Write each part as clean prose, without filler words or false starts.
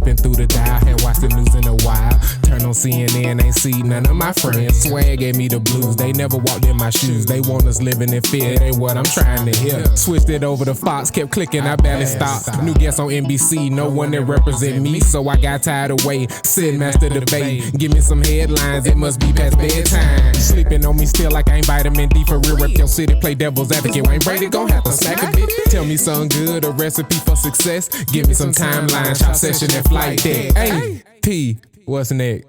flipping through the dial, had watched the news in a while. Turn on CNN, ain't see none of my friends. Swag gave me the blues, they never walked in my shoes. They want us living in fear, it ain't what I'm trying to hear. Switched it over to Fox, kept clicking, I barely stopped. New guest on NBC, no one that represent me, so I got tired of waiting. Sit master debate, give me some headlines, it must be past bedtime. Sleeping on me still like I ain't vitamin D for real. Rep your city, play devil's advocate. Wayne Brady gon' have to smack a bit. Tell me something good, a recipe for success. Give me some timeline, chop session and flight deck. Hey, P, what's next?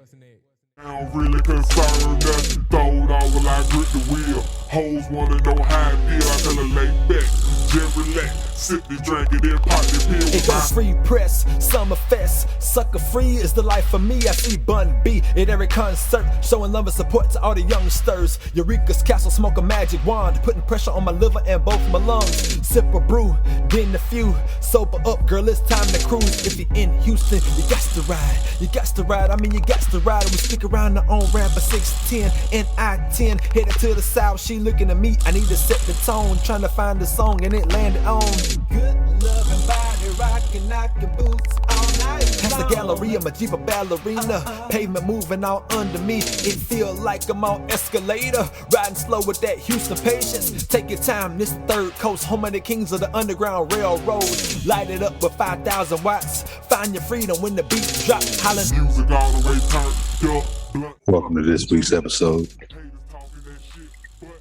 I don't really concern nothing. Throwed on while I grip the wheel. Hoes wanna know how I feel. I tell her lay back, just relax. Sip the drink and then pop the pill. It goes free press, summer fest. Sucker free is the life for me. I see Bun B at every concert, showing love and support to all the youngsters. Eureka's castle, smoke a magic wand, putting pressure on my liver and both my lungs. Sip a brew, then a few. Sober up, girl, it's time to cruise. If you're in Houston, you got to ride. You got to ride, I mean you got to ride. We stick around the on ramp at 610 and I-10. Headed to the south, she looking at me. I need to set the tone, trying to find the song and it landed on. Good love and body rockin', knockin' boots all night. Past the gallery, I'm a Jeep, a ballerina. Pavement moving all under me. It feel like I'm on escalator. Riding slow with that Houston patience. Take your time, this third coast, home of the kings of the Underground Railroad. Light it up with 5,000 watts. Find your freedom when the beat drop. Hollin'. Music all the way turned up. Welcome to this week's episode.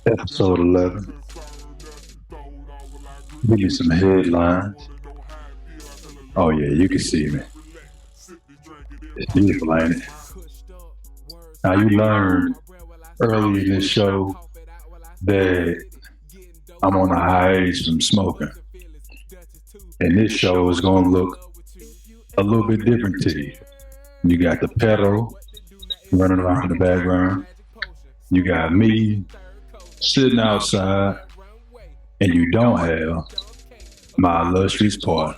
Episode 11. Give you some headlines. Oh yeah, you can see me. It's beautiful, ain't it? Now you learned early in this show that I'm on a hiatus from smoking. And this show is gonna look a little bit different to you. You got the pedal running around in the background. You got me sitting outside, and you don't have my illustrious part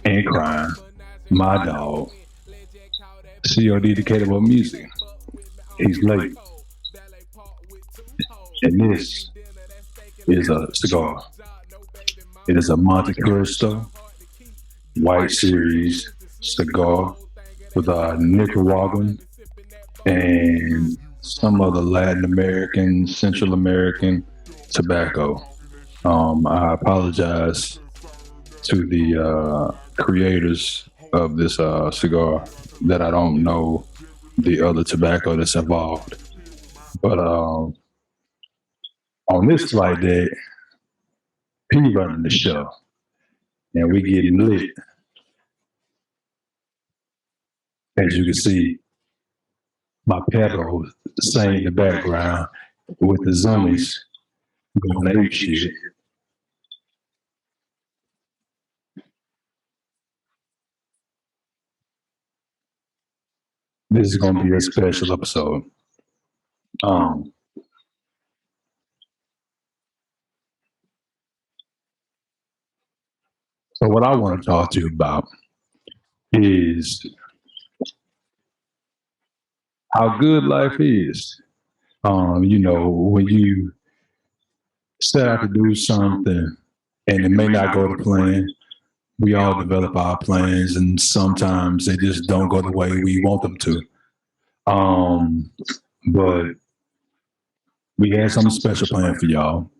and crying, my dog, C.O.D. DecaturboyMusic. He's late. And this is a cigar. It is a Monte Cristo White Series cigar with a Nicaraguan and some other Latin American, Central American tobacco. I apologize to the creators of this cigar that I don't know the other tobacco that's involved. But on this flight deck, P running the show, and we getting lit. As you can see, my pedal singing in the background with the zoomies going ape shit. This is going to be a special episode. So what I want to talk to you about is how good life is. You know, when you set out to do something and it may not go to plan, we all develop our plans and sometimes they just don't go the way we want them to. But we had something special planned for y'all.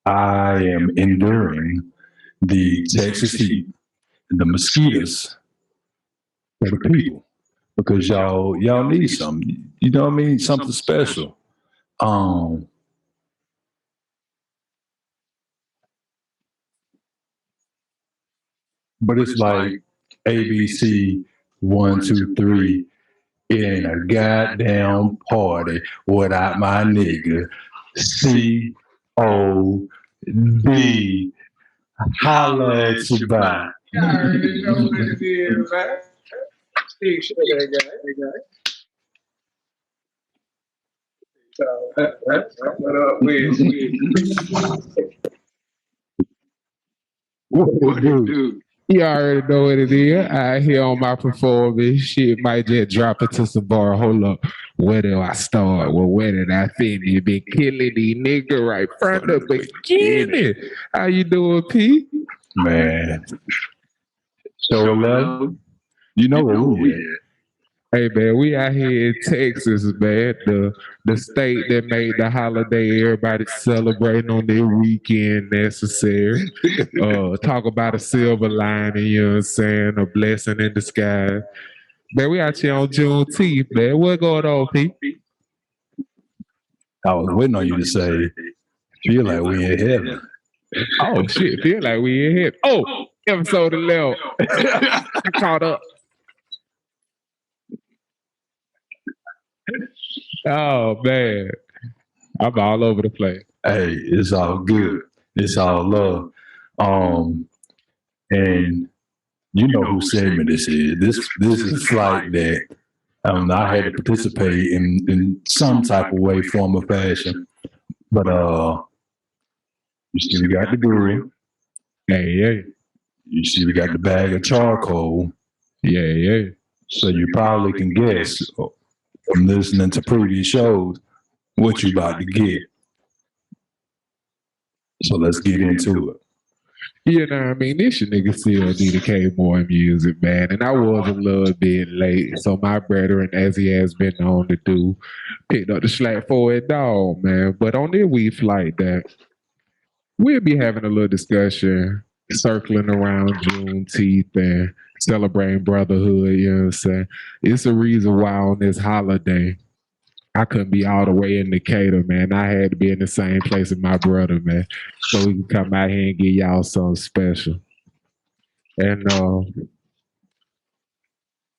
I am enduring the Texas heat and the mosquitoes for the people because y'all need something. You know what I mean? Something special. But it's like ABC 1, 2, 3 in a goddamn party without my nigga C.O.W. Holla at your body. I already know what it is, man. Big shit, that guy. So that's what up with. What do? You already know what it is. I hear on my performance, shit might just drop into some bar. Hold up. Where do I start? Well, where did I finish? Been killing these niggas right from the beginning. How you doing, P? Man, Show 11. You know where we at. Hey man, we out here in Texas, man. The state that made the holiday everybody celebrating on their weekend necessary. Talk about a silver lining, you know what I'm saying? A blessing in disguise. Man, we out here on Juneteenth, man. What going on, Pete? I was waiting on you to say, feel like we in heaven. Oh shit, feel like we in heaven. Oh, episode 11. I caught up. Oh man, I'm all over the place. Hey, it's all good. It's all love. And you know whose segment this is. This is like that. I had to participate in some type of way, form, or fashion. But you see, we got the grill. Yeah. You see, we got the bag of charcoal. Yeah. So you probably can guess from listening to previous shows what you about to get. So let's get into it. You know what I mean? This your nigga C.O.D. DecaturboyMusic, man. And I was a little bit late. So my brethren, as he has been known to do, picked up the slack for it, dog, man. But on their wee flight that we'll be having a little discussion circling around Juneteenth and celebrating brotherhood, you know what I'm saying? It's a reason why on this holiday I couldn't be all the way in Decatur, man. I had to be in the same place with my brother, man, so we can come out here and give y'all something special. And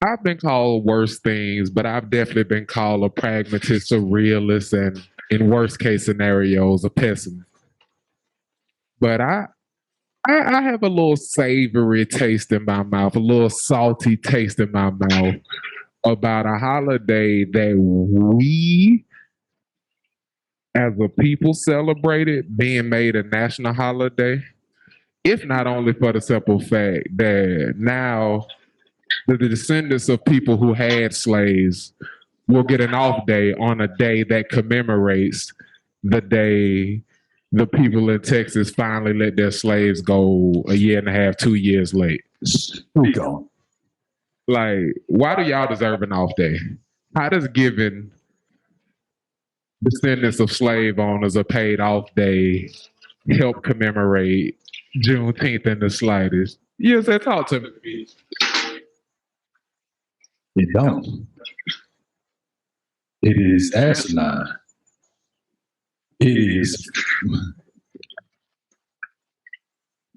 I've been called worse things, but I've definitely been called a pragmatist, a realist, and in worst case scenarios, a pessimist. But I have a little savory taste in my mouth, a little salty taste in my mouth about a holiday that we as a people celebrated being made a national holiday, if not only for the simple fact that now the descendants of people who had slaves will get an off day on a day that commemorates the day the people in Texas finally let their slaves go a year and a half, 2 years late. Who gone? Like, why do y'all deserve an off day? How does giving descendants of slave owners a paid off day help commemorate Juneteenth in the slightest? Yes, they talk to me. It don't. It is asinine. It is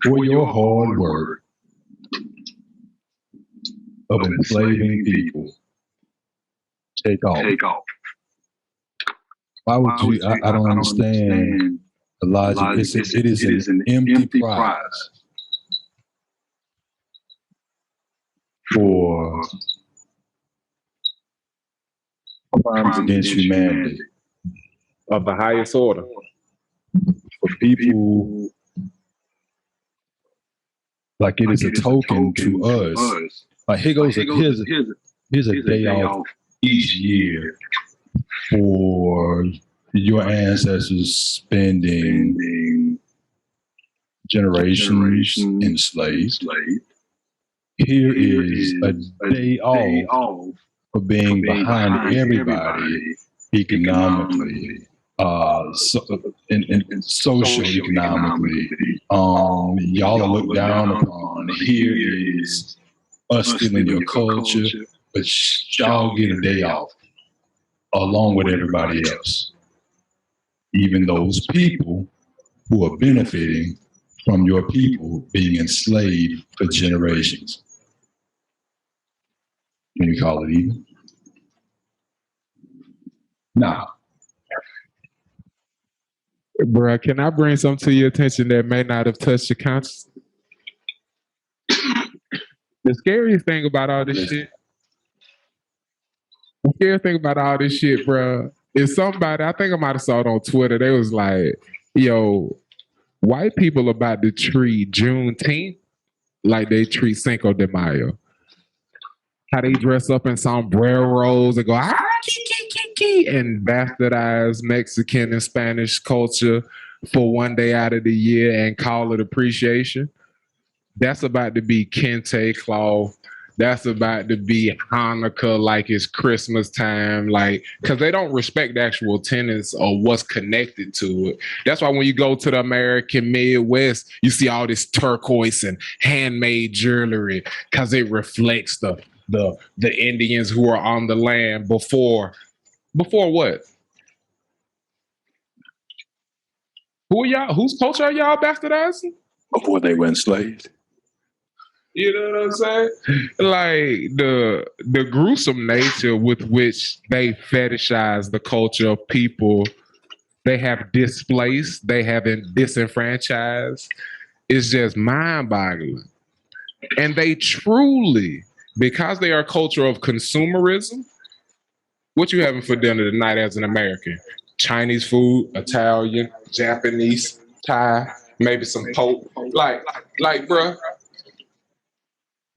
for your hard work of enslaving people. Take off. Why would you? I don't understand the logic. It is an empty prize for crimes against humanity Of the highest order. for people. Like it is a token to us. Like here's a day off each year for your ancestors spending generations enslaved. Here is a day off for being behind everybody economically, and social economically. Y'all are looked down upon. Here is us stealing your culture, but y'all get a day off along with everybody else. Even those people who are benefiting from your people being enslaved for generations. Can we call it even? Nah. Bruh, can I bring something to your attention that may not have touched your conscience? The scariest thing about all this shit, bruh, is somebody, I think I might have saw it on Twitter, they was like, yo, white people about to treat Juneteenth like they treat Cinco de Mayo. How they dress up in sombreros and go, and bastardize Mexican and Spanish culture for one day out of the year and call it appreciation. That's about to be kente cloth. That's about to be Hanukkah like it's Christmas time. Like, because they don't respect the actual tenets or what's connected to it. That's why when you go to the American Midwest, you see all this turquoise and handmade jewelry because it reflects the Indians who are on the land before what? Who are y'all? Whose culture are y'all bastardizing? Before they were enslaved. You know what I'm saying? Like the gruesome nature with which they fetishize the culture of people they have displaced, they have disenfranchised, is just mind-boggling. And they truly, because they are a culture of consumerism, what you having for dinner tonight as an American? Chinese food, Italian, Japanese, Thai, maybe some pork. Like, bruh,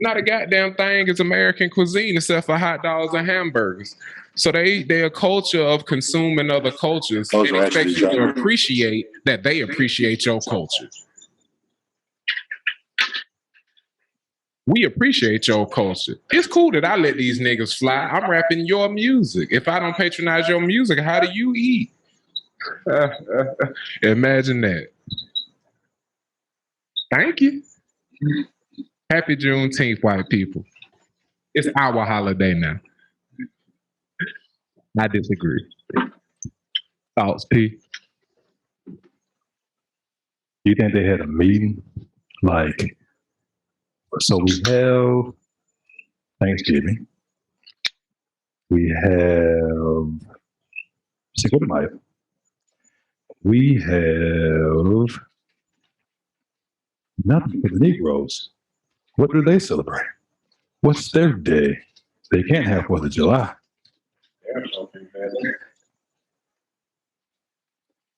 not a goddamn thing is American cuisine except for hot dogs and hamburgers. So they're a culture of consuming other cultures and expect you to appreciate that they appreciate your culture. We appreciate your culture. It's cool that I let these niggas fly. I'm rapping your music. If I don't patronize your music, how do you eat? Imagine that. Thank you. Happy Juneteenth, white people. It's our holiday now. I disagree. Thoughts, P? You think they had a meeting? Like, so we have Thanksgiving. We have Cinco de Mayo. We have nothing for the Negroes. What do they celebrate? What's their day? They can't have 4th of July.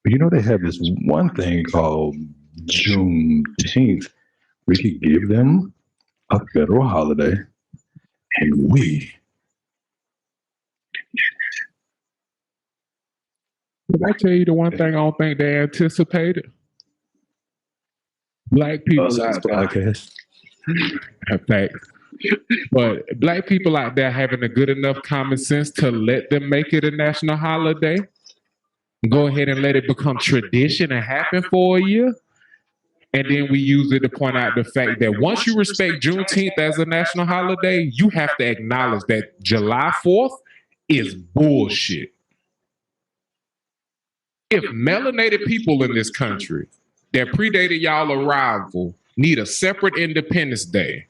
But you know, they have this one thing called Juneteenth. We could give them a federal holiday, and we. Did I tell you the one thing I don't think they anticipated? Black people out there. Fact. But black people out there having a good enough common sense to let them make it a national holiday. Go ahead and let it become tradition and happen for a year. And then we use it to point out the fact that once you respect Juneteenth as a national holiday, you have to acknowledge that July 4th is bullshit. If melanated people in this country that predated y'all arrival need a separate Independence Day,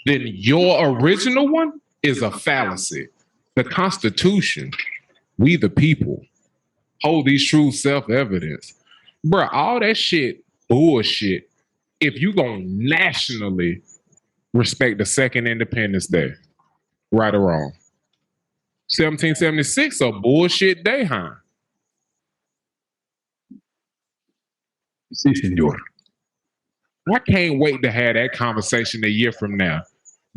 then your original one is a fallacy. The Constitution, we the people, hold these truths self-evidence. Bruh, all that shit, bullshit, if you gonna nationally respect the second Independence Day, right or wrong. 1776, a bullshit day, huh? Si, senor. I can't wait to have that conversation a year from now.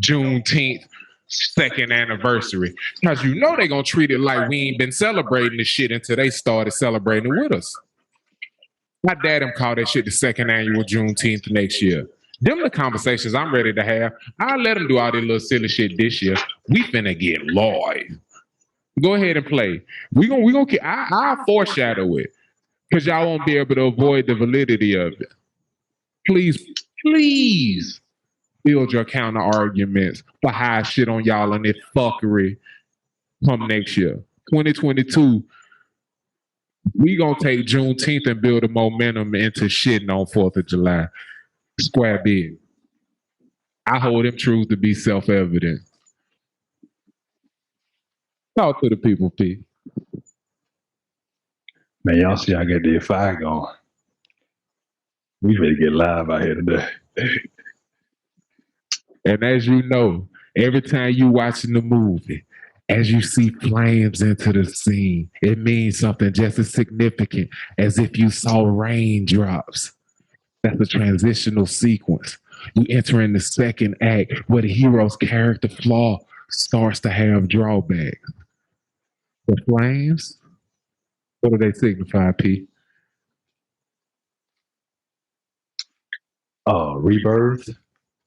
Juneteenth, second anniversary. Because you know they're going to treat it like we ain't been celebrating this shit until they started celebrating with us. My dad call that shit the second annual Juneteenth next year. Them the conversations I'm ready to have. I'll let them do all this little silly shit this year. We finna get live. Go ahead and play. I'll foreshadow it. Because y'all won't be able to avoid the validity of it. Please build your counter arguments for how shit on y'all and this fuckery come next year. 2022, we gonna take Juneteenth and build a momentum into shitting on 4th of July. Square big. I hold them truths to be self-evident. Talk to the people, P. Man, y'all see I got the fire going. We ready to get live out here today. And as you know, every time you watching the movie, as you see flames into the scene, it means something just as significant as if you saw raindrops. That's a transitional sequence. You enter in the second act where the hero's character flaw starts to have drawbacks. The flames, what do they signify, P? Rebirth,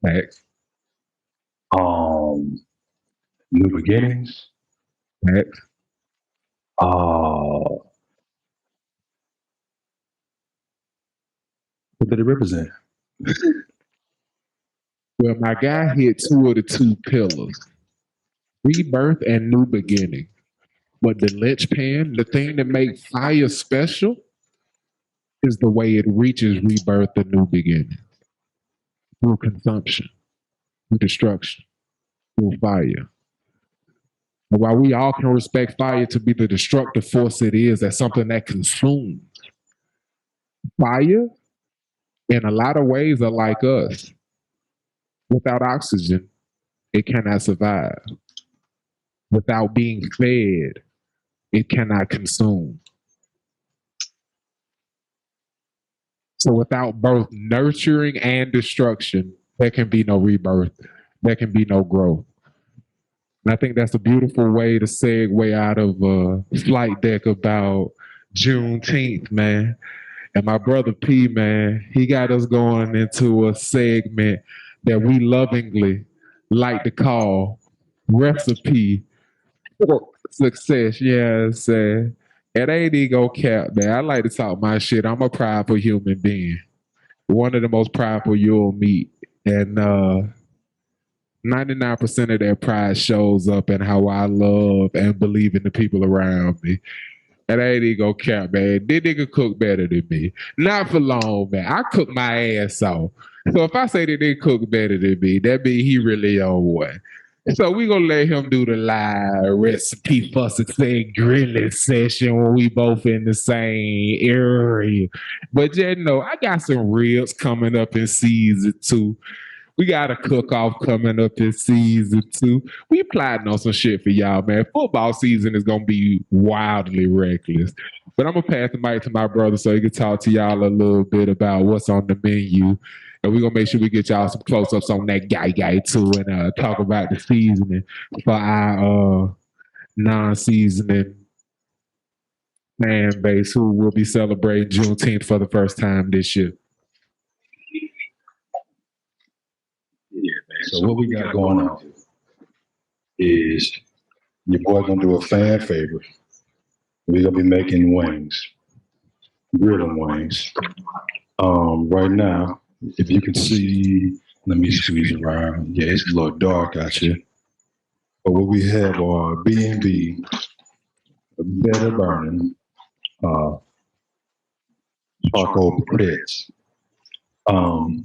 Facts. New beginnings. Facts. What did it represent? Well, my guy hit two of the two pillars, rebirth and new beginning. But the linchpin, the thing that makes fire special, is the way it reaches rebirth and new beginning. Through consumption, through destruction, through fire. And while we all can respect fire to be the destructive force it is, as something that consumes, fire, in a lot of ways, are like us. Without oxygen, it cannot survive. Without being fed, it cannot consume. So without both nurturing and destruction, there can be no rebirth. There can be no growth. And I think that's a beautiful way to segue out of a flight deck about Juneteenth, man. And my brother P, man, he got us going into a segment that we lovingly like to call Recipe for Success. Yeah, I'm saying. It ain't ego cap, man. I like to talk my shit. I'm a prideful human being. One of the most prideful you'll meet. And 99% of that pride shows up in how I love and believe in the people around me. That ain't ego cap, man. This nigga cook better than me. Not for long, man. I cook my ass off. So if I say that they cook better than me, that means he really on one. So we gonna let him do the live Recipe for Success grilling session when we both in the same area. But just know, I got some ribs coming up in season 2. We got a cook-off coming up in season 2. We plotting on some shit for y'all, man. Football season is going to be wildly reckless. But I'm going to pass the mic to my brother so he can talk to y'all a little bit about what's on the menu. And we're going to make sure we get y'all some close-ups on that guy too, and talk about the seasoning for our non-seasoning fan base who will be celebrating Juneteenth for the first time this year. So what we got going on is your boy gonna do a fan favorite. We're gonna be making wings, grilling wings. Right now, if you can see, let me squeeze around. Yeah, it's a little dark out here. But what we have are B&B, better burning, charcoal briquettes. And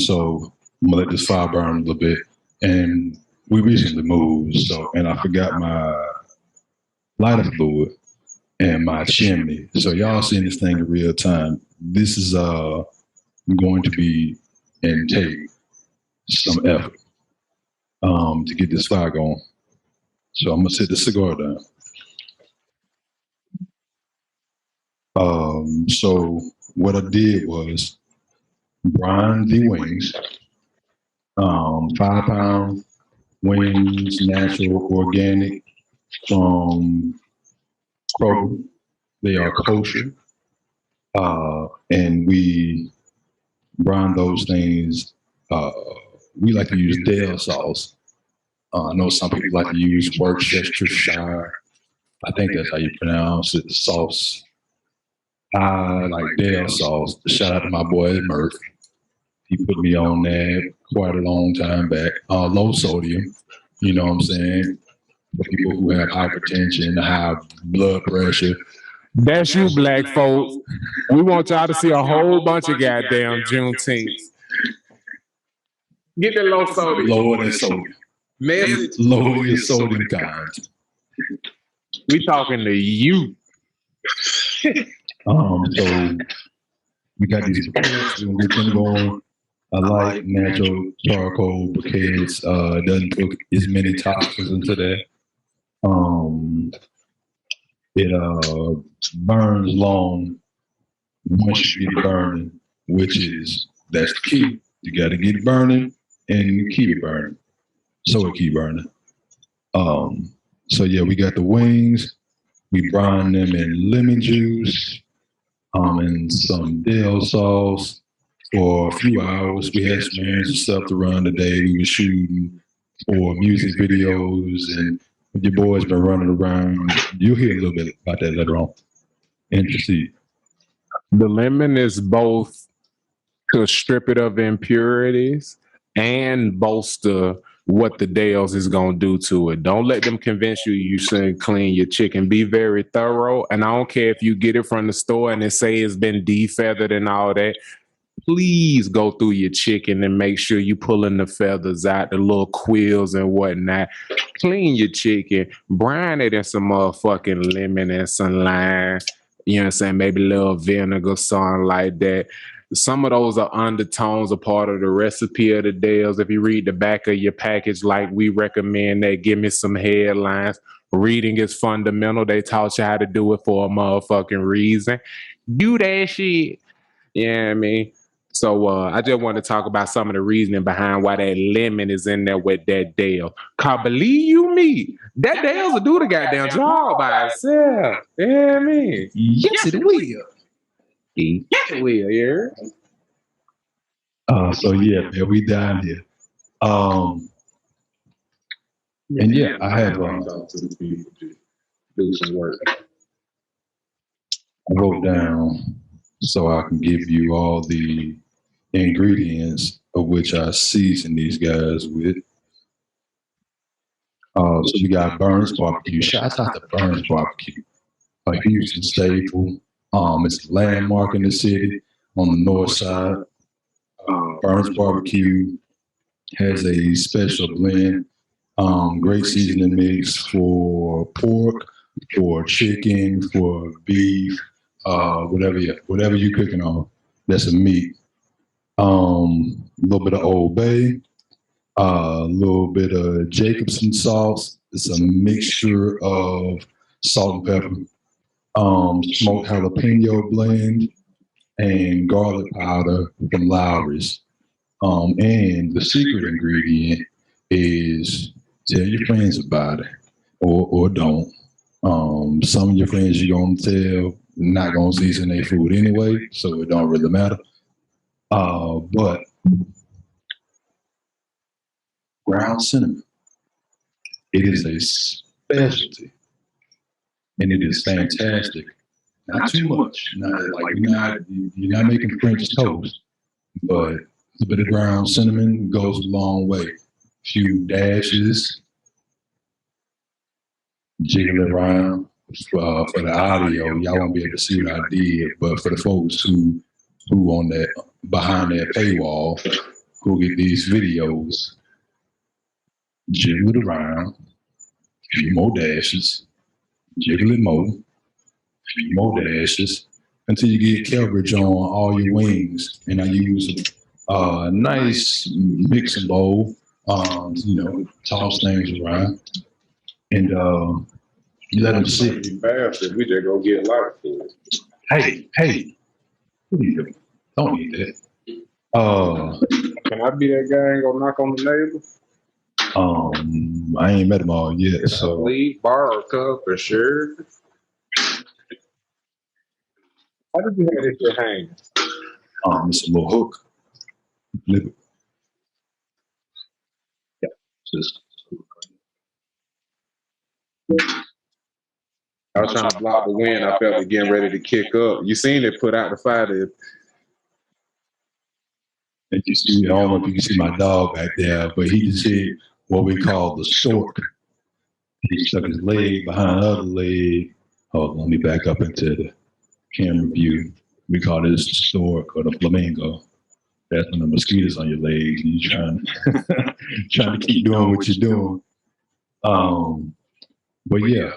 so I'm gonna let this fire burn a little bit. And we recently moved, and I forgot my lighter fluid and my chimney. So y'all seeing this thing in real time. This is going to be and take some effort to get this fire going. So I'm gonna set the cigar down. So what I did was brine the wings. 5-pound wings, natural, organic, from Kroger. They are kosher. And we brine those things. We like to use Dale sauce. I know some people like to use Worcestershire. I think that's how you pronounce it, the sauce. I like Dale sauce. Shout out to my boy Murph. He put me on that quite a long time back. Low sodium, you know what I'm saying? For people who have hypertension, high blood pressure. That's you, black folks. We want y'all to see a whole bunch of goddamn Juneteenth. Get the low sodium. Lower than sodium. Message. Lower your sodium content. We talking to you. So we got these briquettes. We're gonna get them going. I like natural charcoal briquettes. Doesn't put as many toxins into that. It burns long once you get it burning, that's the key. You got to get it burning and keep it burning, so it keep burning. So yeah, we got the wings. We brine them in lemon juice, and some dill sauce, for a few hours. We had some errands and stuff to run today. We were shooting for music videos, and your boy's been running around. You'll hear a little bit about that later on. Interesting. The lemon is both to strip it of impurities and bolster what the Dales is going to do to it. Don't let them convince you you shouldn't clean your chicken. Be very thorough. And I don't care if you get it from the store and it say it's been defeathered and all that. Please go through your chicken and make sure you pulling the feathers out, the little quills and whatnot. Clean your chicken, brine it in some motherfucking lemon and some lime. You know what I'm saying? Maybe a little vinegar, something like that. Some of those are undertones, a part of the recipe of the Dales. If you read the back of your package, like we recommend that, give me some headlines. Reading is fundamental. They taught you how to do it for a motherfucking reason. Do that shit. You know what I mean? So I just want to talk about some of the reasoning behind why that lemon is in there with that Dale. Cause believe you me, that Dale's will do the goddamn job by itself. You know what I mean? Yes, it will. Yes, it will, yeah. So yeah, man, we down here. And yeah, I have to do some work. I wrote down so I can give you all the ingredients of which I season these guys with. So we got Burns Barbecue. Shouts out to Burns Barbecue, a Houston staple. It's a landmark in the city on the north side. Burns Barbecue has a special blend, great seasoning mix for pork, for chicken, for beef, whatever you're cooking on. That's a meat. A little bit of Old Bay, a little bit of Jacobson sauce. It's a mixture of salt and pepper. Smoked jalapeno blend, and garlic powder from Lowry's. And the secret ingredient is tell your friends about it, or don't. Some of your friends you're gonna tell not gonna season their food anyway, so it don't really matter. But ground cinnamon, it is a specialty. And it is fantastic. Not too much. You're not making French toast, but a bit of ground cinnamon goes a long way. A few dashes, jiggle it around. For the audio, y'all won't be able to see what I did, but for the folks who on that behind that paywall who get these videos, jiggle it around. A few more dashes. Jiggle it more, few more dashes until you get coverage on all your wings. And I use a nice mixing bowl, toss things around, and you let them sit. We just go get light food. Hey, what are you doing? Don't eat that. Can I be that guy and go knock on the neighbor? I ain't met them all yet, so leave, borrow a cup for sure. How did you have this shit hanging? It's a little hook. Flip it. Yeah, just. I was trying to block the wind. I felt it getting ready to kick up. You seen it put out the fire. And you see, I don't know if you can see my dog back there, but he just hit what we call the stork. He stuck his leg behind the other leg. Hold on, let me back up into the camera view. We call this the stork or the flamingo. That's when the mosquitoes on your legs and you're trying to keep doing what you're doing. But yeah,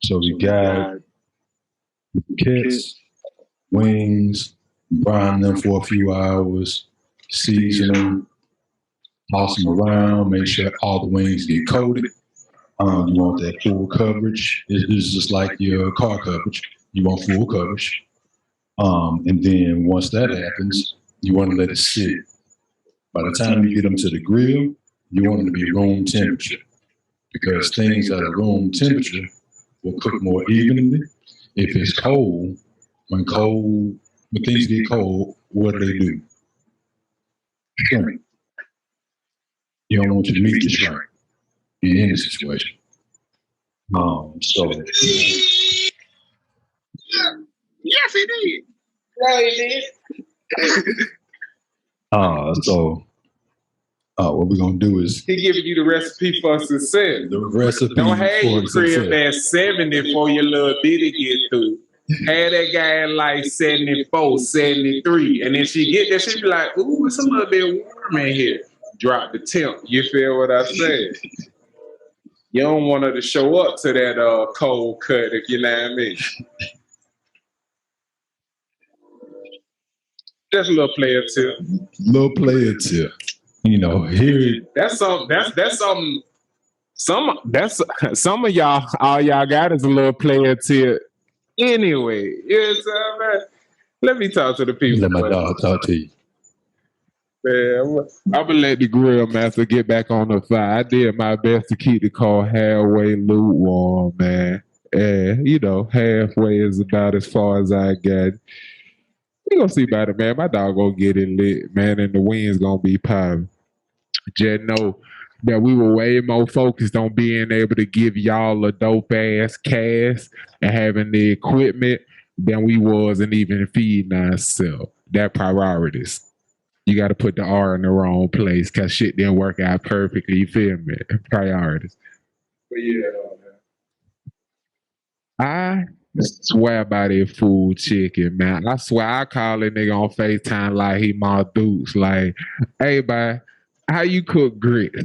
so we got kits, wings, brine them for a few hours, season them, toss them around, make sure all the wings get coated. You want that full coverage. It's just like your car coverage. You want full coverage. And then once that happens, you want to let it sit. By the time you get them to the grill, you want them to be room temperature, because things at a room temperature will cook more evenly. If it's cold, when cold when things get cold, what do? Shrink. You don't want your meat to shrink in any situation. So Yes, he did. No, he did. what we're gonna do is he giving you the recipe for success. the recipe. Don't have for your crib success. at 70 before your little bitty get through. Had that guy at like 74, 73, and then she get there, she be like, ooh, it's a little bit warm in here. Drop the temp. You feel what I said? You don't want her to show up to that cold cut, if you know what I mean. Just a little player tip. Little player tip. You know, here That's something. Some of y'all, all y'all got is a little player tip. Anyway, you know what I'm saying, man? Let me talk to the people. let my dog talk to you. Man, I'm gonna let the grill master get back on the fire. I did my best to keep the car halfway lukewarm, man. And you know, halfway is about as far as I got. We gonna see about it, man. My dog gonna get it lit, man, and the wind's gonna be popping. Just know that we were way more focused on being able to give y'all a dope ass cast and having the equipment than we wasn't even feeding ourselves. That priorities. You got to put the R in the wrong place because shit didn't work out perfectly. You feel me? Priorities. But yeah, I swear by that food chicken, man. I swear I call a nigga on FaceTime like he my Dukes. Like, hey, bye. How you cook grits?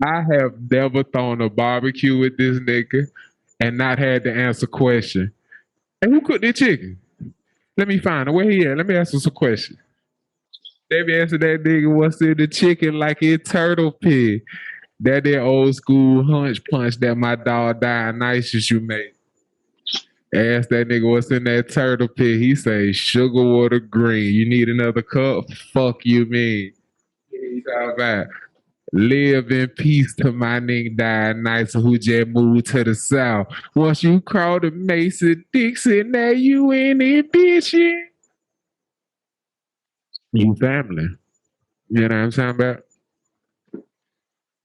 I have never thrown a barbecue with this nigga and not had to answer question. Hey, who cooked the chicken? Let me find him. Where he at? Let me ask him some questions. They be asking that nigga what's in the chicken like it turtle pig. That old school hunch punch that my dog Dionysus you made. Ask that nigga what's in that turtle pig. He say sugar water green. You need another cup? Fuck you mean. He's all about. Live in peace to my nigga Dionysus who just moved to the south. Once you crawl the Mason Dixon, now you in it, bitch. You family. You know what I'm saying about?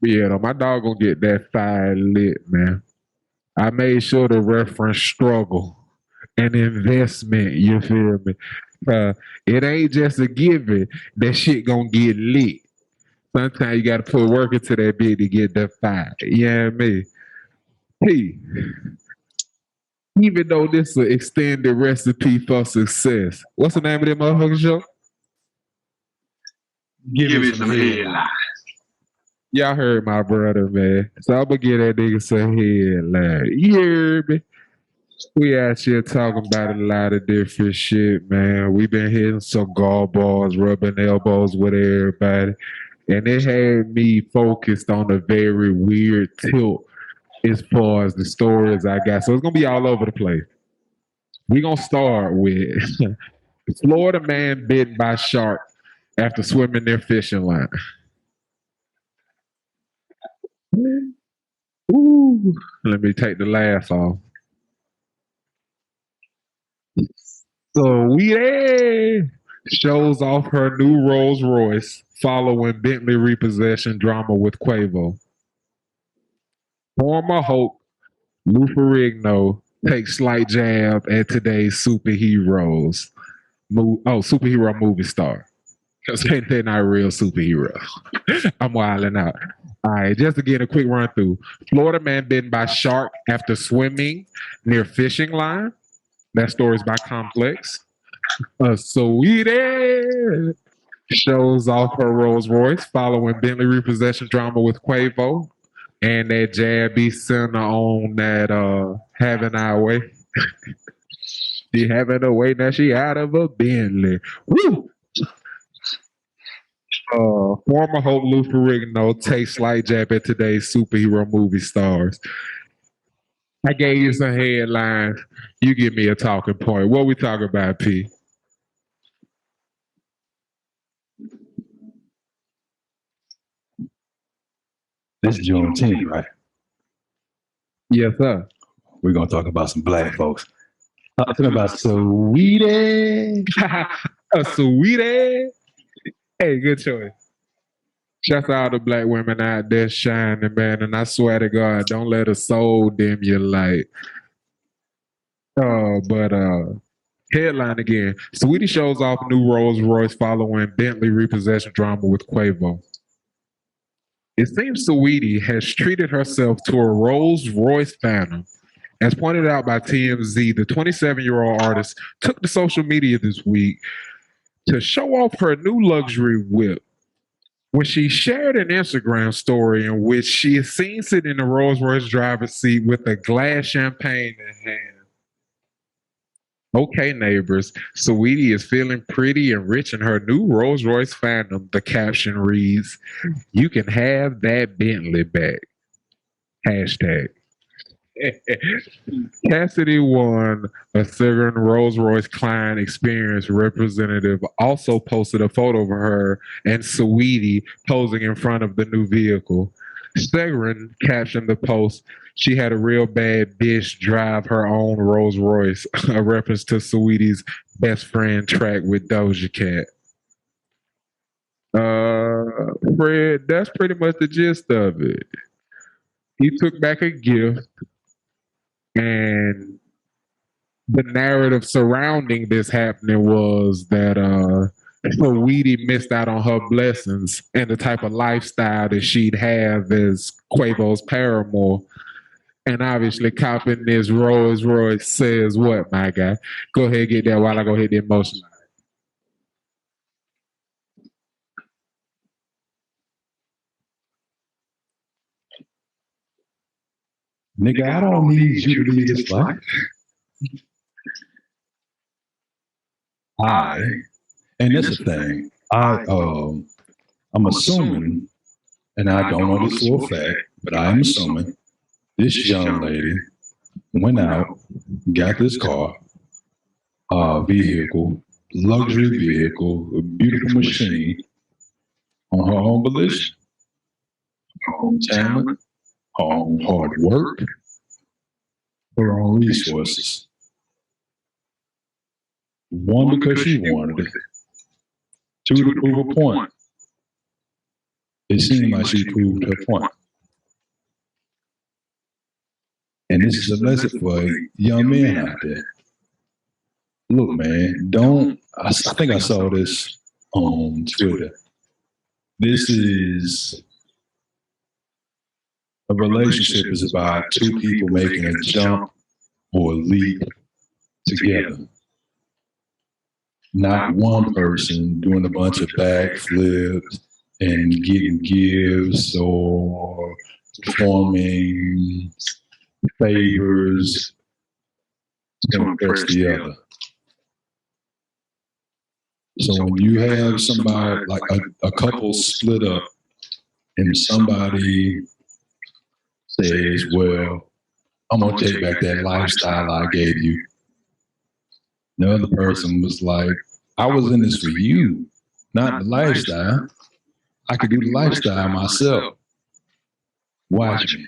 Yeah, though, my dog gonna get that fire lit, man. I made sure to reference struggle and investment, you feel me? It ain't just a given that shit gonna get lit. Sometimes you gotta put work into that bit to get that fire. You know what I mean? Hey, even though this is an extended recipe for success, what's the name of that motherfucking show? Give me some headlines. Y'all heard my brother, man. So I'm gonna get that nigga some headlines. You heard me? We out here talking about a lot of different shit, man. We been hitting cigar bars, rubbing elbows with everybody. And it had me focused on a very weird tilt as far as the stories I got. So it's gonna be all over the place. We're gonna start with Florida man bitten by shark after swimming their fishing line. Ooh, let me take the laugh off. Saweetie shows off her new Rolls Royce following Bentley repossession drama with Quavo. Former Hope Lou Ferrigno takes slight jab at today's superheroes. Superhero movie star. Because they're not real superheroes. I'm wilding out. All right, just to get a quick run through. Florida man bitten by shark after swimming near fishing line. That story's by Complex. Saweetie shows off her Rolls Royce following Bentley repossession drama with Quavo. And that jab be center on that having our way. She having her way, now she out of a Bentley. Woo! Former Hope Lou Ferrigno takes slight jab at today's superhero movie stars. I gave you some headlines. You give me a talking point. What we talking about, P? This is Juneteenth, right? Yes, sir. We're gonna talk about some black folks. Talking about Saweetie. A Saweetie. Hey, good choice. Shout out to black women out there shining, man. And I swear to God, don't let a soul dim your light. But headline again. Saweetie shows off new Rolls Royce following Bentley repossession drama with Quavo. It seems Saweetie has treated herself to a Rolls Royce Phantom. As pointed out by TMZ, the 27-year-old artist took to social media this week to show off her new luxury whip. When she shared an Instagram story in which she is seen sitting in the Rolls Royce driver's seat with a glass champagne in hand. Okay, neighbors, Saweetie is feeling pretty and rich in her new Rolls Royce Phantom. The caption reads, "You can have that Bentley back." Hashtag. Cassidy One, a Southern Rolls Royce client experience representative, also posted a photo of her and Saweetie posing in front of the new vehicle. Segrin captioned the post, "She had a real bad bitch drive her own Rolls Royce," a reference to Saweetie's Best Friend track with Doja Cat. Fred, that's pretty much the gist of it. He took back a gift, and the narrative surrounding this happening was that Saweetie missed out on her blessings and the type of lifestyle that she'd have as Quavo's paramour. And obviously, copping this Rolls Royce says what, my guy? Go ahead and get that while I go hit the emotion. Nigga, I don't need you to lead this life. And that's the thing. I'm assuming, and I don't know this for a fact, but I am assuming this young lady went out, got this car, vehicle, luxury vehicle, a beautiful machine on her own volition, her own talent, her own hard work, her own resources. One, because she wanted it. Two, to prove a point. It seemed like she proved her point. And this is a lesson for young men out there. Look, man, I think I saw this on Twitter. This is a relationship is about two people making a jump or a leap together. Not one person doing a bunch of backflips and getting gifts or performing favors to impress the other. So when you have somebody, like a couple split up and somebody says, well, I'm going to take back that lifestyle I gave you. The other person was like, I was in this for you, not the lifestyle. I could do the lifestyle myself. Watch me.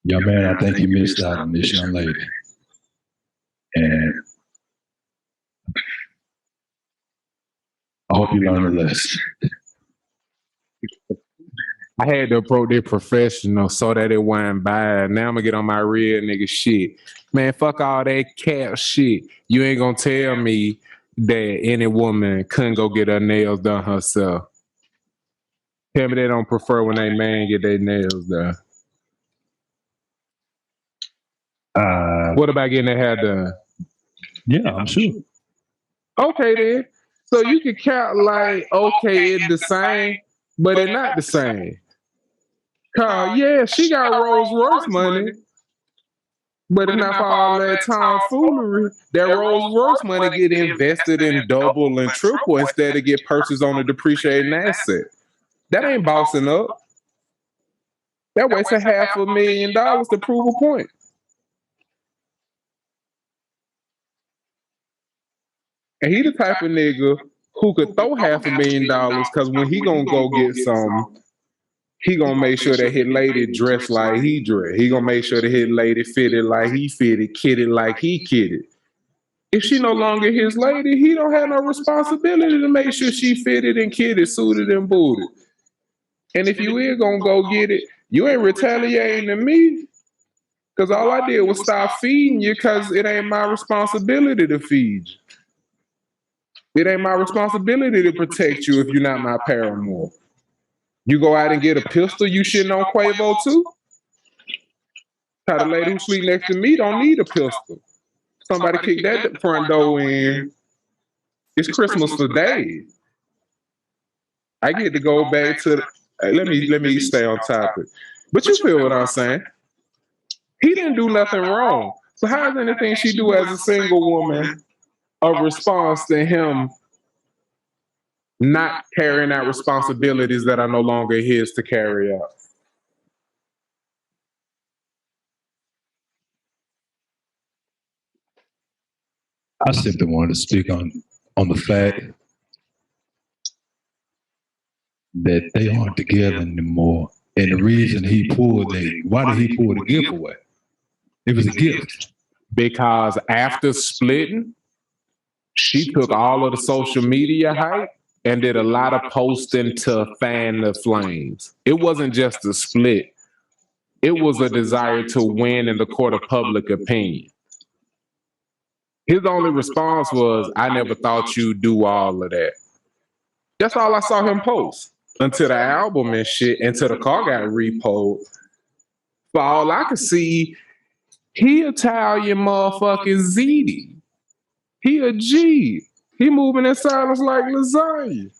Young man, I think you missed out on this young lady. And I hope you learn a lesson. I had to approach it professional so that it wasn't bad. Now I'm gonna get on my real nigga shit. Man, fuck all that cap shit. You ain't gonna tell me that any woman couldn't go get her nails done herself. Tell me they don't prefer when they man get their nails done. What about getting their hair done? Yeah, I'm sure. Okay then. So you can count like, okay, it's the same, but it's not the same. Yeah, she got Rolls Royce money, but it's not for all that tomfoolery. That Rolls Royce money get invested in double and triple instead of get purchased on a depreciating asset. That ain't bossing up. That wastes $500,000 to prove a point. And he the type of nigga who could throw $500,000 because when he gonna go get some, he gonna make sure that his lady dressed like he dressed. He gonna make sure that his lady fitted like he fitted, kidded like he kidded. If she no longer his lady, he don't have no responsibility to make sure she fitted and kidded, suited and booted. And if you is gonna go get it, you ain't retaliating to me. Because all I did was stop feeding you because it ain't my responsibility to feed you. It ain't my responsibility to protect you if you're not my paramour. You go out and get a pistol, you shitting on Quavo too? How the lady who sleep next to me don't need a pistol. Somebody kick that front door in. It's Christmas today. I get to go back to the, let me stay on topic. But you feel what I'm saying? He didn't do nothing wrong. So how is anything she do as a single woman a response to him not carrying out responsibilities that are no longer his to carry out? I simply wanted to speak on the fact that they aren't together anymore. And the reason why did he pull the gift away? It was a gift. Because after splitting, she took all of the social media hype and did a lot of posting to fan the flames. It wasn't just a split. It was a desire to win in the court of public opinion. His only response was, I never thought you'd do all of that. That's all I saw him post. Until the album and shit, until the car got repoed. For all I could see, he Italian motherfucking ZD. He a G. He moving in silence like lasagna.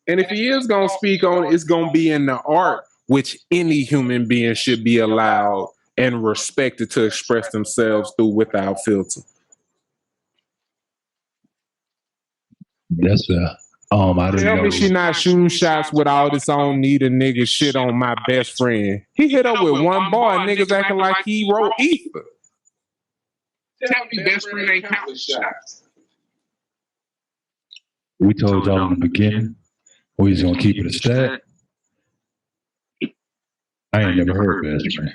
And if he is gonna speak on it, it's gonna be in the art, which any human being should be allowed and respected to express themselves through without filter. That's I didn't Tell know. me she not shooting shots with all this on need a nigga shit on my best friend. He hit up with one bar and niggas acting like he wrote ether. Tell me best friend ain't counting shots. We told y'all in the beginning we was gonna keep it a stack. I ain't never heard best friend.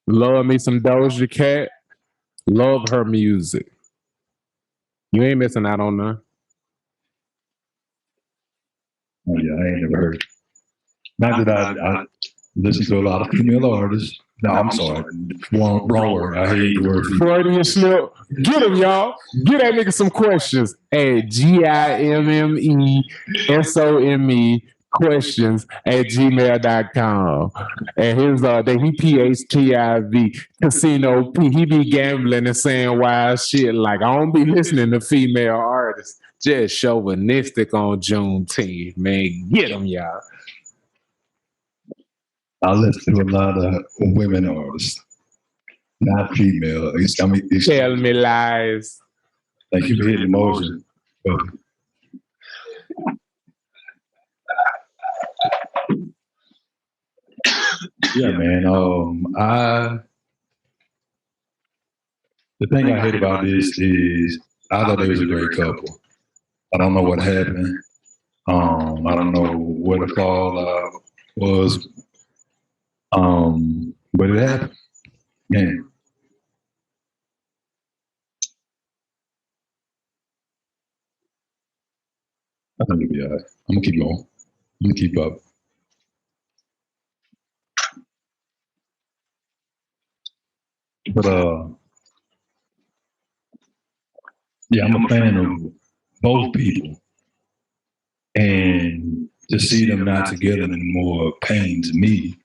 Love me some Doja Cat. Love her music. You ain't missing out on none. Oh yeah, I ain't never heard. Not that I listen to a lot of female artists. No, I'm sorry. Wrong word. I hate the word. Freudian slip. Get him, y'all. Get that nigga some questions at GIMMESOME questions at gmail.com. And his he PHTIV casino P. He be gambling and saying wild shit like I don't be listening to female artists. Just chauvinistic on Juneteenth, man. Get him, y'all. I listen to a lot of women artists, not female. Tell me lies. Like you hit emotion. Yeah, man. The thing I hate about this is I thought they was a great couple. I don't know what happened. I don't know what the fall was. But it happened. Man. I think it'll be all right. I'm gonna keep going. I'm gonna keep up. But yeah, I'm a fan of both people. And to see them not together anymore pains me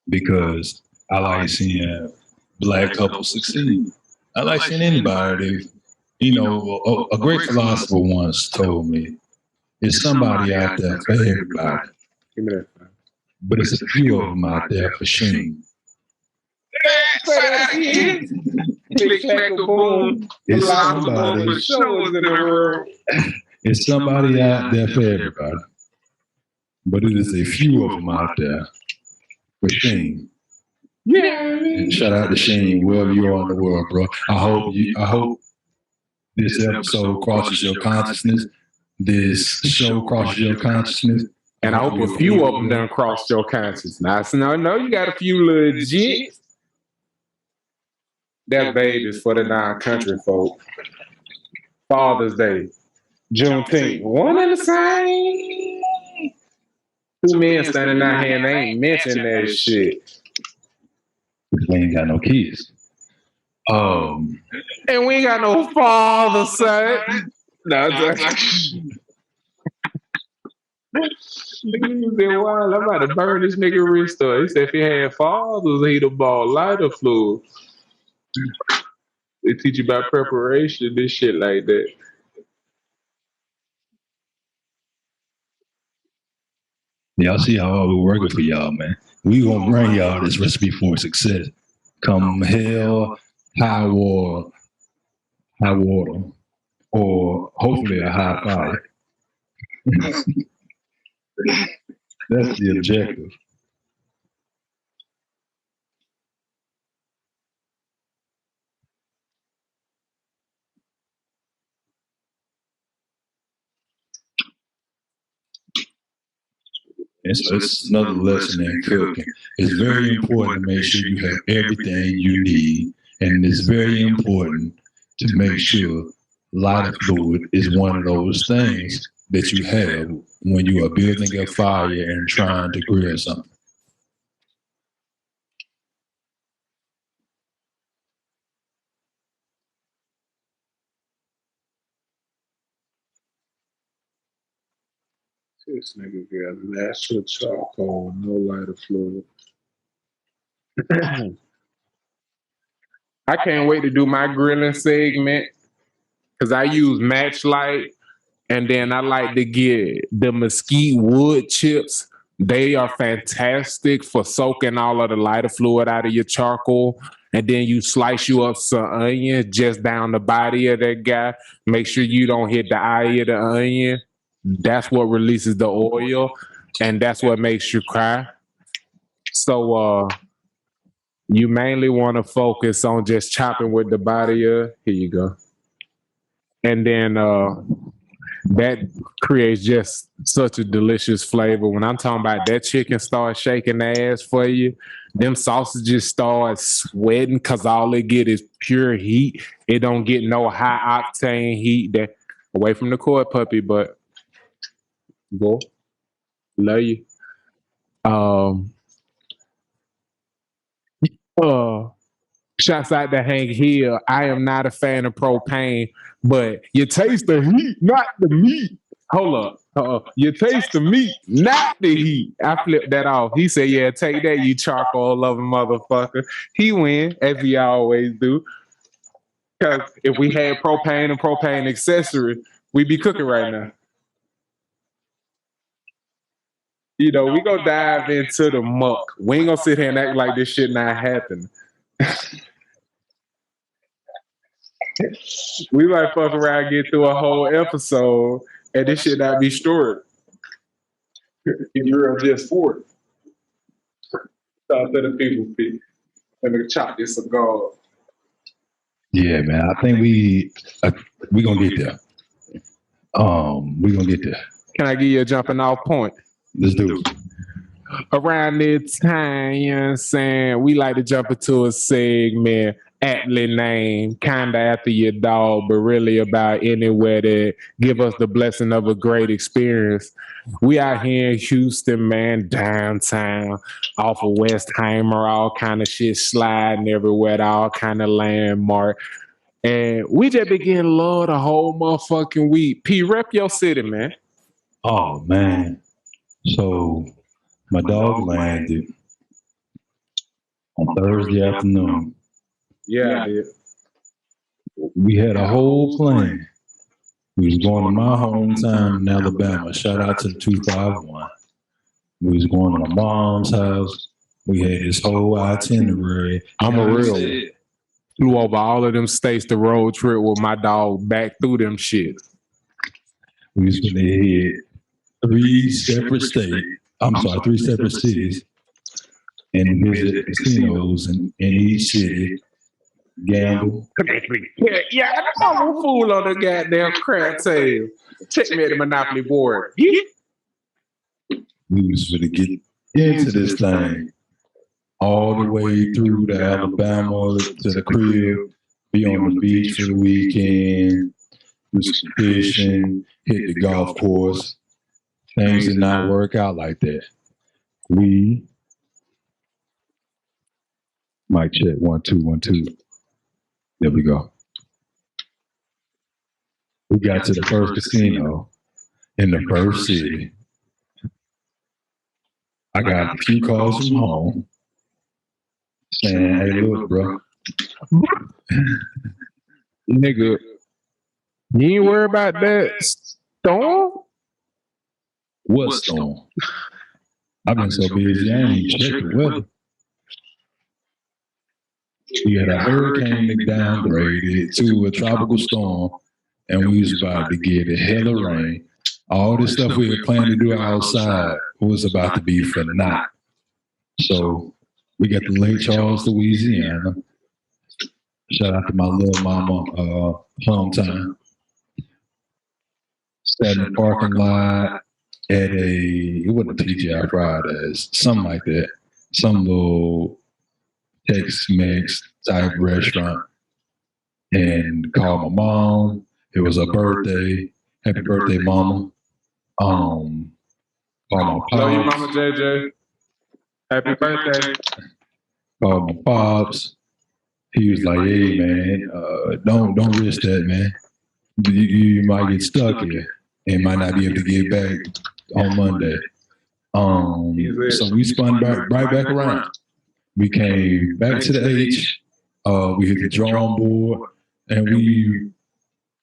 because I like seeing black couples succeed. I like seeing anybody. A great philosopher once told me, "It's somebody out there for everybody, but it's a few of them out there for shame." Click, clack, boom. It's somebody out there for everybody, but it is a few of them out there for shame. Yeah. And shout out to Shane, wherever you are in the world, bro. I hope this episode crosses your consciousness. this show crosses your consciousness. And I hope a few of them done crossed your consciousness. Now, I know you got a few legit. That's babies for the non-country folk. Father's Day, Juneteenth, one and the same. Two men standing out here and they ain't mentioning that shit. We ain't got no kids. And we ain't got no father, son. No, nigga said, "Wow, I'm about to burn this nigga wrist up." He said, "If he had fathers, he'd have bought lighter fluid." They teach you about preparation, this shit like that. Y'all see how we're working for y'all, man. We gonna bring y'all this recipe for success. Come hell, high water, or hopefully a high fire. That's the objective. And so it's another lesson in cooking. It's very important to make sure you have everything you need. And it's very important to make sure lighter fluid is one of those things that you have when you are building a fire and trying to grill something. This nigga got natural charcoal, no lighter fluid. I can't wait to do my grilling segment because I use match light, and then I like to get the mesquite wood chips. They are fantastic for soaking all of the lighter fluid out of your charcoal. And then you slice you up some onion just down the body of that guy. Make sure you don't hit the eye of the onion. That's what releases the oil, and that's what makes you cry. So you mainly want to focus on just chopping with the body of, here you go. And then that creates just such a delicious flavor. When I'm talking about that chicken starts shaking the ass for you, them sausages start sweating because all they get is pure heat. It don't get no high octane heat. That away from the cord puppy, but go. Love you. Shouts out to Hank Hill. I am not a fan of propane, but you taste the heat, not the meat. Hold up. You taste the meat, not the heat. I flipped that off. He said, yeah, take that, you charcoal loving motherfucker. He win, as we always do. Because if we had propane and propane accessory, we'd be cooking right now. You know, we gonna dive into the muck. We ain't gonna sit here and act like this shit not happening. We might fuck around, get through a whole episode, and this shit not be stored. You're just for it. Talk to the people, Pete. Let me chop this cigar. Yeah, man. I think we gonna get there. We gonna get there. Can I give you a jumping off point? Let's do it. Around this time, you know what I'm saying, we like to jump into a segment, aptly named, kinda after your dog, but really about anywhere that give us the blessing of a great experience. We out here in Houston, man, downtown, off of Westheimer, all kind of shit sliding everywhere, all kind of landmark. And we just begin to love the whole motherfucking week. P, rep your city, man. Oh, man. So my dog landed on Thursday afternoon. Yeah, I did. We had a whole plan. We was going to my hometown in Alabama. Shout out to the 251. We was going to my mom's house. We had this whole itinerary. I'm a real one. Flew over all of them states the road trip with my dog back through them shit. We was going to hit three separate cities and visit casinos in each city. gamble. Yeah, I'm a fool on the goddamn crab tail. Check me at the Monopoly board. Yeah. We was going to get into this thing all the way through to Alabama to the crib, be on the beach for the weekend, do some fishing, hit the golf course. Things did not work out like that. We mic check 1 2 1 2. There we go. We got to the first casino in the first city. I got a few calls from home saying, "Hey, look, bro, Nigga, you ain't worry about that storm? what storm? I've been so busy, I ain't even checked the weather. We had a hurricane that downgraded to a tropical storm, and we was about to get a hell of rain. All this stuff we had planned to do outside was about to be for naught. So we got to Lake Charles, Louisiana. Shout out to my little mama, hometown. Sat in the parking lot at it wasn't a TGI Fridays, something like that. Some little Tex-Mex type restaurant. And called my mom. It was her birthday. Happy birthday, mama. Called my pops. Love you, Mama JJ. Happy birthday. Called my pops. He was like, "Hey man, don't risk that, man. You might get stuck here and might not be able to get back on Monday." So we spun right back around. We came back to the H. We hit the drawing board, and we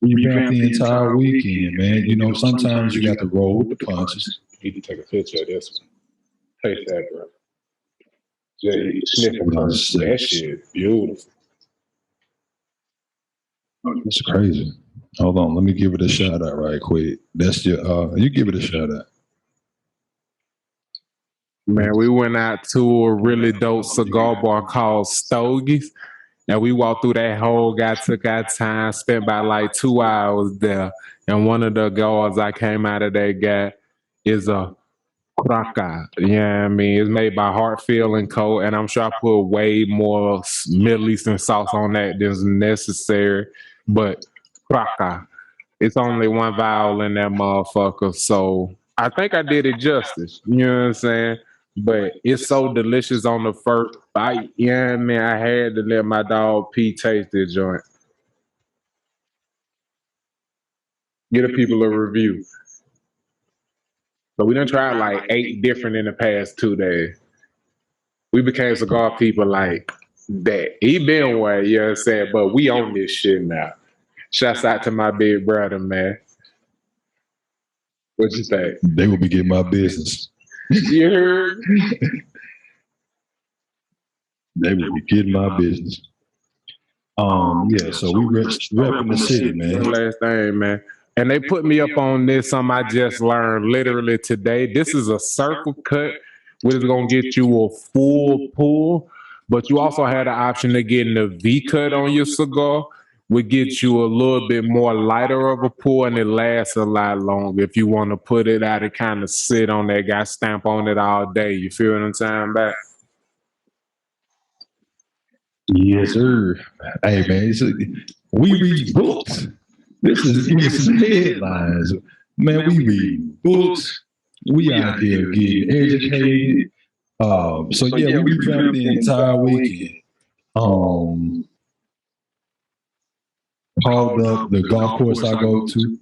revamped the entire weekend, man. You know, sometimes you got to roll with the punches. You need to take a picture of this one. Taste that, bro. Jay, sniffing that shit beautiful. It's crazy. Hold on, let me give it a shout out right quick. That's your you give it a shout out. Man, we went out to a really dope cigar bar called Stogie's. And we walked through that whole took our time, spent about like 2 hours there. And one of the guards I came out of that guy is a craca. You know what I mean? It's made by Hartfield and Co. And I'm sure I put way more Middle Eastern sauce on that than's necessary. But craca, it's only one vowel in that motherfucker. So I think I did it justice. You know what I'm saying? But it's so delicious on the first bite. Yeah, you know I mean, I had to let my dog P taste this joint. Give the people a review. So we done tried like 8 different in the past 2 days. We became cigar people like that. He been one, you know what I'm saying? But we own this shit now. Shouts out to my big brother, man. What you think? They will be getting my business. You heard? They will be getting my business. Yeah, so we repping the city, man. Last thing, man. And they put me up on this, something I just learned literally today. This is a circle cut, which is going to get you a full pull, but you also had the option of getting a V cut on your cigar, would get you a little bit more lighter of a pull, and it lasts a lot longer. If you want to put it out and kind of sit on that guy, stamp on it all day. You feel what I'm saying, back? Yes, sir. Hey, man, we read books. This is Gimme Some Headlines. Man, we read books. We out here getting educated. So yeah, we revamped the entire weekend. Called up the golf course I go to.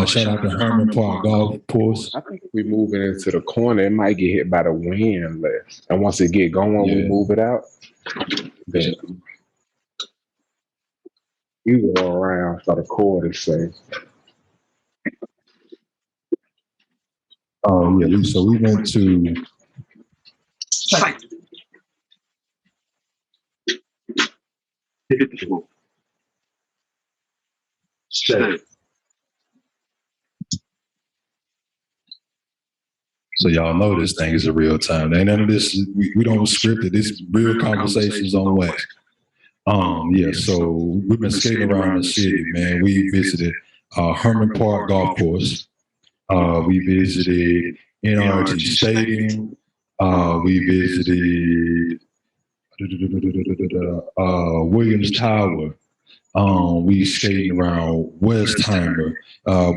Shout out to Herman Park Golf Course. I think if we move it into the corner, it might get hit by the wind less. And once it get going, we move it out. Then you go around for the quarter, say. Yeah, so we went to so y'all know this thing is a real time. Ain't none of this, we don't script it. This real conversations on wax. Yeah, so we've been skating around the city, man. We visited Herman Park Golf Course. We visited NRG Stadium. We visited Williams Tower. We skating around Westheimer.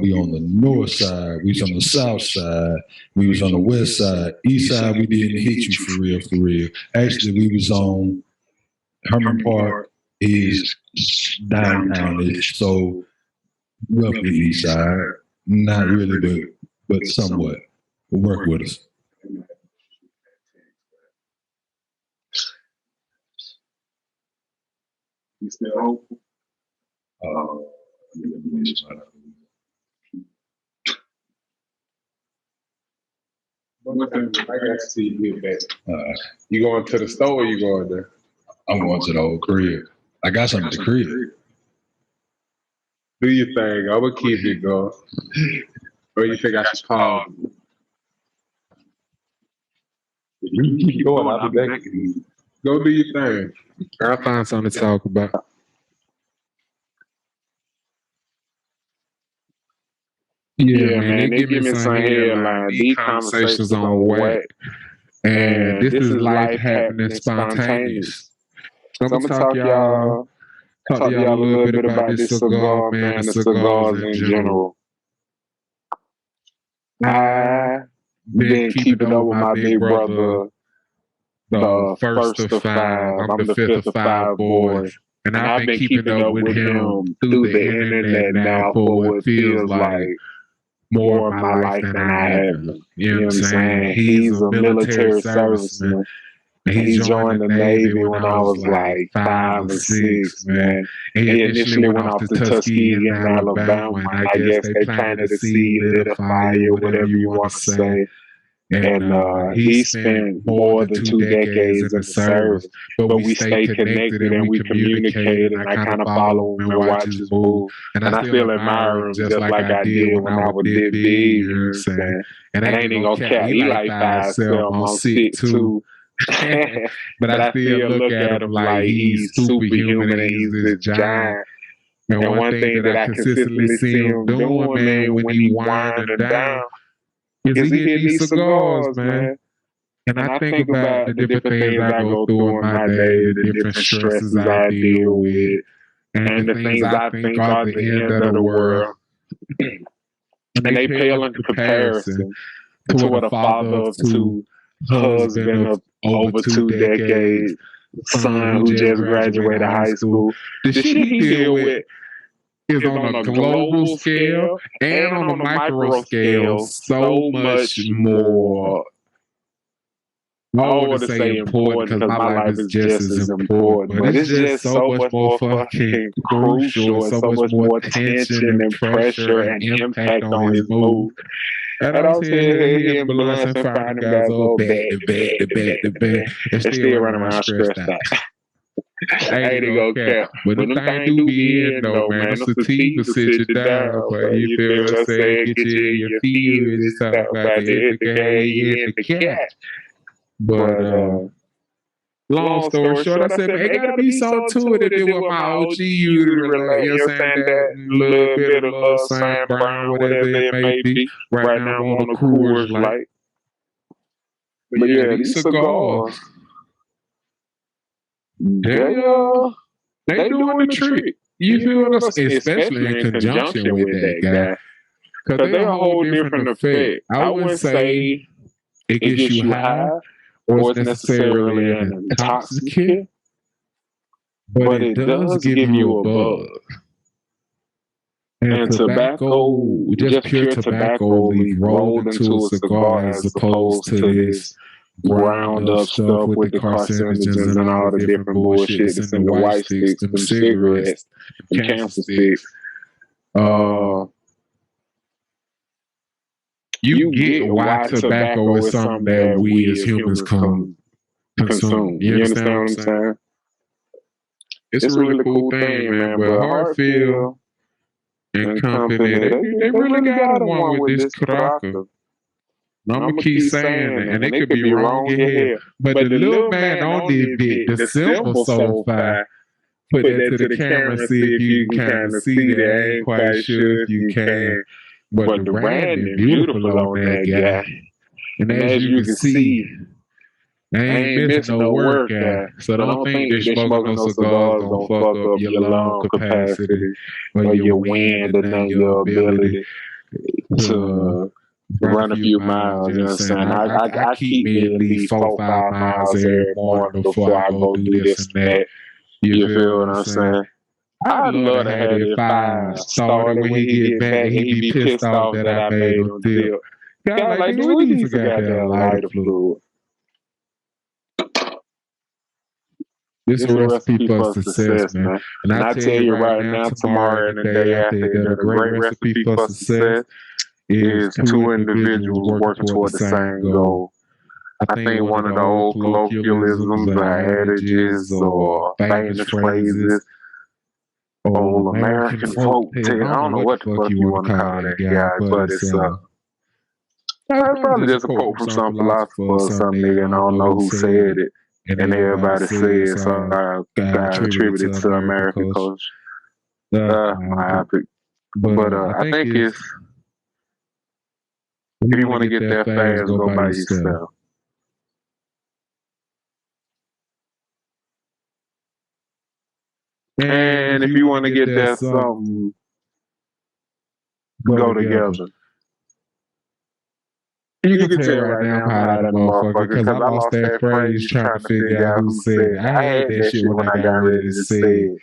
We on the north side. We was on the south side. We was on the west side. East side, we didn't hit you for real, for real. Actually, we was on Herman Park is downtown-ish, so roughly east side. Not really, but somewhat. Work with us. You still hopeful? I got to see you get back. You going to the store or you going there? I'm going to the old crib. I got something at the crib. Do your thing. I'm going to keep it going. Or you think I should call? You keep going. I'll be back. Go do your thing. I'll find something to talk about. Yeah, man, they give me some headlines. These conversations on whack. And this is life happening spontaneous. So I'm going to talk y'all a little bit about this cigar, man, and cigars in general. I've been keeping up with my big brother, the first of five. I'm the fifth of five boys. And I've been keeping up with him through the internet now for what feels like more of my life than I have. You know what I'm saying? He's a military serviceman. He joined the Navy when I was like 5 or 6, man. He initially went off to Tuskegee in Alabama, and I guess they planted a seed, lit a fire, whatever you want to say. And he spent more than 2 decades in the service, but we stay connected and we communicate, and I kind of follow him and watch his move. And I still admire him just like I did when I was this big, you know what I'm saying? And I ain't even gonna cap, he like 5'7", I'm 6'2". But I still look at him like he's superhuman and he's this giant. And one thing that I consistently see him doing, man, when he winding down, is he getting these cigars, man. And I think about the different things I go through in my day, the different stresses I deal with, and the things I think are the end of the world. And they pale in comparison to what a father of 2, husband of over 2 decades, son who just graduated high school. The shit he deal with is on a global scale and on a micro scale so much more. I don't want to say important because my life is just as important, but it's just so much more fucking crucial, so much more tension and pressure and impact on his move. And I'm saying him blessing finding guys all back to back, and still running around stressed out. I ain't gonna cap. But them things do be in though, man. Them fatigue will sit you down. But you feel what I'm saying? Get you in your feelings. It's talking about the hit the game, hit the catch. But long story short, I said, man, it gotta be something to it. If it was my OG, you relate. You know what I'm saying? That little bit of love, Sam Brown, whatever it may be. Right now I'm on the Coors Light. But yeah, these cigars. They doing the trick. You feel what I'm saying? Especially in conjunction with that guy. Because they're a whole different effect. I wouldn't say it gets you high or it's necessarily an intoxicant, but it does give you a buzz. And tobacco, just pure tobacco leaf rolled into a cigar as opposed to this ground up stuff with the carcinogens and all the different bullshit that's in the white sticks, them cigarettes, them cancer sticks. You get why tobacco is something that we as humans consume. You understand what I'm saying? It's a really cool thing, man. But Hartfield and company, they really got one with this cracker. I'm gonna keep saying it, and it could be wrong in here. But the little man on this bit, the symbol so far, put that to the camera and see if you can kind of see that. I ain't quite sure if you can. But the branding beautiful on that guy. And as you can see, I ain't missing no work, guy. So don't think that smoking no cigars gonna fuck up your lung capacity or your wind and then your ability to run a few miles. You know what I'm saying? I keep me at least 4-5 miles every morning before I go do this and that. You feel what I'm saying? I'd love to have it 5 started when he get back. He be pissed off that I made him feel. God, like, dude, we need some goddamn lighter fluid. This is a recipe for success, man. And I tell you right now, tomorrow and the day after, that a great recipe for success is 2 individuals working toward the same goal. I think one of the old colloquialisms or adages or famous phrases, old American folk tale, I don't know what the fuck you want to call that, guys, but it's probably just a quote from some philosopher or some nigga, and I don't know who said it. And everybody says God attributed to American culture. Myopic. But I think it's, if you want to get there fast, go by yourself. And if you want to get there something, go together. You can tell right now I'm high that motherfucker because I lost that phrase trying to figure out who said it. I had that shit when I got ready to say it.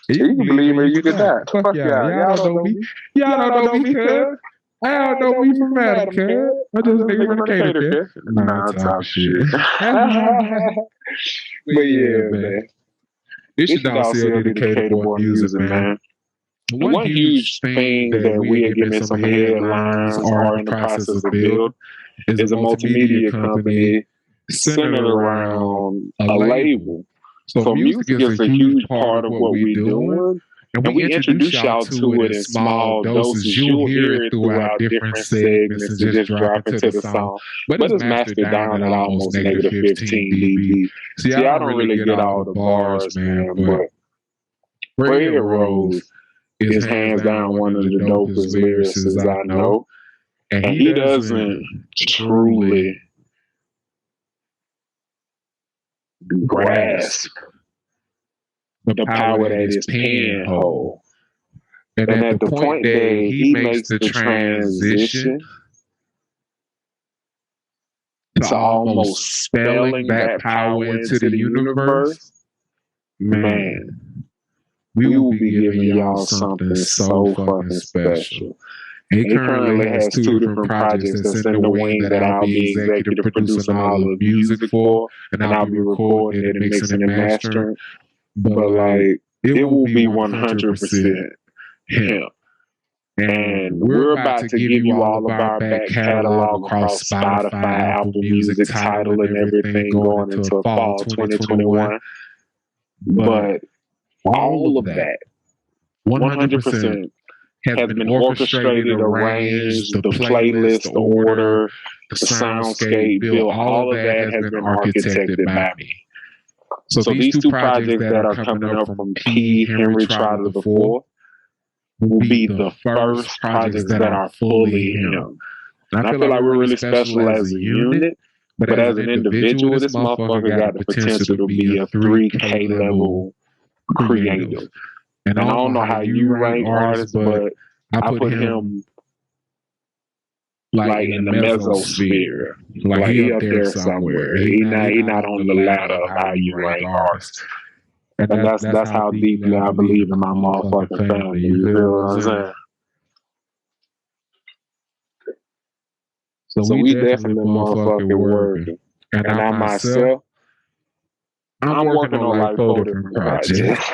You can believe me, you can die. Fuck y'all. Y'all don't know me. Y'all don't know me, cuz. I don't know me from Adam, cuz. I just nigga from Decatur, cuz. Nah, talk shit. But yeah, man. This should all C.O.D. Decaturboymusic, man. One huge thing that we at Gimme Some Headlines are in the process of building is a multimedia company centered around a label. So music is a huge part of what we're doing, and we introduce y'all to it in small doses. You'll hear it throughout different segments and just drop into the song. But it's mastered down at almost negative 15 dB. See, I don't really get all the bars, man, but Red Rose is hands down one of the dopest lyricists I know. And he doesn't truly grasp the power that his pen holds. And at the point that he makes the transition to almost spelling that power into the universe, man, we will be giving y'all something so fucking special. He currently has 2 different projects that's in the wing that I'll be executive producing all the music for, and I'll be recording it and mixing and mastering. But like, it will be 100% him. And we're about to give you all of our back catalog across Spotify, Apple Music, Tidal, and everything going into fall 2021. But all of that, 100%, has been orchestrated, arranged, the playlist order, the soundscape built, all of that has been architected by me. So these 2 projects that are coming up from P. Henry Trotter IV will be the first projects that are fully him. And I feel like we're really special as a unit, but as an individual, this motherfucker got the potential to be a 3K level creative. And I don't know how you rank artists, but I put him like in the mesosphere. Like he up there somewhere. He not on the ladder of how you rank artists. And that's how deeply I believe in my motherfucking family. You feel what I'm saying? So we definitely motherfucking working. And I myself, I'm working on like 4 different projects.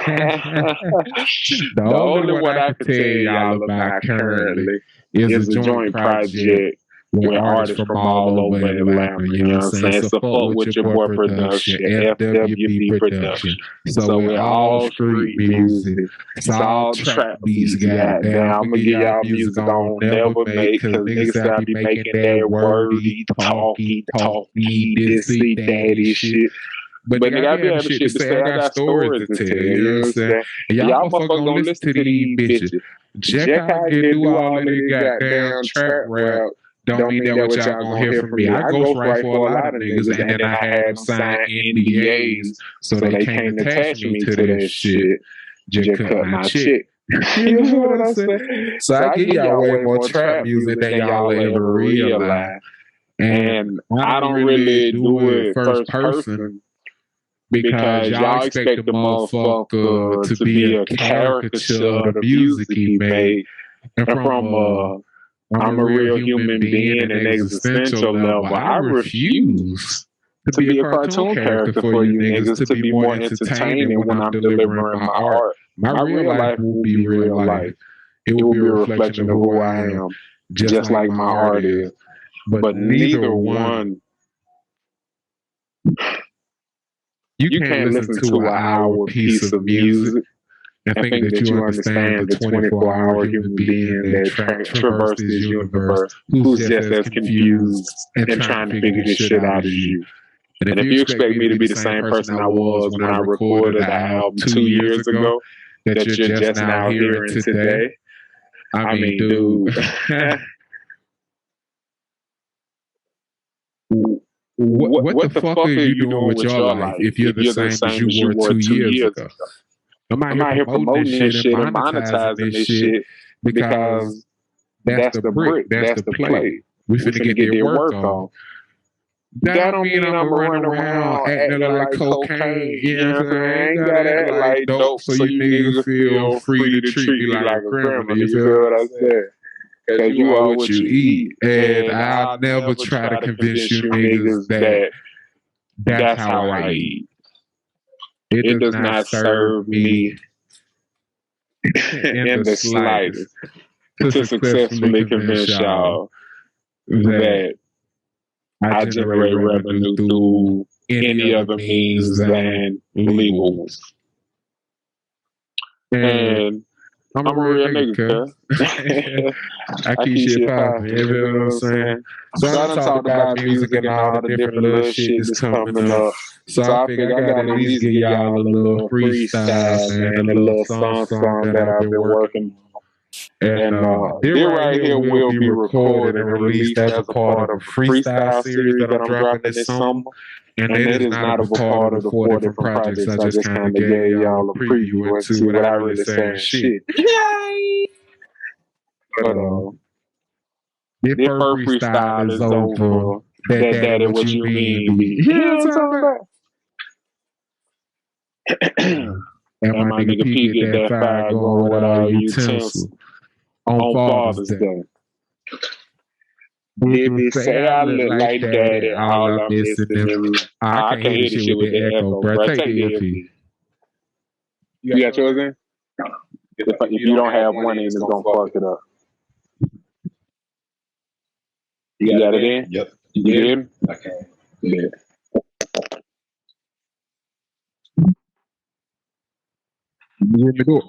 The only one I can tell y'all about currently is a joint project with artists from all over Atlanta. You know what I'm saying? It's a fuck with your boy production, FWB production. So we're all street music. It's all trap beats, goddamn. I'm gonna give y'all music I don't never make, cause niggas out be making that wordy, talky, this, daddy shit. But nigga, I be having shit to say. I got stories to tell. You know what I'm saying? And y'all motherfuckers gonna listen to these bitches. Check how I get do all of this goddamn trap rap. Don't mean that what y'all gonna hear from me. I ghostwrite for a lot of niggas, and then I had them sign NDAs so they can't attach me to that shit. Just cut my chick. You know what I'm saying? So I give y'all way more trap music than y'all ever realize. And I don't really do it first person because y'all expect the motherfucker to be a caricature of the music he made. And from I'm a real human being and existential level, I refuse to be a cartoon character for you niggas to be more entertaining when I'm delivering my art. My real life will be real life. It will be a reflection of who I am, just like my art is. But neither one, you can't listen to an hour piece of music and think that you understand the 24-hour human being that traverses this universe, who's just as confused and trying to figure this shit out as you. And if you expect me to be the same person I was when I recorded the album 2 years ago, that you're just now hearing today, I mean, dude. What the fuck are you doing with your life if you're the same as you were 2 years ago? I'm out here promoting this shit and monetizing this shit because that's the brick, that's the play. We finna get their work on. That don't mean I'm running around acting like cocaine. You know what I'm saying? I ain't gotta act like dope so you niggas feel free to treat me like a criminal. You feel what I said? Cause you are what you eat. And I'll never try to convince you niggas that that's how I eat. It does not serve me in the slightest to successfully convince y'all that I generate revenue through any other means than legal ones. And I'm a real nigga, cuz. I keep shit popping, you know what I'm saying? So I done talked about music and all the different little shit that's coming up. So I figured I gotta at least give y'all a little freestyle, man, a little song that I've been working on. And this right here will be recorded and released as a part of a freestyle series that I'm dropping this summer. And it is not a part of the 4 different projects. I just kind of gave y'all a preview into without really saying shit. Yay! But this first freestyle is over. That is what you mean. You know what I'm talking about? And my nigga P get that fire going with all utensils on Father's Day. Baby, say I look like daddy, all I'm missing is I can't hear the shit with the echo, bro. Take the LP. You got yours in? If you don't have one in, it's gonna fuck it up. You got it in? Yep. You get it in? I can. Yeah. You get the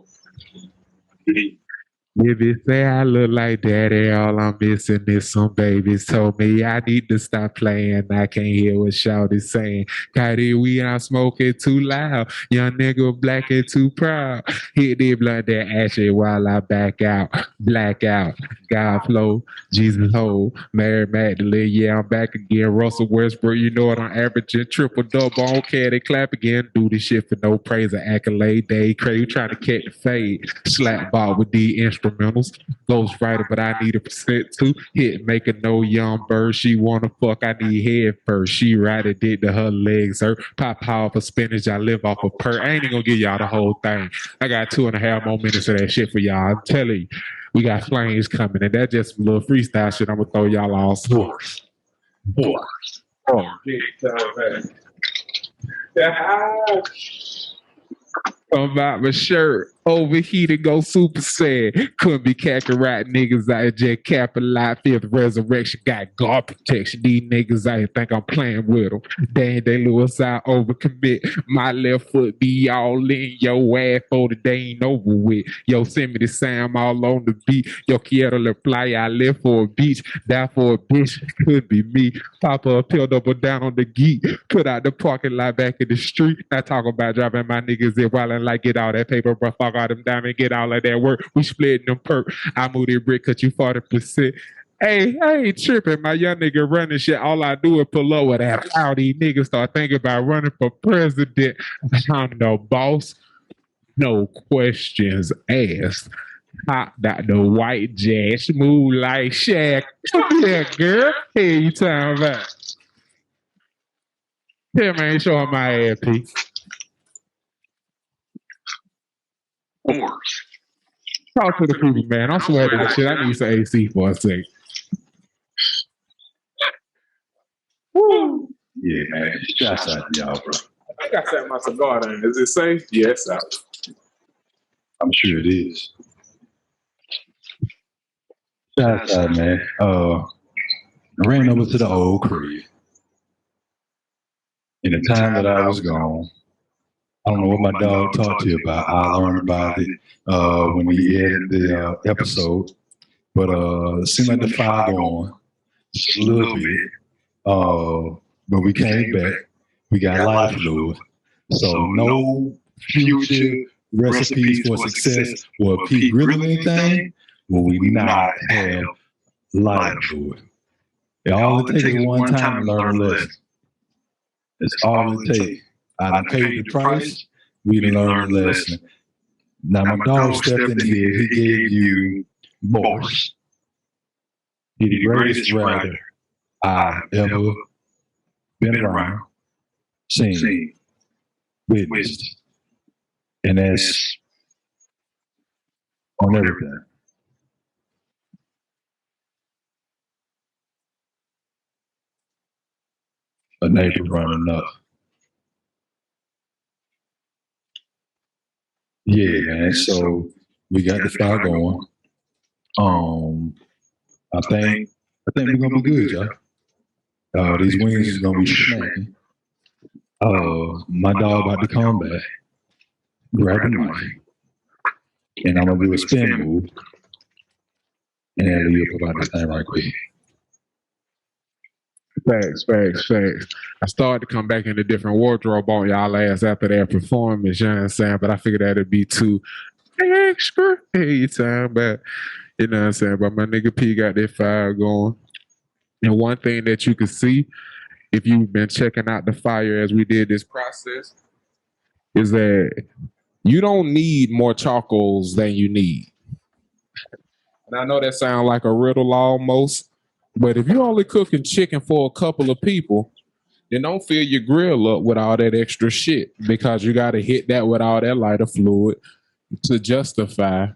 If it say I look like daddy, all I'm missing is some babies told me I need to stop playing. I can't hear what Shawty's saying. Got it, we not smoking too loud. Young nigga black and too proud. Hit the blunt that ashy while I back out. Black out. God flow. Jesus hold. Mary Magdalene, yeah, I'm back again. Russell Westbrook, you know what I'm averaging. Triple double on carry, clap again. Do this shit for no praise or accolade. Day crazy, trying to catch the fade. Slap ball with the instrumentals. Ghostwriter, but I need a percent too. Hit make a no young bird. She wanna fuck, I need head first. She ride a dick to her legs hurt. Pop power for spinach, I live off of per. I ain't even gonna give y'all the whole thing. I got 2.5 more minutes of that shit for y'all. I'm telling you, we got flames coming, and that's just a little freestyle shit. I'm gonna throw y'all all sports. Come about my shirt. Overheated, go super sad. Couldn't be Kakarot niggas out here just capitalize. Fifth resurrection got guard protection. These niggas out here think I'm playing with them. They lose out overcommit. My left foot be all in your ass for the day ain't over with. Yo, send me the Sam all on the beat. Yo, quiero la playa. I live for a beach. Die for a bitch. Could be me. Papa a pill double down on the geek. Put out the parking lot back in the street. Not talking about driving my niggas in while I like get all that paper, bro. Fuck all them diamonds, get all of that work. We splitting them perk. I move that brick, cut you 40%. Hey, I ain't tripping. My young nigga running shit. All I do is pull over that. How these niggas start thinking about running for president. I'm the boss. No questions asked. Hot that the white jazz move like Shaq. Come here, girl. Hey, you talking about? Yeah, man, show him my ass, P. Talk to the people, man. I'm sweating that shit. I need some AC for a sec. Woo. Yeah, man. Shouts out to y'all, bro. I think I set my cigar down. Is it safe? Yes, yeah, out. I'm sure it is. Shouts out, man. I ran over to the old crib. In the time that I was gone, I don't know what my dog talked to you about. I learned about it when we edited the episode. But it seemed like the fire going just a little bit. But we came back. We got life fluid. So no future recipes for success or peak grilling anything will we not have life fluid. All it takes is one time to learn a lesson. That's all it takes. I done paid the price. We didn't learn a lesson. Now my dog stepped in here. He gave you Morse. He's the greatest writer I've ever been around, seen, witnessed, and that's on everything. A neighbor running up. Yeah, man. So we got the fire going. I think we're gonna be good, y'all. These wings is gonna be smacking. My dog about to come back, grab a knife, and I'm gonna do a spin move, and then leave up about this thing right quick. Facts. I started to come back in a different wardrobe on y'all ass after that performance, you know what I'm saying? But I figured that'd be too extra. Hey, you talking about, you know what I'm saying? But my nigga P got that fire going. And one thing that you can see, if you've been checking out the fire as we did this process, is that you don't need more charcoals than you need. And I know that sounds like a riddle almost, but if you're only cooking chicken for a couple of people, then don't fill your grill up with all that extra shit, because you got to hit that with all that lighter fluid to justify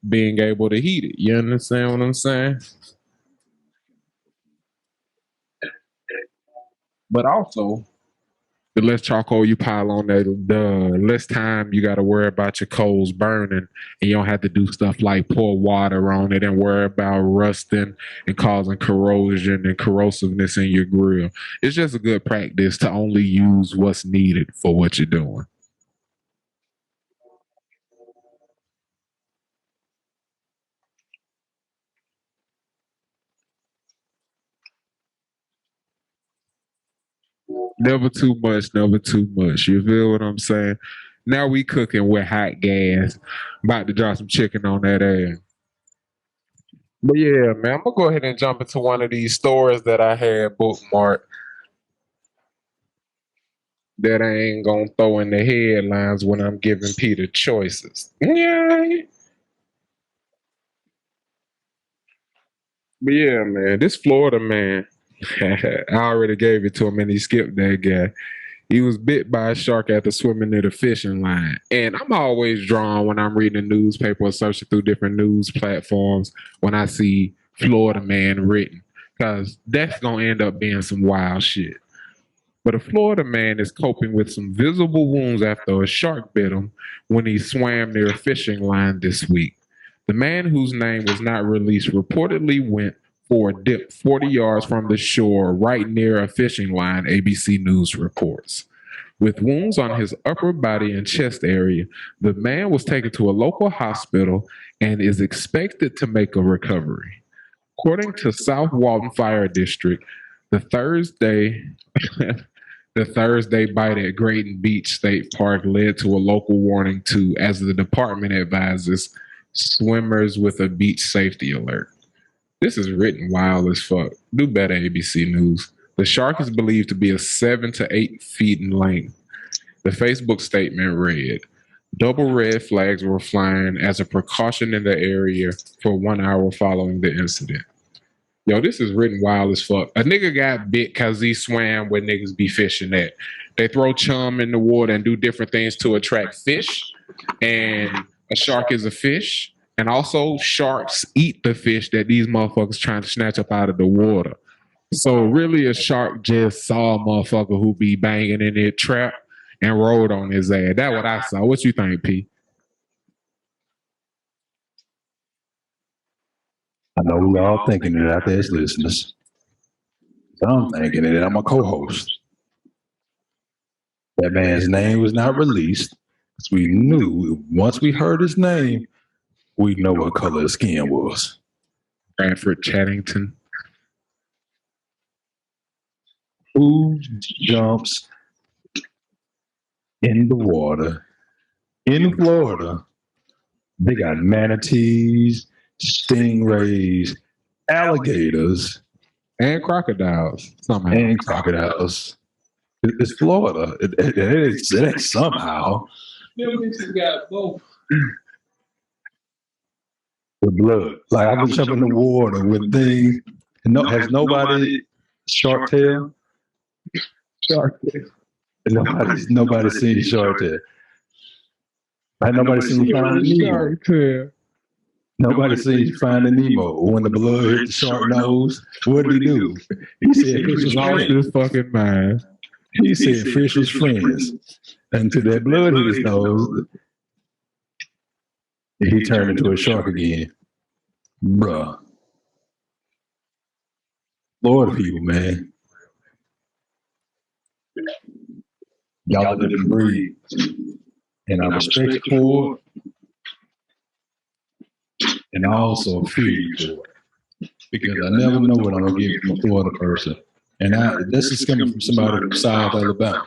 being able to heat it. You understand what I'm saying? But also, the less charcoal you pile on there, the less time you got to worry about your coals burning, and you don't have to do stuff like pour water on it and worry about rusting and causing corrosion and corrosiveness in your grill. It's just a good practice to only use what's needed for what you're doing. Never too much, never too much. You feel what I'm saying? Now we cooking with hot gas. About to drop some chicken on that ass. But yeah, man, I'm gonna go ahead and jump into one of these stories that I had bookmarked that I ain't gonna throw in the headlines when I'm giving Peter choices. Yeah. But yeah, man, this Florida man, I already gave it to him and he skipped that guy. He was bit by a shark after swimming near the fishing line. And I'm always drawn when I'm reading the newspaper or searching through different news platforms when I see Florida man written, because that's going to end up being some wild shit. But a Florida man is coping with some visible wounds after a shark bit him when he swam near a fishing line this week. The man, whose name was not released, reportedly went for a dip 40 yards from the shore right near a fishing line, ABC News reports. With wounds on his upper body and chest area, the man was taken to a local hospital and is expected to make a recovery. According to South Walton Fire District, the Thursday bite at Grayton Beach State Park led to a local warning too, as the department advises swimmers with a beach safety alert. This is written wild as fuck. Do better, ABC News. The shark is believed to be 7 to 8 feet in length. The Facebook statement read, double red flags were flying as a precaution in the area for 1 hour following the incident. Yo, this is written wild as fuck. A nigga got bit because he swam where niggas be fishing at. They throw chum in the water and do different things to attract fish. And a shark is a fish. And also sharks eat the fish that these motherfuckers trying to snatch up out of the water. So really a shark just saw a motherfucker who be banging in their trap and rolled on his ass. That's what I saw. What you think, P? I know we all thinking it out there as listeners. So I'm thinking it. I'm a co-host. That man's name was not released because we knew once we heard his name, we know what color his skin was. Bradford Chattington. Who jumps in the water in Florida? They got manatees, stingrays, alligators, and crocodiles. Somehow. And crocodiles. It's Florida. It ain't somehow. Them bitches got both. The blood. Like I can jump in the water with things. No, has nobody shark tail? Shark tail. Nobody seen shark tail. Ain't nobody seen Finding Nemo. Nobody seen Finding Nemo. When the blood hit the shark nose, what did he do? He said fish was lost his fucking mind. He said fish was friends. Until that blood hit his nose, he turned into a shark again. Bruh. Florida people, man. Y'all live and breathe. And I respect you for it. And I also fear you for it. Because I never know what I'm going to get from a Florida person. And this is coming from somebody from South Alabama.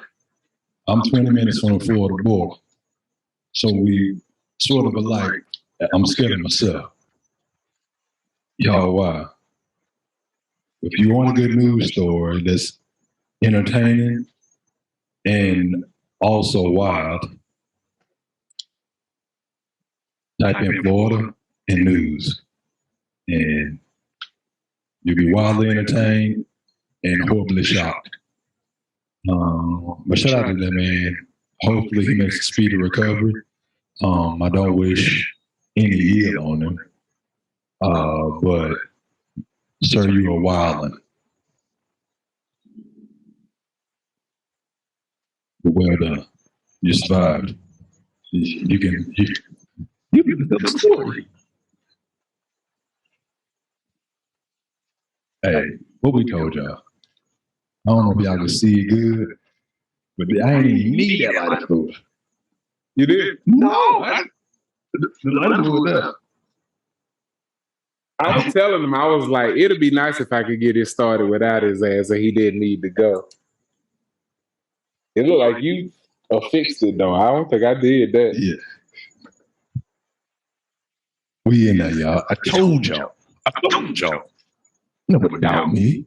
I'm 20 minutes from the Florida border. So we sort of alike. I'm scared of myself. Y'all, why? If you want a good news story that's entertaining and also wild, type in Florida and news. And you'll be wildly entertained and horribly shocked. But shout out to that man. Hopefully he makes a speedy recovery. I don't wish any ill on him. But sir, you are wildin'. Well done. You survived. You can tell the story. Hey, what we told y'all. I don't know if y'all can see it good, but I ain't even need that light of food. You did? No. The light moved up. I was telling him, I was like, it'd be nice if I could get it started without his ass and he didn't need to go. It looked like you fixed it, though. I don't think I did that. Yeah. We in there, y'all. I told y'all. Nobody doubt me.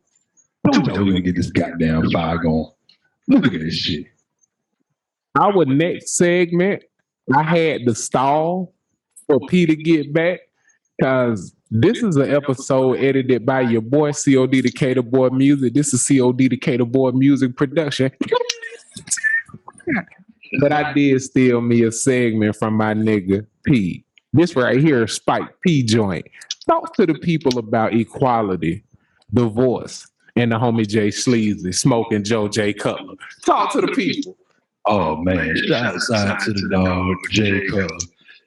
I told y'all we gonna get this goddamn fire going. Look at this shit. Our next segment, I had to stall for P to get back because this is an episode edited by your boy C.O.D. DecaturboyMusic. This is C.O.D. DecaturboyMusic production. But I did steal me a segment from my nigga P. This right here, Spike P joint. Talk to the people about equality, divorce, and the homie Jay Sleazy smoking Joe J. Cutler. Talk to the people. Oh man, shouts out to the dog J. Cutler.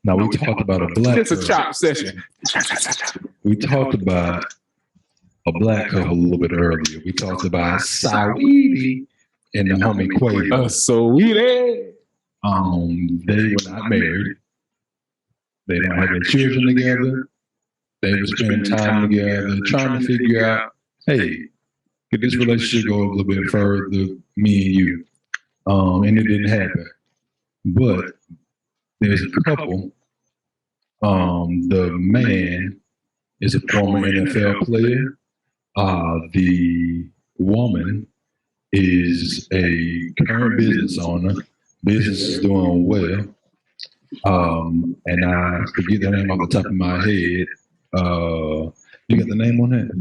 Now we talked about a black. It's a chop session. We talked about a black couple a little bit earlier. We talked about Saweetie and the homie Quavo. Saweetie. They were not married. They don't have any children together. They were spending time together, trying to figure out, hey, could this relationship go a little bit further, me and you? And it didn't happen. But there's a couple. The man is a former NFL player. The woman is a current business owner. Business is doing well. And I forget the name off the top of my head. You got the name on that?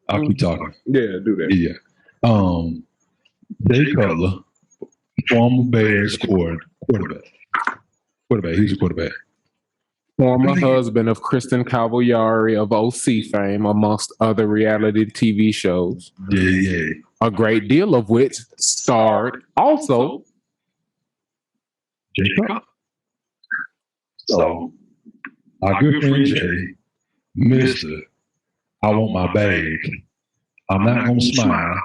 I'll keep talking. Yeah, do that. Yeah. Jay Cutler, former Bears quarterback. He's a quarterback. Former husband of Kristen Cavallari of OC fame, amongst other reality TV shows. Yeah. A great deal of which starred also Jay Cutler. So, our good friend Jay, Mr. I want my bag. I'm not going to smile.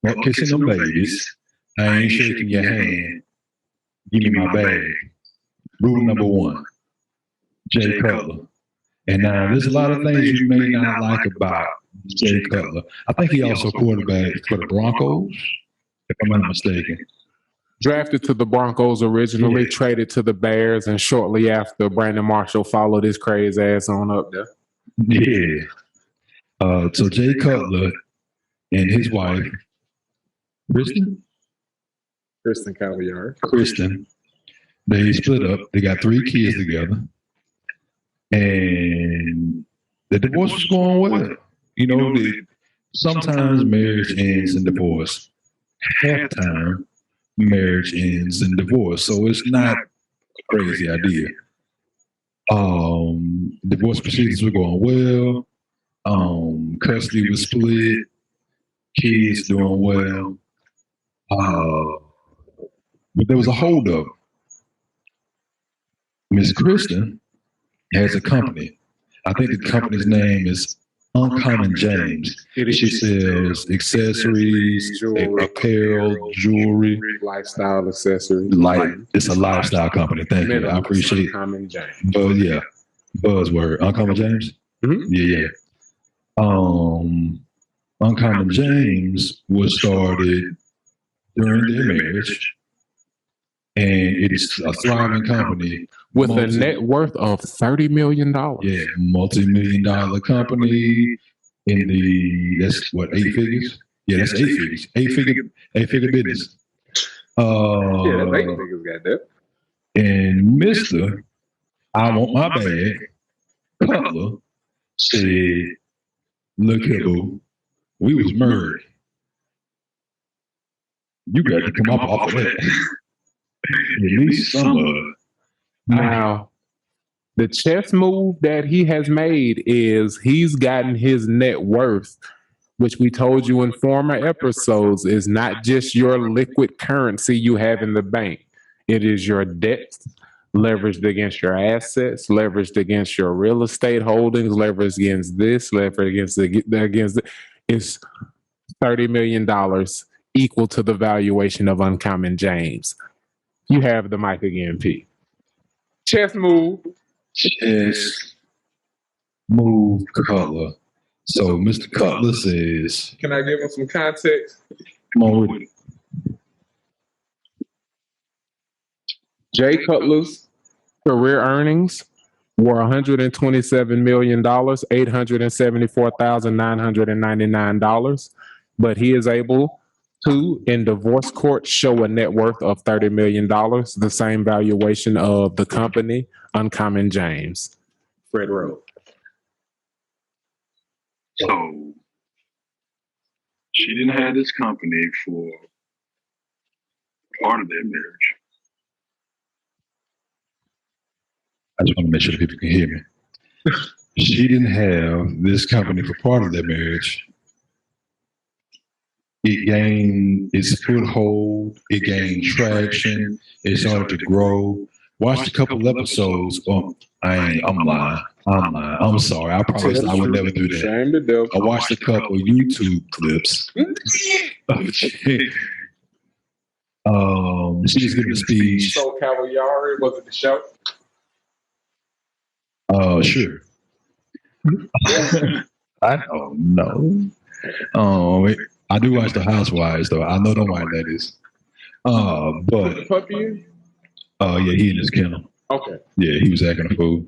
Not kissing them babies. I ain't shaking your hand. Give me my bag. Rule number one, Jay Cutler. And now there's a lot of things you may not like about Jay Cutler. I think he also quarterbacked for the Broncos, if I'm not mistaken. drafted to the Broncos originally, traded to the Bears, and shortly after, Brandon Marshall followed his crazy ass on up there. Yeah. So Jay Cutler and his wife, Kristen, Cavallari. they split up. They got 3 kids together. And the divorce was going well. You know, sometimes marriage ends in divorce. Half time, marriage ends in divorce. So it's not a crazy idea. Divorce proceedings were going well. Custody was split. Kids doing well. But there was a holdup. Miss Kristen has a company. I think the company's name is Uncommon James. She sells accessories, apparel, jewelry, lifestyle accessories. It's a lifestyle company. Thank you. I appreciate it. Uncommon James. But yeah, buzzword. Uncommon James? Mm-hmm. Yeah. Uncommon James was started during their marriage, and it is a thriving company with a net worth of $30 million. Yeah, multi-million-dollar company in that's what, 8 figures? Yeah, that's 8 figures. 8-figure business. Yeah, that's 8 figures, goddamn. And Mr. I want my bag, Cutler, said, look here, boo, we was married. You got to come up off of that. At least some of it. Now, the chess move that he has made is he's gotten his net worth, which we told you in former episodes, is not just your liquid currency you have in the bank. It is your debt leveraged against your assets, leveraged against your real estate holdings, leveraged against this, leveraged against it's $30 million equal to the valuation of Uncommon James. You have the mic again, P. Chess move. Chess move Cutler. So Mr. Cutler says, can I give him some context? Come on with it. Jay Cutler's career earnings were $127 million, $874,999, but he is able to, in divorce court, show a net worth of $30 million, the same valuation of the company, Uncommon James. Fred Rowe. So she didn't have this company for part of their marriage. I just want to make sure that people can hear me. She didn't have this company for part of their marriage, it gained its foothold, it gained traction, it started to grow. Watched a couple episodes. I'm lying. I'm sorry. I promise I would never do that. Shame the devil. I watched a couple YouTube clips. She was giving a speech. So Cavallari, was it the show? Sure. I don't know. I do watch The Housewives though. I know what that is. But the puppy? Yeah, he in his kennel. Okay. Yeah, he was acting a fool.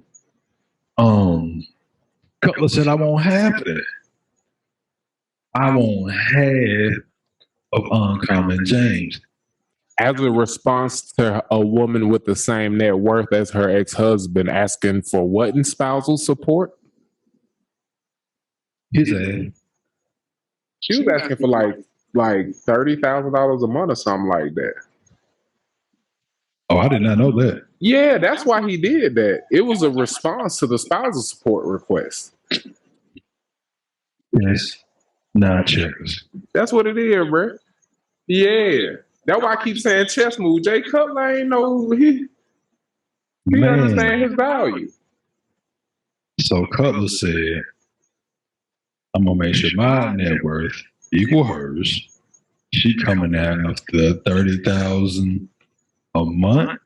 Cutler said, I won't have that. I won't have of Uncommon James. As a response to a woman with the same net worth as her ex-husband asking for what in spousal support? His ass. She was asking for like $30,000 a month or something like that. Oh, I did not know that. Yeah, that's why he did that. It was a response to the spousal support request. Yes. Nah, checkers. That's what it is, bro. Yeah. That's why I keep saying chess move. Jay Cutler ain't no he understand his value. So Cutler said, I'm gonna make sure my net worth equal hers. She coming out of the 30,000 a month.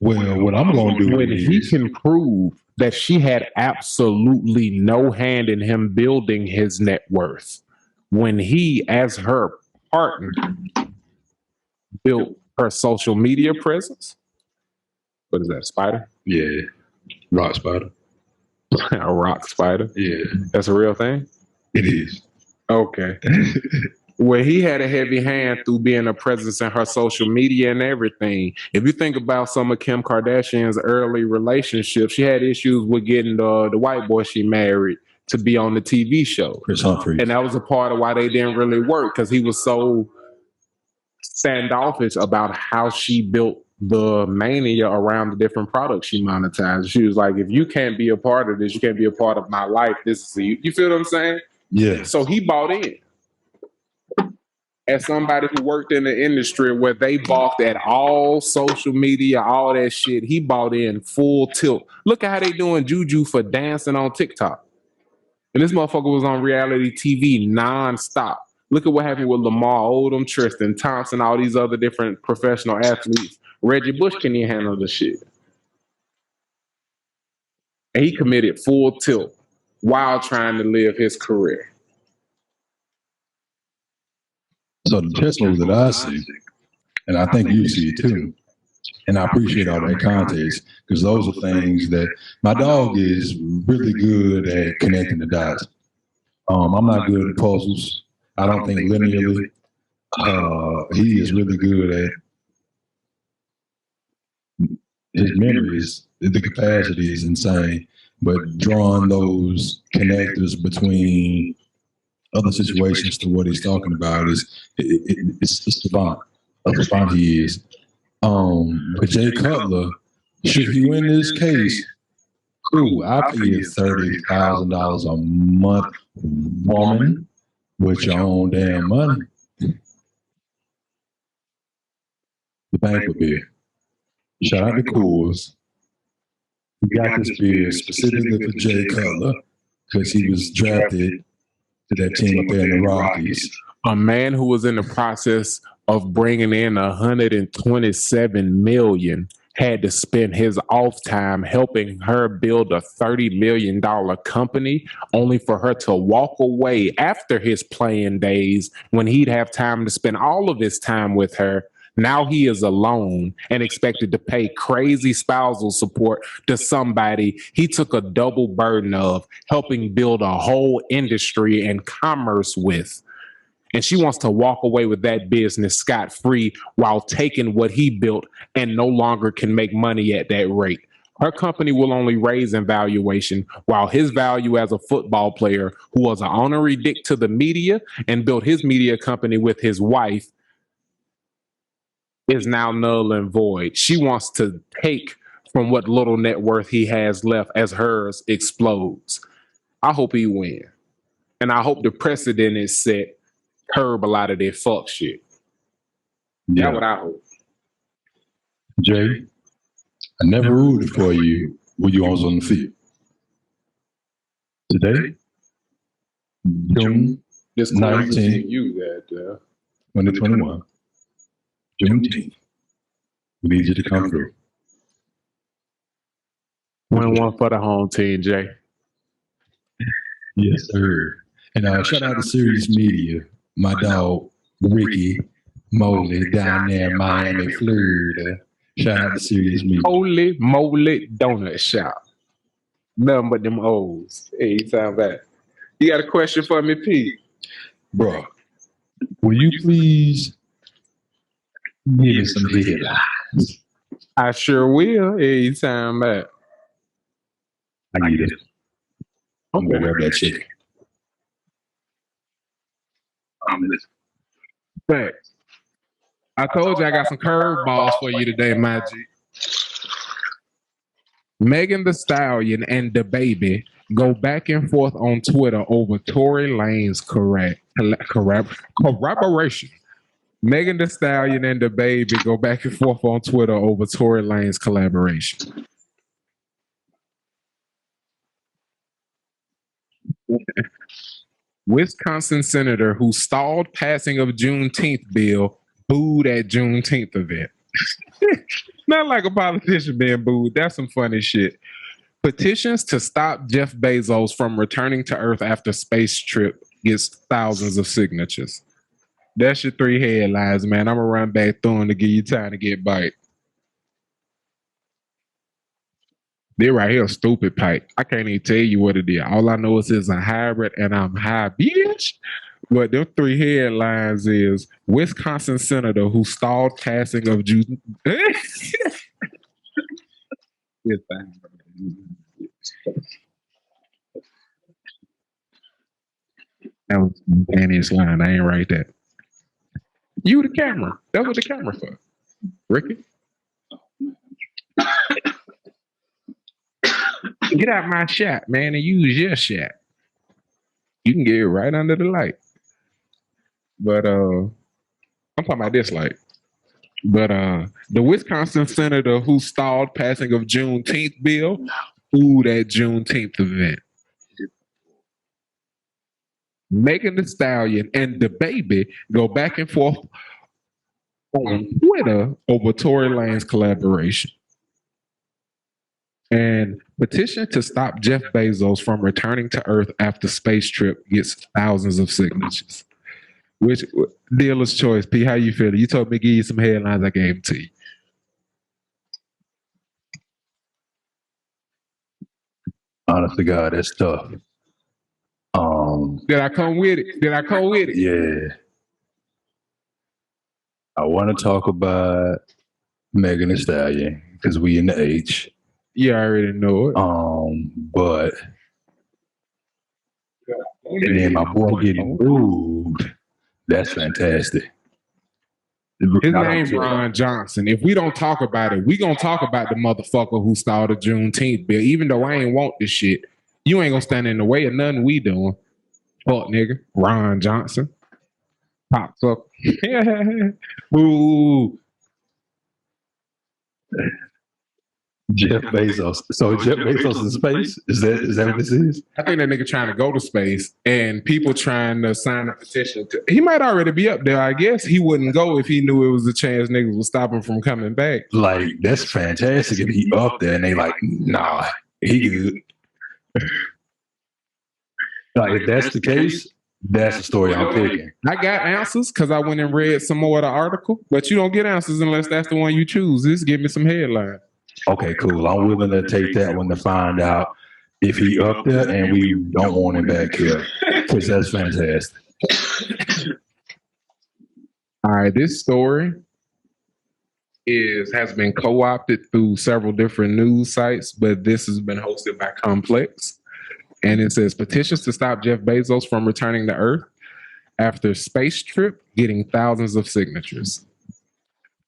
Well, what I'm gonna do when he can prove that she had absolutely no hand in him building his net worth, when he, as her partner, built her social media presence. What is that, spider? Yeah, rock spider. A rock spider? Yeah, that's a real thing. It is. Okay. Where he had a heavy hand through being a presence in her social media and everything. If you think about some of Kim Kardashian's early relationships, she had issues with getting the white boy she married to be on the TV show. Chris Humphries. And that was a part of why they didn't really work, because he was so standoffish about how she built the mania around the different products she monetized. She was like, if you can't be a part of this, you can't be a part of my life. This is you feel what I'm saying? Yeah. So he bought in. As somebody who worked in the industry where they balked at all social media, all that shit, he bought in full tilt. Look at how they doing Juju for dancing on TikTok. And this motherfucker was on reality TV nonstop. Look at what happened with Lamar Odom, Tristan Thompson, all these other different professional athletes. Reggie Bush can't even handle the shit. And he committed full tilt while trying to live his career. So the chess move that I see, and I think you see it too, and I appreciate all that context, because those are things that my dog is really good at connecting the dots. I'm not good at puzzles. I don't think linearly. He is really good at his memories. The capacity is insane, but drawing those connectors between other situations to what he's talking about it's savant. A savant he is. But Jay Cutler, should he win this case, cool. I pay you $30,000 a month, woman, with your own damn money. The banquet beer. Shout out to Coors. We got this beer specifically for Jay Cutler because he was drafted to that team up there in the Rockies. A man who was in the process of bringing in $127 million had to spend his off time helping her build a $30 million company, only for her to walk away after his playing days when he'd have time to spend all of his time with her. Now he is alone and expected to pay crazy spousal support to somebody he took a double burden of helping build a whole industry and commerce with. And she wants to walk away with that business scot-free while taking what he built and no longer can make money at that rate. Her company will only raise in valuation, while his value as a football player who was an honorary dick to the media and built his media company with his wife is now null and void. She wants to take from what little net worth he has left as hers explodes. I hope he wins. And I hope the precedent is set curb a lot of that fuck shit. Yeah. That's what I hope. Jay, I never rooted for you when you was on the field. Today, June This 19th, you that 2021, Juneteenth. We need you to come through. win one for the home team, Jay. Yes, sir. And shout out to Serious Media, my dog, Ricky Moley, down there in Miami, Florida. Shout out to Serious Media. Holy moly donut shop. Nothing but them O's. Hey, you sound bad. You got a question for me, Pete? Bro, will you please give me some headlines? I sure will. Hey, you sound bad. I need it. I'm gonna grab that chicken. Thanks. I told you I got some curveballs for you today, my G. Megan Thee Stallion and the baby go back and forth on Twitter over Tory Lanez corroboration. Megan Thee Stallion and the baby go back and forth on Twitter over Tory Lanez collaboration. Wisconsin senator who stalled passing of Juneteenth bill booed at Juneteenth event. Not like a politician being booed. That's some funny shit. Petitions to stop Jeff Bezos from returning to Earth after space trip gets thousands of signatures. That's your 3 headlines, man. I'm going to run back through them to give you time to get bite. They're right here, stupid pipe. I can't even tell you what it is. All I know is it's a hybrid and I'm high, bitch. But them 3 headlines is Wisconsin senator who stalled passing of June. That was a spontaneous line. I ain't write that. You the camera. That's what the camera for. Ricky? Get out my shot, man, and use your shot. You can get it right under the light. But I'm talking about this light. But the Wisconsin senator who stalled passing of Juneteenth bill booed at Juneteenth event. Megan Thee Stallion and the baby go back and forth on Twitter over Tory Lanez collaboration. And petition to stop Jeff Bezos from returning to Earth after space trip gets thousands of signatures. Which dealer's choice, P? How you feeling? You told me to give you some headlines. I gave them to you. Honest to God, that's tough. Did I come with it? Yeah. I want to talk about Megan Thee Stallion because we in the H. Yeah, I already know it. But and then my boy getting booed. That's fantastic. His name's Ron Johnson. If we don't talk about it, we gonna talk about the motherfucker who started Juneteenth bill. Even though I ain't want this shit, you ain't gonna stand in the way of nothing we doing. Fuck nigga, Ron Johnson pops up. Boo. Jeff Bezos. So Jeff Bezos in space? Is that what this is? I think that nigga trying to go to space and people trying to sign a petition. He might already be up there. I guess he wouldn't go if he knew it was a chance niggas would stop him from coming back. Like, that's fantastic if he up there and they like, nah, he good. Like, if that's the case, that's the story I'm picking. I got answers because I went and read some more of the article, but you don't get answers unless that's the one you choose. Just give me some headlines. Okay, cool. I'm willing to take that one to find out if he up there and we don't want him back here, because that's fantastic. All right, this story has been co-opted through several different news sites, but this has been hosted by Complex. And it says petitions to stop Jeff Bezos from returning to Earth after space trip getting thousands of signatures.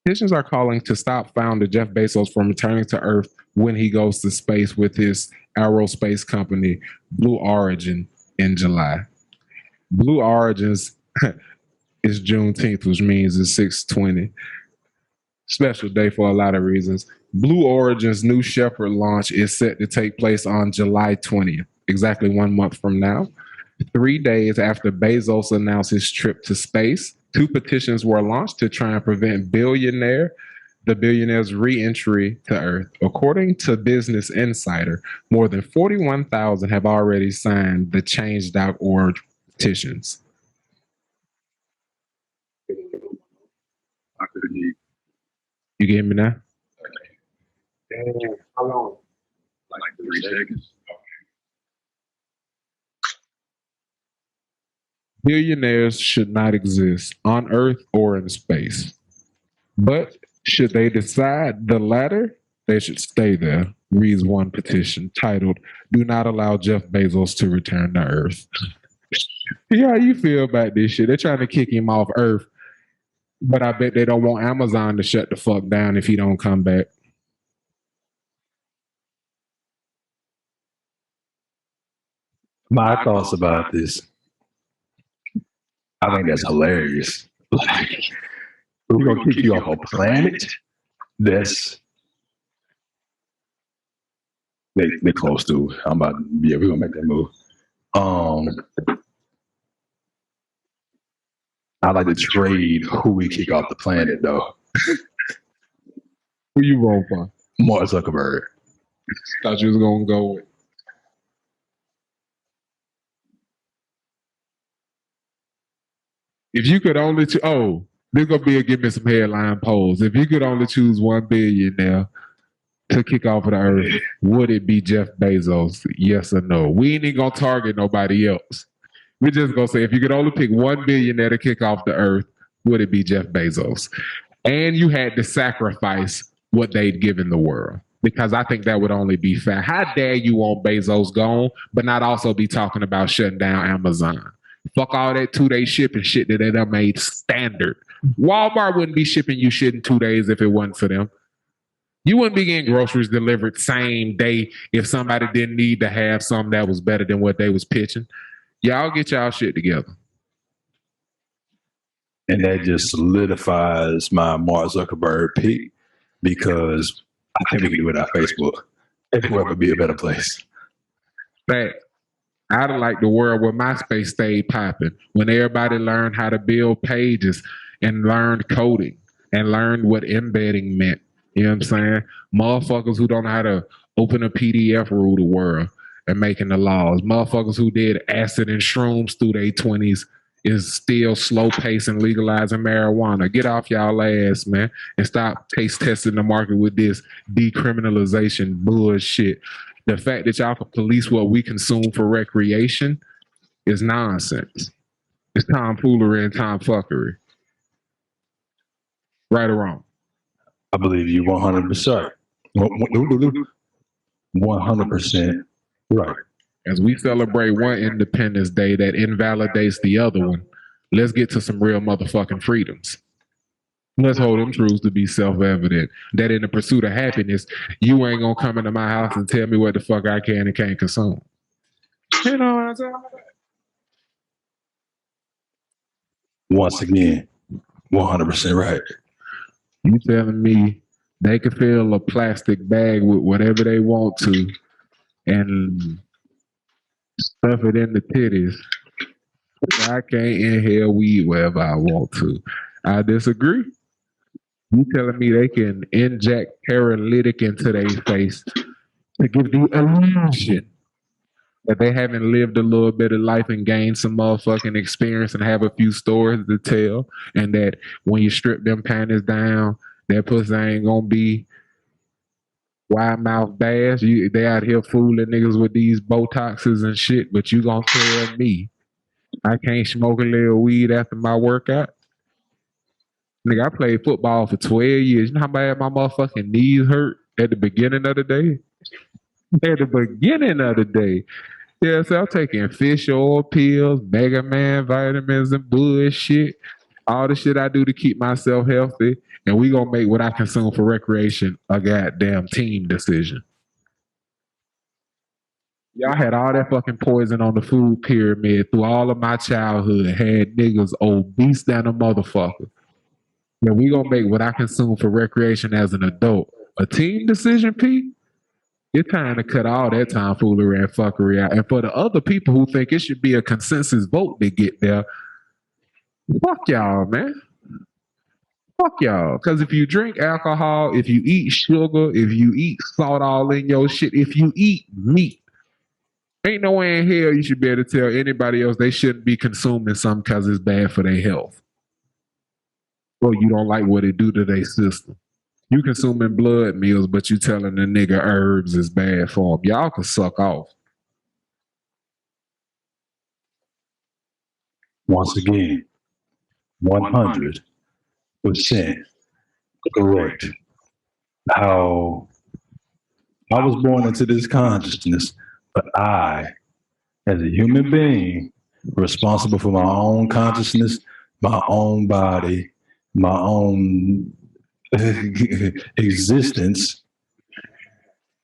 Petitions are calling to stop founder Jeff Bezos from returning to Earth when he goes to space with his aerospace company, Blue Origin, in July. Blue Origin's It's Juneteenth, which means it's 620. Special day for a lot of reasons. Blue Origin's new Shepherd launch is set to take place on July 20th, exactly 1 month from now. 3 days after Bezos announced his trip to space, 2 petitions were launched to try and prevent the billionaire's re-entry to Earth. According to Business Insider, more than 41,000 have already signed the Change.org petitions. You get me now? How long? Like 3 seconds. Billionaires should not exist on Earth or in space. But should they decide the latter, they should stay there, reads one petition titled, "Do not allow Jeff Bezos to return to Earth." Yeah, how you feel about this shit? They're trying to kick him off Earth, but I bet they don't want Amazon to shut the fuck down if he don't come back. My thoughts about this, I think that's hilarious. Like, we're gonna kick you off a planet that's they close to. We're gonna make that move. I like to trade who we kick off the planet though. Who you roll for? Mark Zuckerberg. Thought you was gonna go with. If you could only there's gonna be a Give Me Some Headline polls. If you could only choose 1 billionaire to kick off of the Earth, would it be Jeff Bezos? Yes or no? We ain't even gonna target nobody else. We're just gonna say if you could only pick 1 billionaire to kick off the Earth, would it be Jeff Bezos? And you had to sacrifice what they'd given the world. Because I think that would only be fair. How dare you want Bezos gone, but not also be talking about shutting down Amazon? Fuck all that 2-day shipping shit that they done made standard. Walmart wouldn't be shipping you shit in 2 days if it wasn't for them. You wouldn't be getting groceries delivered same day if somebody didn't need to have something that was better than what they was pitching. Y'all get y'all shit together. And that just solidifies my Mark Zuckerberg pick because I think we can do it without Facebook. It would be a better place. Fact. I'd like the world where MySpace stayed popping, when everybody learned how to build pages and learned coding and learned what embedding meant. You know what I'm saying? Motherfuckers who don't know how to open a PDF rule the world and making the laws. Motherfuckers who did acid and shrooms through their 20s is still slow pacing legalizing marijuana. Get off y'all ass, man, and stop taste testing the market with this decriminalization bullshit. The fact that y'all can police what we consume for recreation is nonsense. It's tomfoolery and tomfuckery. Right or wrong? I believe you 100%. 100% right. As we celebrate one Independence Day that invalidates the other one, let's get to some real motherfucking freedoms. Let's hold them truths to be self-evident. That in the pursuit of happiness, you ain't gonna come into my house and tell me what the fuck I can and can't consume. You know what I'm saying? Once again, 100% right. You telling me they could fill a plastic bag with whatever they want to and stuff it in the titties. I can't inhale weed wherever I want to. I disagree. You telling me they can inject paralytic into their face to give the illusion that they haven't lived a little bit of life and gained some motherfucking experience and have a few stories to tell, and that when you strip them panties down, that pussy ain't gonna be wide mouth bass. They out here fooling niggas with these Botoxes and shit, but you gonna tell me I can't smoke a little weed after my workout? Nigga, I played football for 12 years. You know how bad my motherfucking knees hurt at the beginning of the day? At the beginning of the day. Yeah, so I'm taking fish oil pills, Mega Man vitamins and bullshit. All the shit I do to keep myself healthy. And we gonna make what I consume for recreation a goddamn team decision. Y'all had all that fucking poison on the food pyramid through all of my childhood. Had niggas obese than a motherfucker. Now we gonna make what I consume for recreation as an adult a team decision, P. It's time to cut all that tomfoolery and fuckery out. And for the other people who think it should be a consensus vote to get there, fuck y'all, man. Fuck y'all. Because if you drink alcohol, if you eat sugar, if you eat salt all in your shit, if you eat meat, ain't no way in hell you should be able to tell anybody else they shouldn't be consuming something because it's bad for their health. Or you don't like what it do to their system. You consuming blood meals, but you telling the nigga herbs is bad for them. Y'all can suck off. Once again, 100% correct. How I was born into this consciousness, but I, as a human being, responsible for my own consciousness, my own body, my own existence,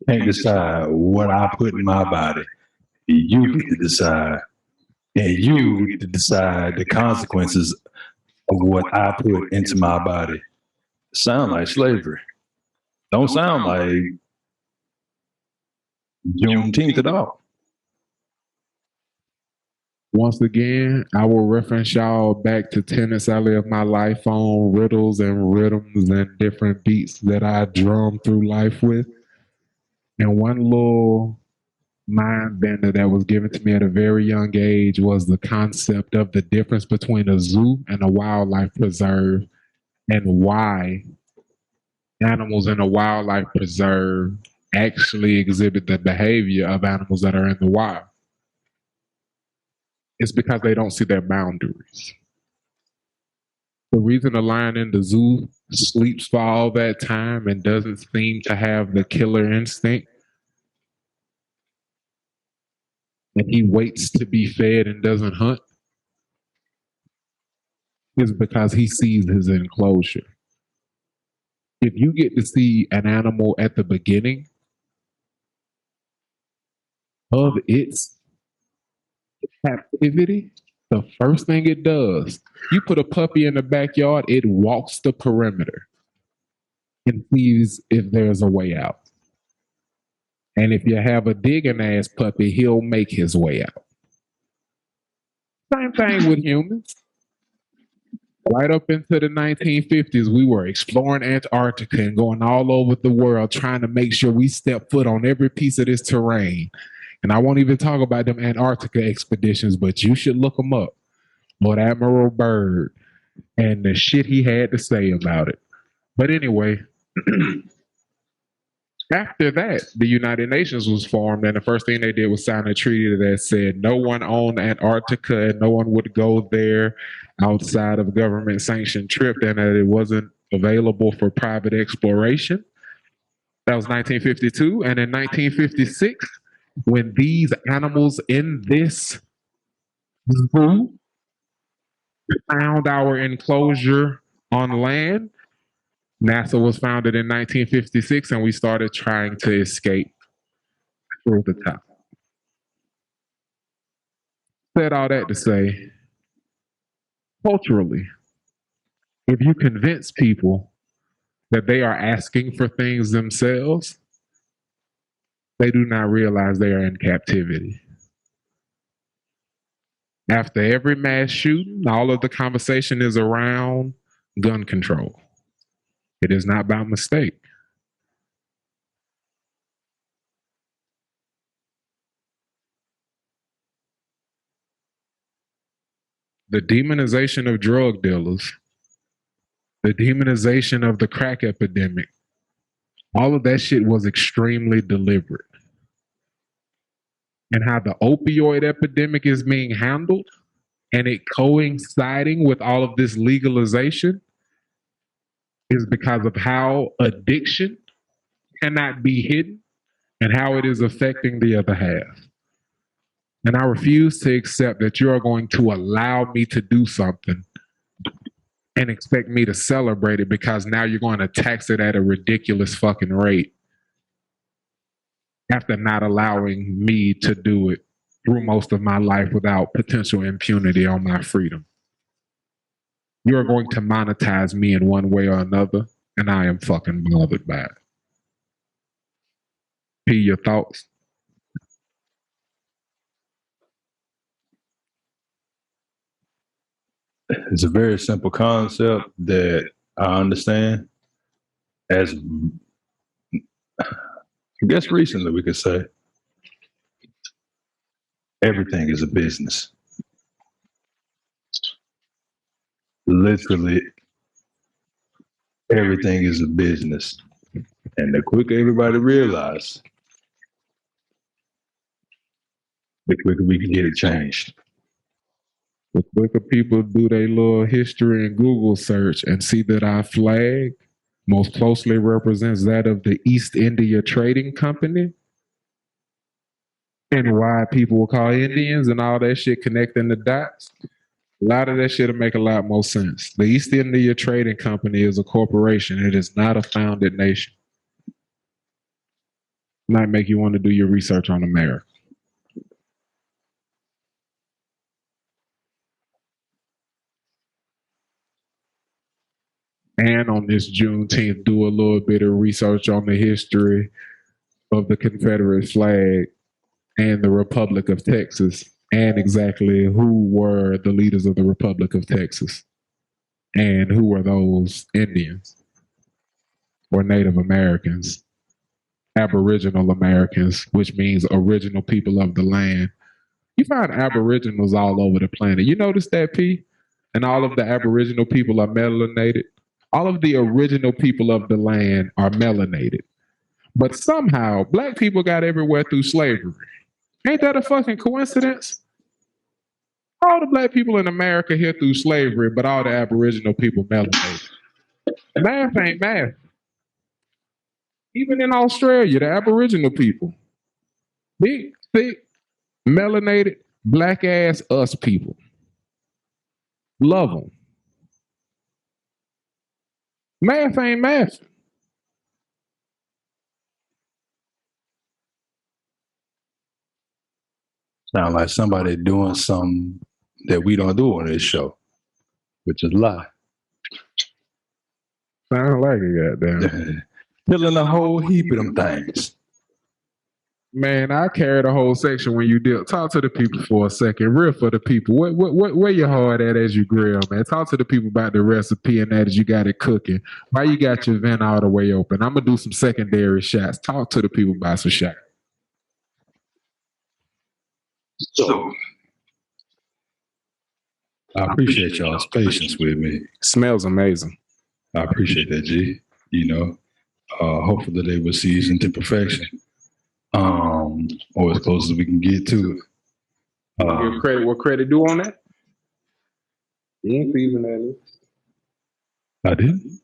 can't decide what I put in my body. You get to decide. And you get to decide the consequences of what I put into my body. Sound like slavery. Don't sound like Juneteenth at all. Once again, I will reference y'all back to tenets I live my life on, riddles and rhythms and different beats that I drum through life with. And one little mind bender that was given to me at a very young age was the concept of the difference between a zoo and a wildlife preserve and why animals in a wildlife preserve actually exhibit the behavior of animals that are in the wild. It's because they don't see their boundaries. The reason a lion in the zoo sleeps for all that time and doesn't seem to have the killer instinct, and he waits to be fed and doesn't hunt, is because he sees his enclosure. If you get to see an animal at the beginning of its captivity, the first thing it does, you put a puppy in the backyard, it walks the perimeter and sees if there's a way out. And if you have a digging ass puppy, he'll make his way out. Same thing with humans. Right up into the 1950s, we were exploring Antarctica and going all over the world trying to make sure we step foot on every piece of this terrain. And I won't even talk about them Antarctica expeditions, but you should look them up. Lord Admiral Byrd and the shit he had to say about it. But anyway, after that, the United Nations was formed, and the first thing they did was sign a treaty that said no one owned Antarctica and no one would go there outside of government-sanctioned trip, and that it wasn't available for private exploration. That was 1952. And in 1956, when these animals in this zoo found our enclosure on land, NASA was founded in 1956, and we started trying to escape through the top. Said all that to say, culturally, if you convince people that they are asking for things themselves, they do not realize they are in captivity. After every mass shooting, all of the conversation is around gun control. It is not by mistake. The demonization of drug dealers, the demonization of the crack epidemic, all of that shit was extremely deliberate. And how the opioid epidemic is being handled and it coinciding with all of this legalization is because of how addiction cannot be hidden and how it is affecting the other half. And I refuse to accept that you are going to allow me to do something and expect me to celebrate it because now you're going to tax it at a ridiculous fucking rate. after not allowing me to do it through most of my life without potential impunity on my freedom. You are going to monetize me in one way or another, and I am fucking bothered by it. P, your thoughts? It's a very simple concept that I understand. As I guess recently we could say, everything is a business. Literally, everything is a business. And the quicker everybody realizes, the quicker we can get it changed. The quicker people do their little history and Google search and see that our flag most closely represents that of the East India Trading Company, and why people will call Indians and all that shit connecting the dots, a lot of that shit will make a lot more sense. The East India Trading Company is a corporation. It is not a founded nation. Might make you want to do your research on America. And on this Juneteenth, do a little bit of research on the history of the Confederate flag and the Republic of Texas, and exactly who were the leaders of the Republic of Texas and who were those Indians or Native Americans, Aboriginal Americans, which means original people of the land. You find Aboriginals all over the planet. You notice that, P? And all of the Aboriginal people are melanated. All of the original people of the land are melanated. But somehow, black people got everywhere through slavery. Ain't that a fucking coincidence? All the black people in America here through slavery, but all the Aboriginal people melanated. Math ain't math. Even in Australia, the Aboriginal people, big, thick, melanated, black ass us people. Love them. Math ain't math. Sound like somebody doing something that we don't do on this show, which is a lie. Sound like it, goddamn. Filling a whole heap of them things. Man, I carried a whole section when you did. Talk to the people for a second. Real for the people. Where your heart at as you grill, man? Talk to the people about the recipe and that as you got it cooking. Why you got your vent all the way open? I'm going to do some secondary shots. Talk to the people about some shots. So, I appreciate y'all's patience with me. Smells amazing. I appreciate that, G. You know, hopefully they will season to perfection. Or as close as we can get to it. Give credit what credit due on that? You ain't season that. I didn't?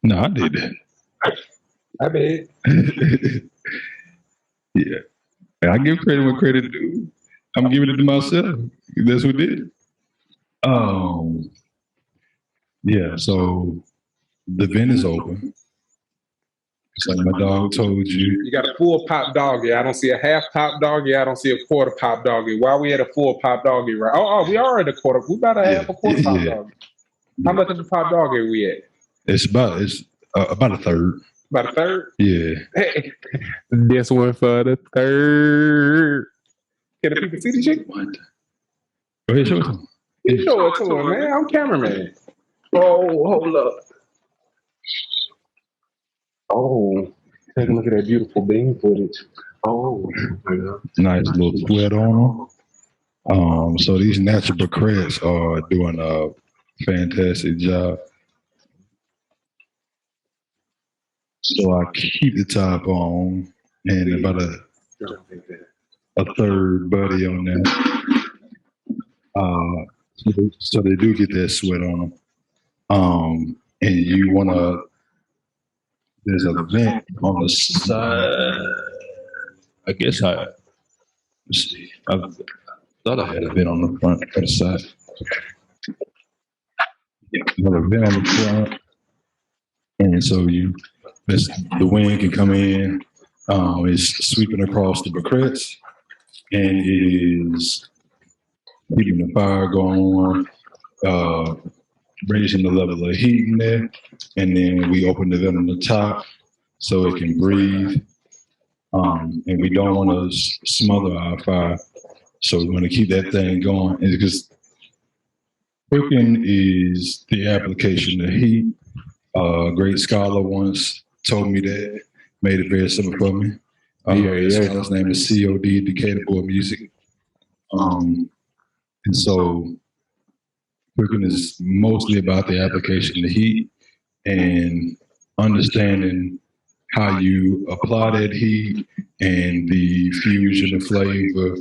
No, I did that. I bet. Yeah. I give credit what credit due. I'm giving it to myself. That's what it is. Yeah, so the vent is open. It's like my dog told you. You got a full pop doggy. I don't see a half pop doggy. I don't see a quarter pop doggy. Why we at a full pop doggy? Right? Oh, we are at a quarter. We about to have a quarter pop doggy. How much of a pop doggy we at? It's about a third. About a third? Yeah. Hey, this one for the third. Can the people see the shit? What? Go ahead, show it to them. You show it to them, man. I'm cameraman. Oh, hold up. Oh, take a look at that beautiful beam footage. Oh, nice little sweat on them. So these natural creds are doing a fantastic job. So I keep the top on and about a third buddy on there. So they do get that sweat on them. And you want to, there's a vent on the side. I guess let's see. I thought I had a vent on the front or the side. Yeah, a vent on the front. And so the wind can come in It's sweeping across the briquettes, and it is keeping the fire going on, raising the level of heat in there, and then we open the vent on the top so it can breathe. And we don't want to smother our fire, so we want to keep that thing going. And because cooking is the application of heat. A great scholar once told me that, made it very simple for me. The scholar's name is C.O.D, DecaturboyMusic. And so cooking is mostly about the application of heat and understanding how you apply that heat and the fusion of flavor,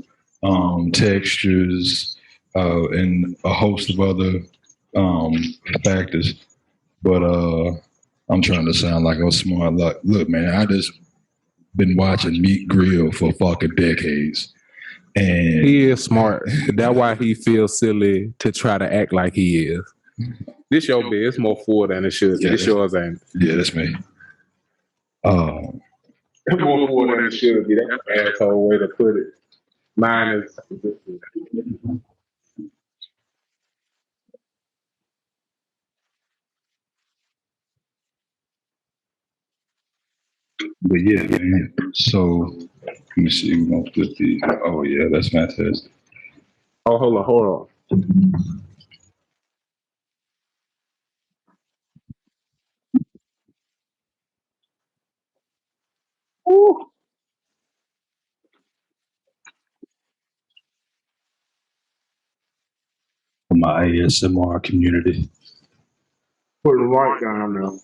textures, and a host of other factors. But I'm trying to sound like I'm smart. Look, man, I just been watching meat grill for fucking decades. And He is smart. That's why he feels silly to try to act like he is. This your bed. It's more full than it should. Yeah, It's yours, ain't it? yeah, that's me. It's more full than it should be. That's an asshole way to put it. Mine is. But yeah, man. So let me see. We're gonna put the. Oh yeah, that's fantastic. Oh, hold on. For my ASMR community. Put the right down now.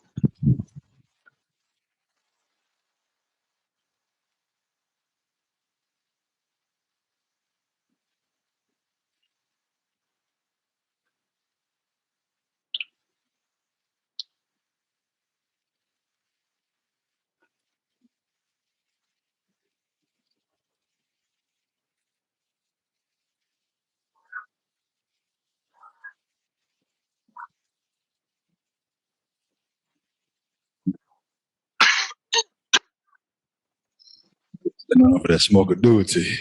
For that smokeability.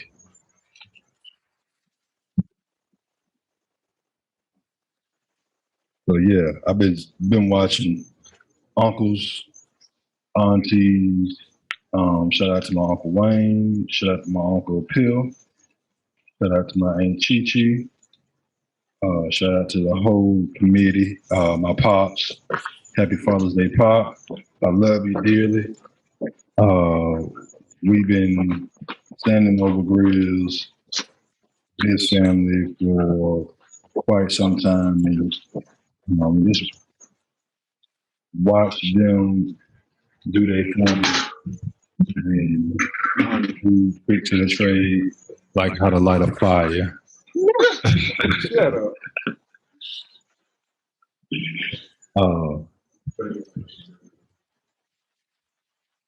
So yeah, I've been watching uncles, aunties. Shout out to my uncle Wayne. Shout out to my uncle Pill. Shout out to my aunt Chi Chi. Shout out to the whole committee. My pops. Happy Father's Day, Pop. I love you dearly. We've been standing over grills, this family for quite some time, and just watch them do their thing and who quick to the trade, like how to light a fire. Shut up.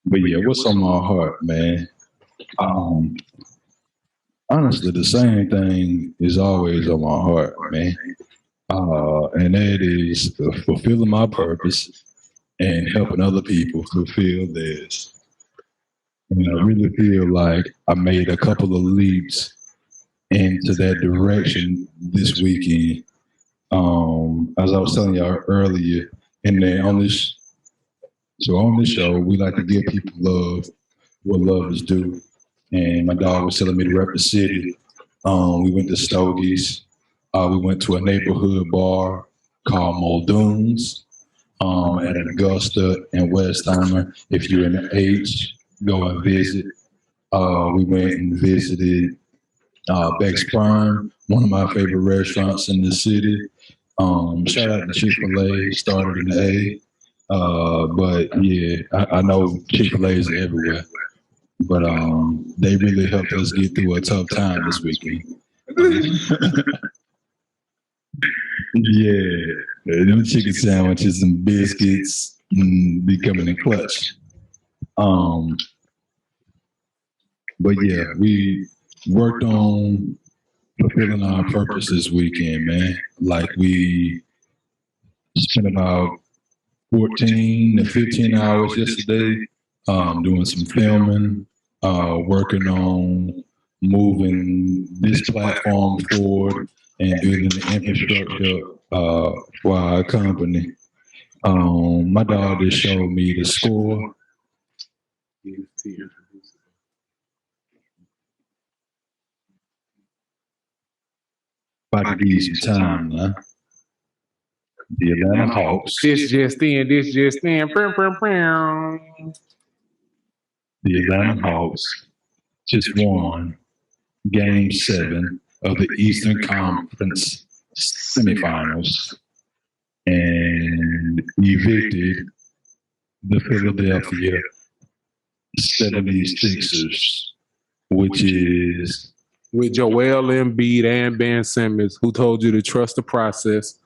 But yeah, what's on my heart, man? Honestly, the same thing is always on my heart, man. And that is fulfilling my purpose and helping other people fulfill theirs. And I really feel like I made a couple of leaps into that direction this weekend. As I was telling y'all earlier, and then on this show, we like to give people love, what love is due. And my dog was telling me to rep the city. We went to Stogie's. We went to a neighborhood bar called Muldoon's at Augusta and Westheimer. If you're in the H, go and visit. We went and visited Beck's Prime, one of my favorite restaurants in the city. Shout out to Chick-fil-A, started in the A. But yeah, I know Chick-fil-A's everywhere. But they really helped us get through a tough time this weekend. Yeah, them chicken sandwiches and biscuits be coming in clutch. But yeah, we worked on fulfilling our purpose this weekend, man. Like we spent about 14 to 15 hours yesterday doing some filming, working on moving this platform forward and building the infrastructure for our company. My dog just showed me the score. About to give you some time now. The Atlanta Hawks. This just in. The Atlanta Hawks just won Game 7 of the Eastern Conference semifinals and evicted the Philadelphia 76ers, which is with Joel Embiid and Ben Simmons, who told you to trust the process.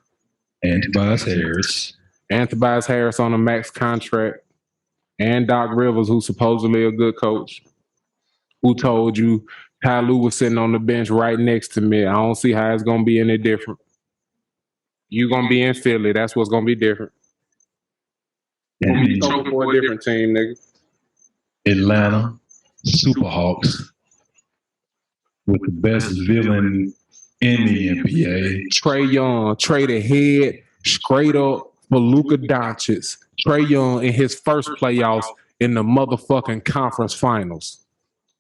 And Tobias Harris. And Tobias Harris on a max contract. And Doc Rivers, who's supposedly a good coach, who told you Ty Lue was sitting on the bench right next to me. I don't see how it's going to be any different. You're going to be in Philly. That's what's going to be different. You're going to be talking for a different team, nigga. Atlanta Superhawks with the best villain in the NBA. Trae Young traded head straight up for Luka Doncic. Trae Young in his first playoffs in the motherfucking conference finals.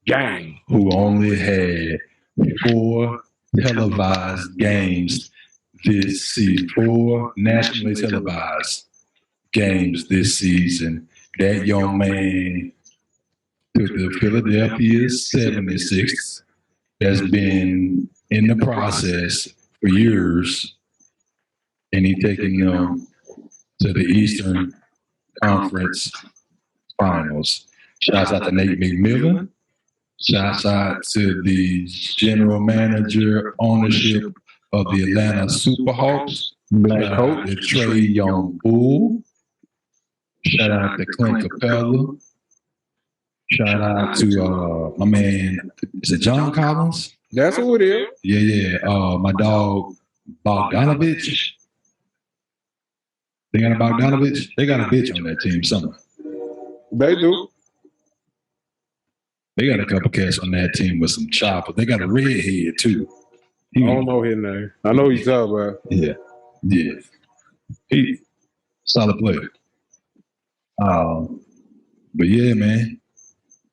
Gang. Who only had 4 televised games this season. 4 nationally televised games this season. That young man took the Philadelphia 76ers has been in the process for years, and he taking them to the Eastern Conference Finals. Shouts out to Nate McMillan. Shouts out to the general manager ownership of the Atlanta Superhawks. Shout out to Trae Young Bull. Shout out to Clint Capella. Shout out to my man, is it John Collins? That's who it is. Yeah. My dog, Bogdanovich. They got a Bogdanovich? They got a bitch on that team somewhere. They do. They got a couple cats on that team with some choppers. They got a redhead, too. I don't know his name. I know he's up, about. Yeah. He solid player. But yeah, man.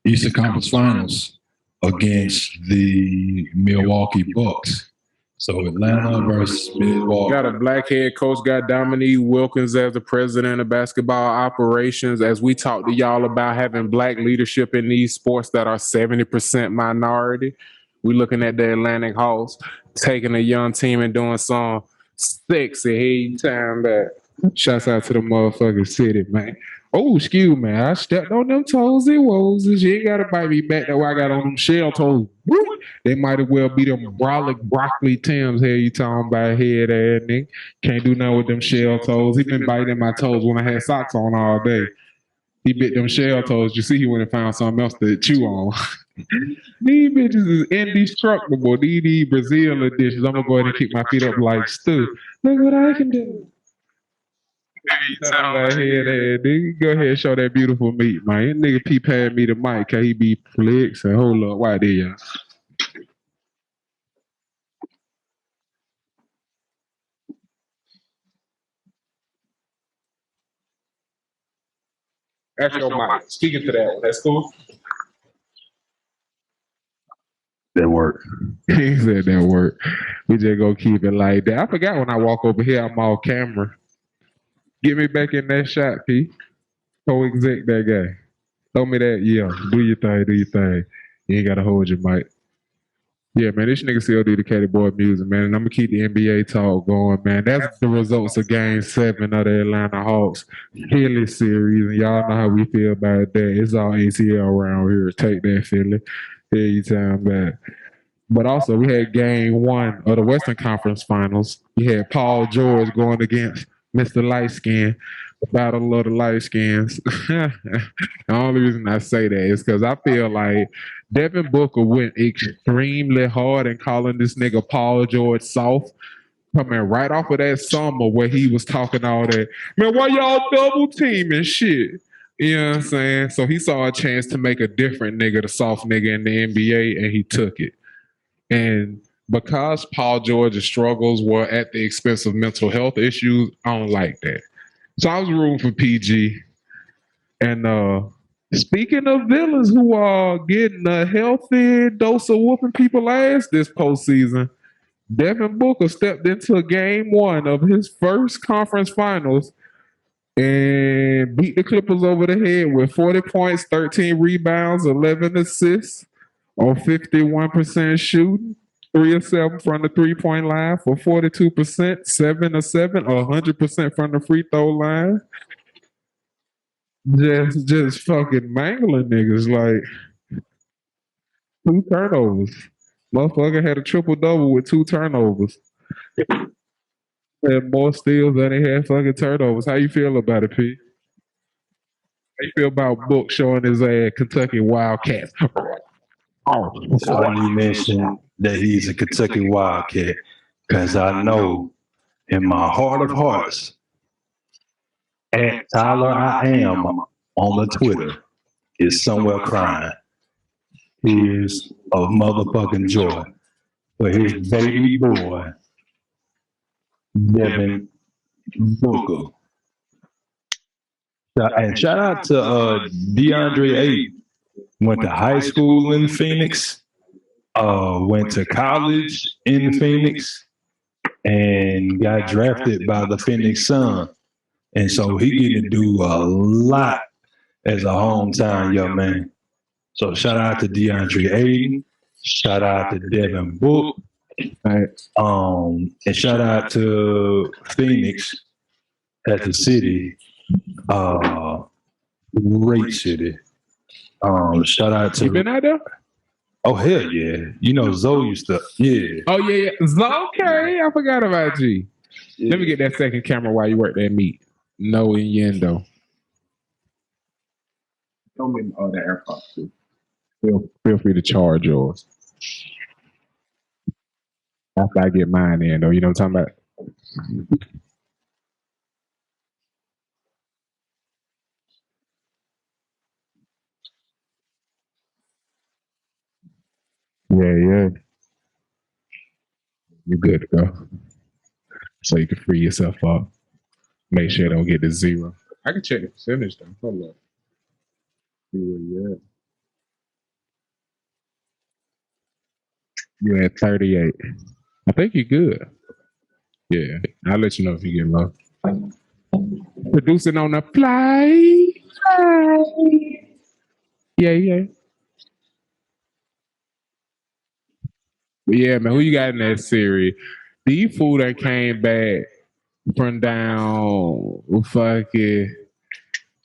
Eastern Conference Finals against the Milwaukee Bucks. So Atlanta versus Milwaukee. Got a black head coach, got Dominique Wilkins as the president of basketball operations. As we talked to y'all about having black leadership in these sports that are 70% minority, we looking at the Atlantic Hawks taking a young team and doing some sexy heat time back. Shouts out to the motherfucking city, man. Oh, excuse me. I stepped on them toes and woes. You ain't got to bite me back. That's why I got on them shell toes. Woo! They might as well be them brolic broccoli Tims here you talking about head ass nigga. Can't do nothing with them shell toes. He been biting my toes when I had socks on all day. He bit them shell toes. You see he went and found something else to chew on. These bitches is indestructible. These Brazil dishes. I'm going to go ahead and kick my feet up like Stu. Look what I can do. Go ahead and show that beautiful meat, man. That nigga P had me the mic. Can he be flex? And hold up, why did y'all? That's your mic. Speaking to that one, that's cool. That work. He said that work. We just go keep it like that. I forgot when I walk over here, I'm off camera. Get me back in that shot, P. Co-exec that guy. Throw me that, yeah. Do your thing. You ain't got to hold your mic. Yeah, man, this nigga C.O.D. DecaturboyMusic, man. And I'm going to keep the NBA talk going, man. That's the results of Game 7 of the Atlanta Hawks Philly series. And y'all know how we feel about that. It's all ATL around here. Take that, Philly. Here you time back. But also, we had Game 1 of the Western Conference Finals. We had Paul George going against Mr. Light Skin, the battle of the light skins. The only reason I say that is because I feel like Devin Booker went extremely hard in calling this nigga Paul George soft, coming right off of that summer where he was talking all that, man, why y'all double teaming shit? You know what I'm saying? So he saw a chance to make a different nigga, the soft nigga in the NBA, and he took it. And because Paul George's struggles were at the expense of mental health issues, I don't like that. So I was rooting for PG. And speaking of villains who are getting a healthy dose of whooping people ass this postseason, Devin Booker stepped into game one of his first conference finals and beat the Clippers over the head with 40 points, 13 rebounds, 11 assists on 51% shooting, 3 of 7 from the 3-point line for 42%, 7 of 7, 100% from the free throw line. Just fucking mangling niggas like 2 turnovers. Motherfucker had a triple double with 2 turnovers. Had more steals than he had fucking turnovers. How you feel about it, P? How you feel about Book showing his ass Kentucky Wildcats? Oh, so when you mention that he's a Kentucky Wildcat, because I know in my heart of hearts, at Tyler I am on the Twitter is somewhere crying. Tears of motherfucking joy for his baby boy, Devin Booker. And shout out to DeAndre Ayton. Went to high school in Phoenix, went to college in Phoenix, and got drafted by the Phoenix Sun. And so he getting to do a lot as a hometown young man. So shout out to DeAndre Ayton, shout out to Devin Book, and shout out to Phoenix as a city, great city. Shout out to. You been out there? Oh hell yeah! You know Zoe used to. Yeah. Oh yeah. Okay, I forgot about you. Yeah. Let me get that second camera while you work that meat. No innuendo. Don't mean all the AirPods too. Feel free to charge yours. After I get mine in though, you know what I'm talking about? Yeah. You're good to go. So you can free yourself up. Make sure it don't get to 0. I can check the percentage though. Hold up. Yeah. You're at 38. I think you're good. Yeah. I'll let you know if you get low. Producing on the fly. Yeah. But yeah, man, who you got in that series? These fool that came back from down fucking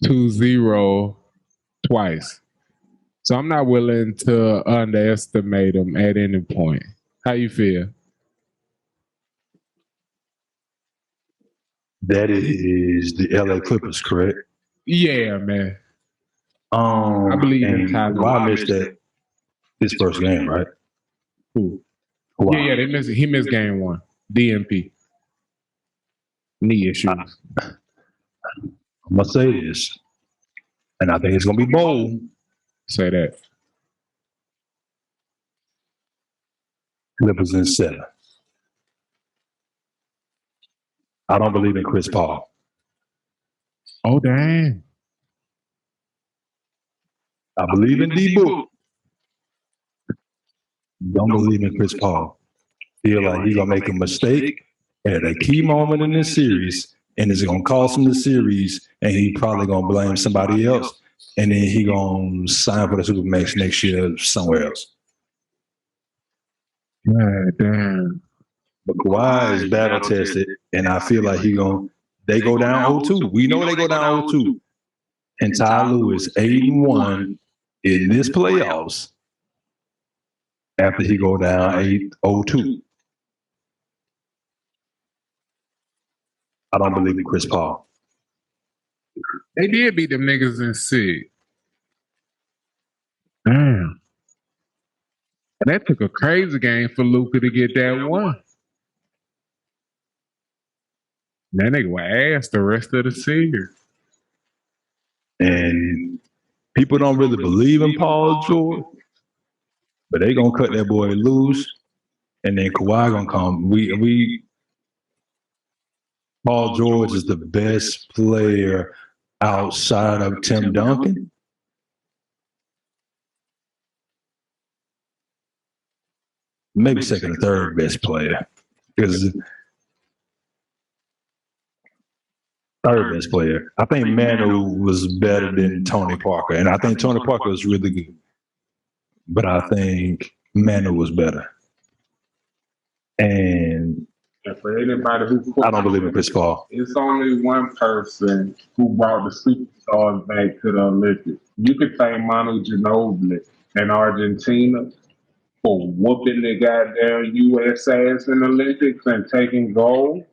2-0 twice. So I'm not willing to underestimate them at any point. How you feel? That is the LA Clippers, correct? Yeah, man. I believe in Tyler. Why missed that his first game, right? Who? Yeah, they missed. He missed game 1. DNP. Knee issues. I'm gonna say this, and I think it's gonna be bold. Say that. Clippers in 7. I don't believe in Chris Paul. Oh damn. I believe in D-Book. Don't believe in Chris Paul. Feel like he's gonna make a mistake at a key moment in this series, and it's gonna cost him the series, and he probably gonna blame somebody else, and then he gonna sign for the Supermax next year somewhere else. God damn. But Kawhi is battle tested, and I feel like they go down 0-2. We know they go down 0-2. And Ty Lue is 8-1 in this playoffs after he go down 0-2. I don't believe in Chris Paul. They did beat them niggas in 6. Damn. That took a crazy game for Luka to get that 1. That nigga was ass the rest of the series. And people don't really believe in Paul George, but they gonna cut that boy loose, and then Kawhi gonna come. Paul George is the best player outside of Tim Duncan. Maybe second or third best player, because third best player. I think Manu was better than Tony Parker, and I think Tony Parker was really good, but I think Manu was better. And for anybody who I don't believe in Chris Paul. It's only one person who brought the superstars back to the Olympics. You could thank Manu Ginobili in Argentina for whooping the goddamn U.S. ass in the Olympics and taking gold,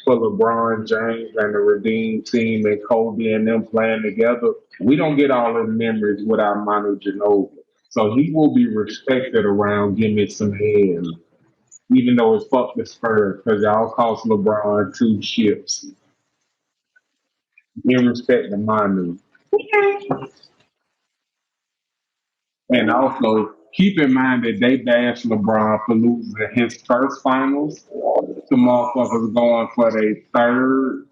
for LeBron James and the Redeem team and Kobe and them playing together. We don't get all the memories without Manu Ginobili. So he will be respected around Gimme Some Headlines, even though it's fuck the Spurs, because y'all cost LeBron 2 chips. In respect to Manu. And also, keep in mind that they bashed LeBron for losing his first finals to motherfuckers going for their third,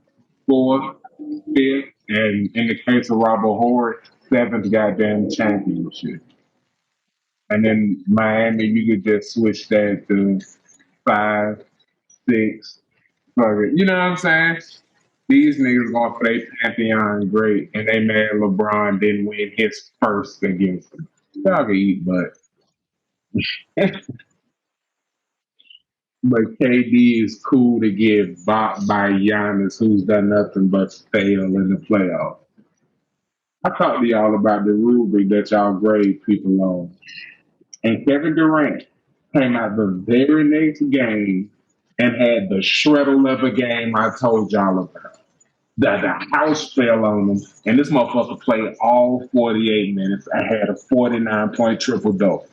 fourth, fifth, and in the case of Robert Horry, 7th goddamn championship. And then Miami, you could just switch that to 5, 6, you know what I'm saying? These niggas going for their Pantheon great, and they mad LeBron didn't win his first against them. Y'all can eat butt. But KD is cool to get bought by Giannis, who's done nothing but fail in the playoffs. I talked to y'all about the rubric that y'all grade people on. And Kevin Durant came out the very next game and had the shredder leather game I told y'all about. The house fell on him, and this motherfucker played all 48 minutes. I had a 49-point triple-double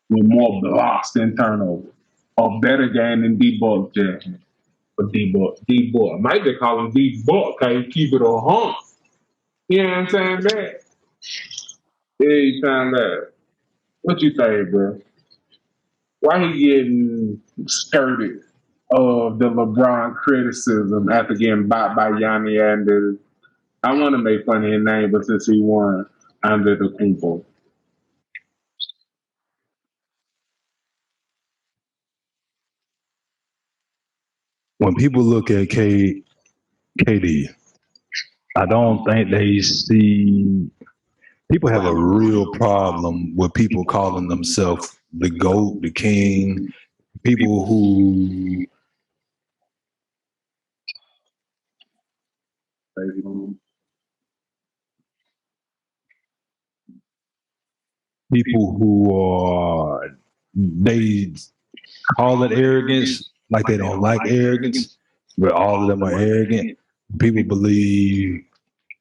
with more blocks than turnover. A better game than D-Book, Jackson. But D-Book. I might just call him D-Book, because he keep it a hump. You know what I'm saying, man? Yeah, you found that. What you think, bro? Why he getting skirted of the LeBron criticism after getting bought by Yanni and I want to make fun of his name, but since he won, under the people. When people look at KD, I don't think they see. People have a real problem with people calling themselves the GOAT, the king, people who are, they call it arrogance, like they don't like arrogance, but all of them are arrogant. People believe,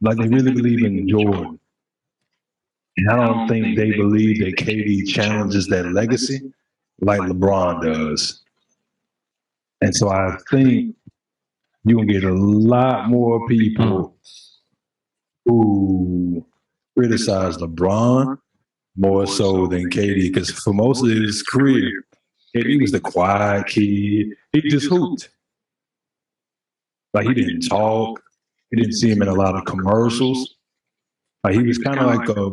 like they really believe in Jordan. And I don't think they believe that KD challenges that legacy like LeBron does. And so I think you can get a lot more people who criticize LeBron more so than KD, because for most of his career, KD was the quiet kid. He just hooped. Like, he didn't talk. You didn't see him in a lot of commercials. Like, he was kind of like a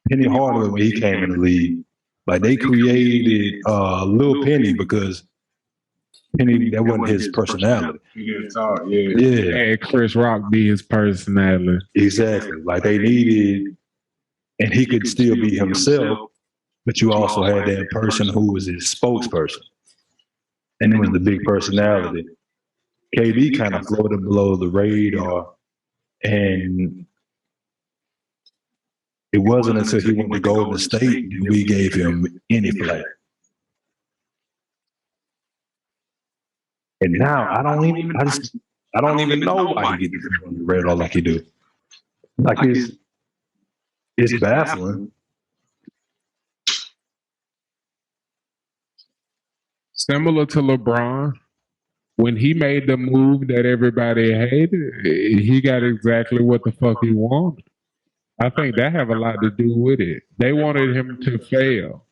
Penny Hardaway when he came in the league. Like, they created Lil Penny because Penny, that wasn't his personality. Yeah. And Chris Rock be his personality. Exactly. Like, they needed, and he could still be himself, but you also had that person who was his spokesperson. And it was the big personality. KD kind of floated below the radar, and it wasn't until he went to Golden State that we gave him any play. And now I don't even know why he gets on the radar like he do. Like, it's baffling. Similar to LeBron, when he made the move that everybody hated, he got exactly what the fuck he wanted. I think that have a lot to do with it. They wanted him to fail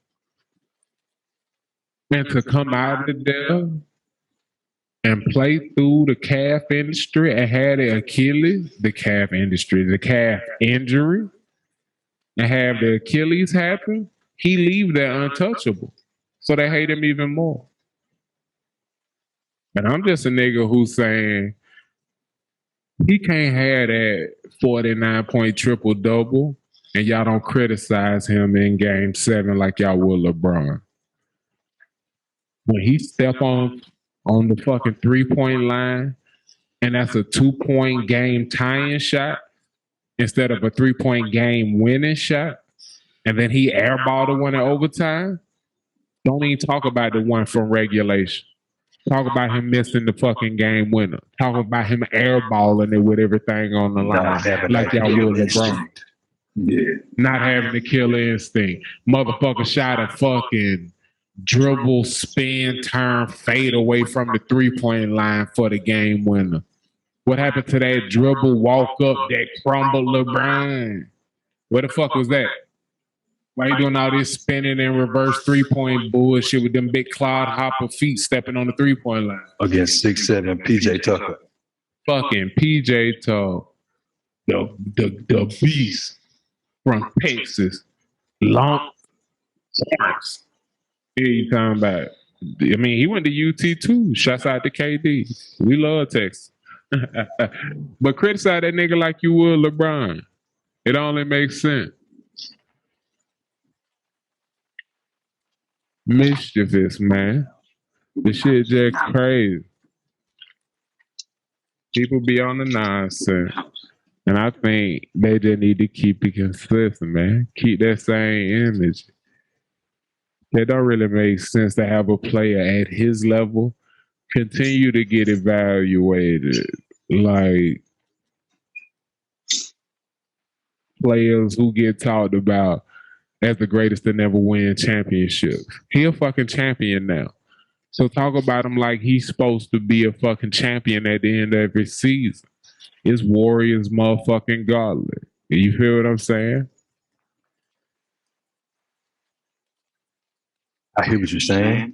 and to come out of there and play through the calf industry and had the Achilles, the calf industry, the calf injury, and have the Achilles happen. He leave there untouchable. So they hate him even more. And I'm just a nigga who's saying he can't have that 49-point triple double and y'all don't criticize him in game 7 like y'all would LeBron. When he step on the fucking 3-point line and that's a 2-point game tying shot instead of a 3-point game winning shot, and then he airballed the one in overtime, don't even talk about the one from regulation. Talk about him missing the fucking game winner. Talk about him airballing it with everything on the line. Like y'all will LeBron. Yeah. Not having the killer instinct. Motherfucker shot a fucking dribble, spin, turn, fade away from the 3-point line for the game winner. What happened to that dribble, walk up, that crumble LeBron? Where the fuck was that? Why you doing all this spinning and reverse 3-point bullshit with them big Clyde Hopper feet stepping on the 3-point line? Against 6'7" PJ Tucker. Fucking PJ Tucker. The beast from Texas. Long arms. Yeah, you talking about. I mean, he went to UT too. Shouts out to KD. We love Texas. But criticize that nigga like you would LeBron. It only makes sense. Mischievous, man. The shit just crazy. People be on the nonsense. And I think they just need to keep it consistent, man. Keep that same image. It don't really make sense to have a player at his level continue to get evaluated like players who get talked about as the greatest to never win championships. He a fucking champion now. So talk about him like he's supposed to be a fucking champion at the end of every season. It's Warriors motherfucking godly. You feel what I'm saying? I hear what you're saying,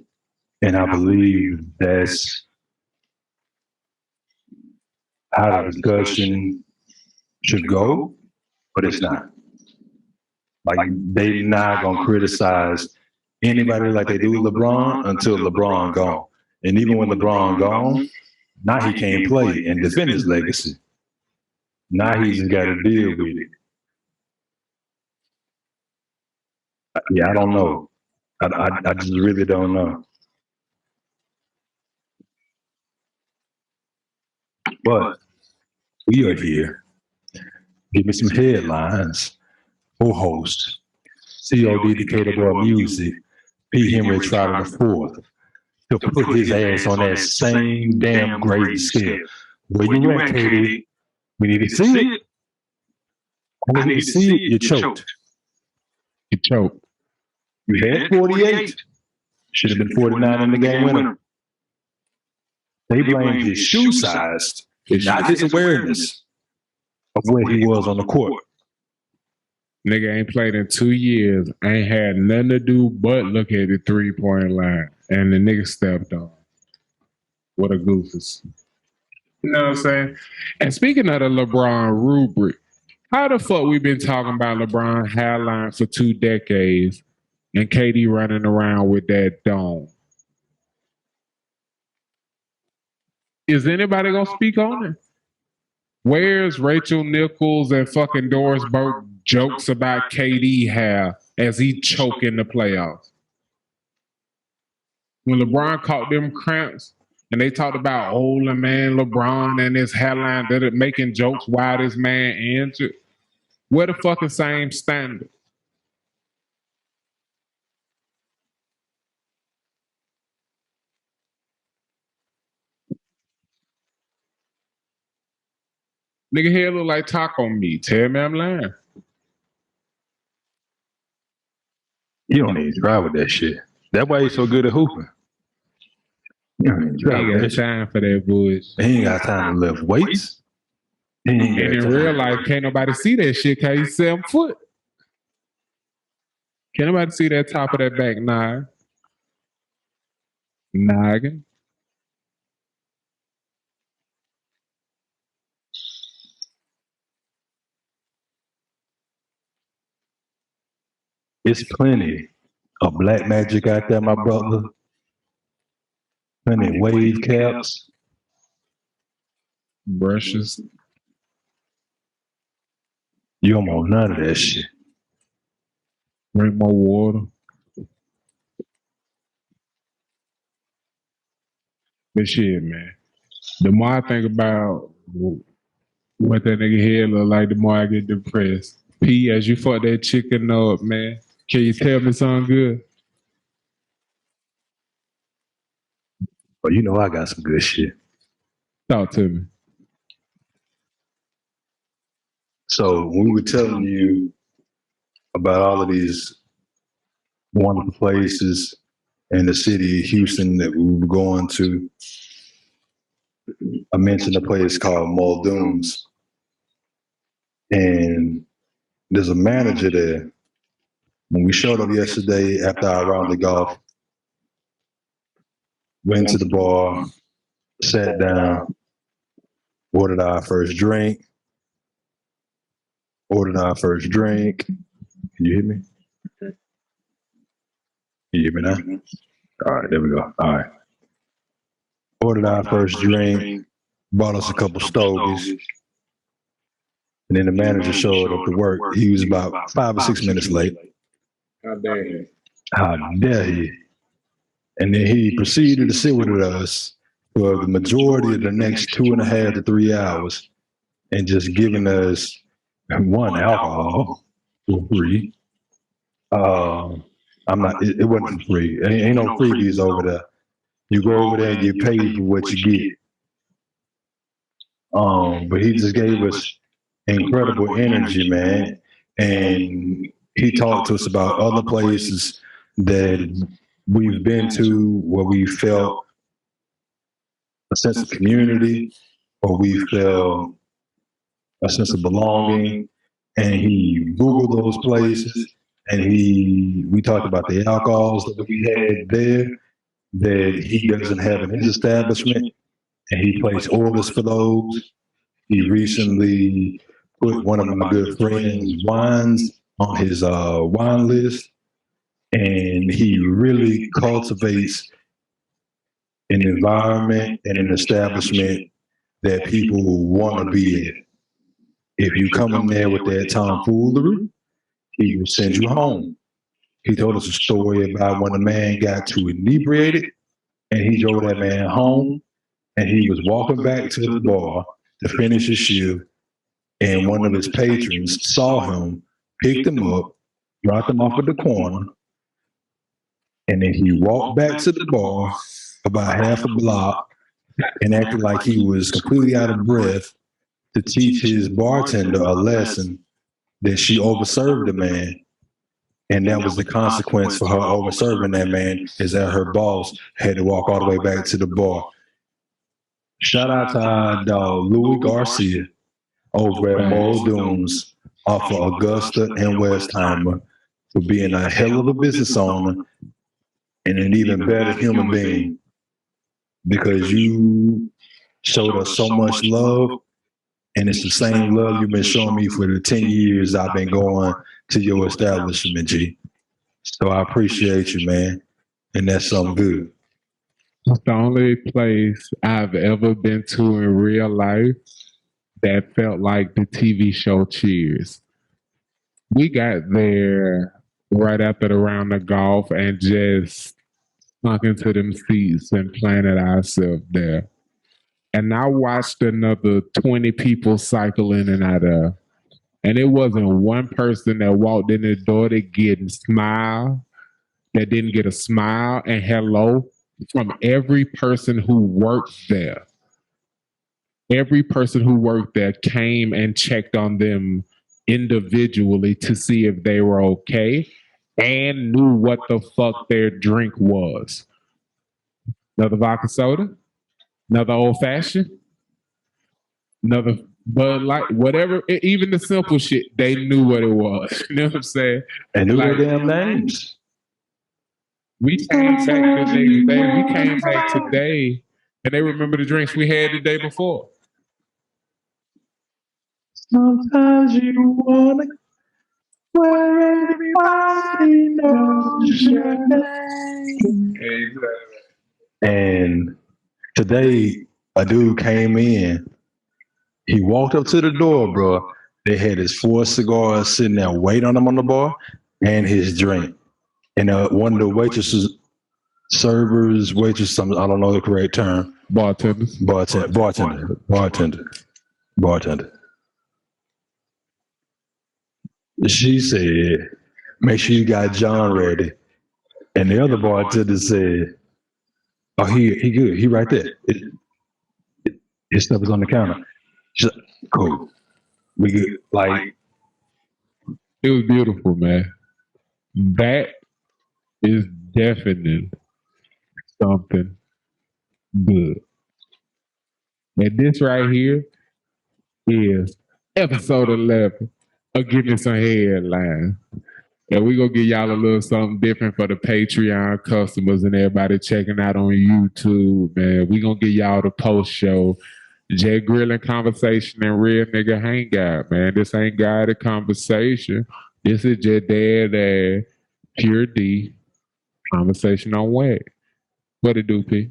and I believe that's how the discussion should go, but it's not. Like, they not gonna criticize anybody like they do LeBron until LeBron gone. And even when LeBron gone, now he can't play and defend his legacy. Now he's got to deal with it. Yeah, I don't know. I just really don't know. But we are here. Give me some headlines. Co-host, C.O.D. DecaturboyMusic, P. Henry Trotter IV, to put his ass on that same damn grade scale. Where you at, Katie? We need to see it. I need to see it. You choked. You choked. You had 48. Should have been 49 in the game winner. They blamed his shoe size, not his awareness of where he was on the court. Nigga ain't played in 2 years. Ain't had nothing to do but look at the 3-point line. And the nigga stepped on. What a goofus. You know what I'm saying? And speaking of the LeBron rubric, how the fuck we been talking about LeBron hairline for 2 decades and KD running around with that dome? Is anybody gonna speak on it? Where's Rachel Nichols and fucking Doris Burke jokes about KD hair as he choke in the playoffs? When LeBron caught them cramps and they talked about older man LeBron and his hairline, that it making jokes while this man injured. Where the fucking same standard? Nigga hair look like taco meat. Tell me I'm lying. You don't need to drive with that shit. That's why he's so good at hooping. You ain't He ain't got time for that bullshit. He ain't got time to lift weights. And in real life, can't nobody see that shit because he's 7 foot. Can't nobody see that top of that back noggin. It's plenty of black magic out there, my brother. Plenty of wave caps. Brushes. You don't want none of that shit. Drink more water. But shit, man. The more I think about what that nigga head look like, the more I get depressed. P, as you fuck that chicken up, man. Can you tell me something good? But you know I got some good shit. Talk to me. So when we were telling you about all of these wonderful places in the city of Houston that we were going to, I mentioned a place called Muldoon's. And there's a manager there. When we showed up yesterday after our round of golf, went to the bar, sat down, ordered our first drink. Can you hear me? Can you hear me now? All right, there we go. All right. Ordered our first drink, bought us a couple stogies. And then the manager showed up to work. He was about 5 or 6 minutes late. How dare he? How dare he? And then he proceeded to sit with us for the majority of the next 2.5 to 3 hours and just giving us one alcohol for free. It wasn't free. Ain't no freebies over there. You go over there and get paid for what you get. But he just gave us incredible energy, man. And he talked to us about other places that we've been to where we felt a sense of community or we felt a sense of belonging. And he Googled those places and we talked about the alcohols that we had there that he doesn't have in his establishment. And he placed orders for those. He recently put one of my good friends' wines on his wine list. And he really cultivates an environment and an establishment that people will want to be in. If you come in there with that tomfoolery, he will send you home. He told us a story about when a man got too inebriated and he drove that man home and he was walking back to the bar to finish his shift and one of his patrons saw him, picked him up, dropped him off at the corner, and then he walked back to the bar about half a block and acted like he was completely out of breath to teach his bartender a lesson that she overserved the man. And that was the consequence for her overserving that man, is that her boss had to walk all the way back to the bar. Shout out to our dog, Louis Garcia, over at Muldoon's off of Augusta and Westheimer, for being a hell of a business owner and an even better human being, because you showed us so much love, and it's the same love you've been showing me for the 10 years I've been going to your establishment, G. So I appreciate you, man, and that's something good. It's the only place I've ever been to in real life that felt like the TV show Cheers. We got there right after the round of golf and just sunk into them seats and planted ourselves there. And I watched another 20 people cycle in and out of. And it wasn't one person that walked in the door that didn't get a smile and hello from every person who worked there. Every person who worked there came and checked on them individually to see if they were okay and knew what the fuck their drink was. another vodka soda, another old fashioned, another Bud Light, whatever. Even the simple shit, they knew what it was. You know what I'm saying? And knew their damn names. We came back the next day. We came back today, and they remember the drinks we had the day before. Sometimes you wanna where everybody knows your name. And today, a dude came in. He walked up to the door, bro. They had his 4 cigars sitting there waiting on him on the bar and his drink. And one of the waitresses, servers, waitress, I don't know the correct term. Bartender. She said, make sure you got John ready. And the other bartender said, oh, he good. He right there. His stuff is on the counter. She's like, cool. We good. Like, it was beautiful, man. That is definitely something good. And this right here is episode 11 of Gimme Some Headlines. And we're going to give y'all a little something different for the Patreon customers and everybody checking out on YouTube, man. We're going to give y'all the post-show Jay Grilling conversation and real nigga hangout, man. This ain't guided conversation. This is just dead pure D conversation on what? What it do, P?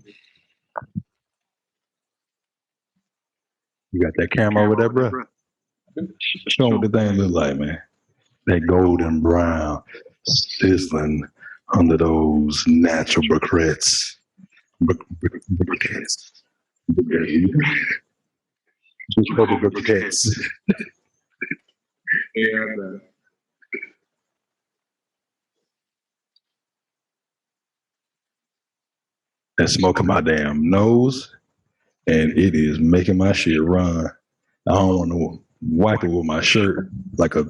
You got that camera over there, bro? Show them what the thing look like, man. That golden brown, sizzling under those natural briquettes. Briquettes. Just call the briquettes. Yeah, man. And smoking my damn nose, and it is making my shit run. I don't want to wipe it with my shirt like a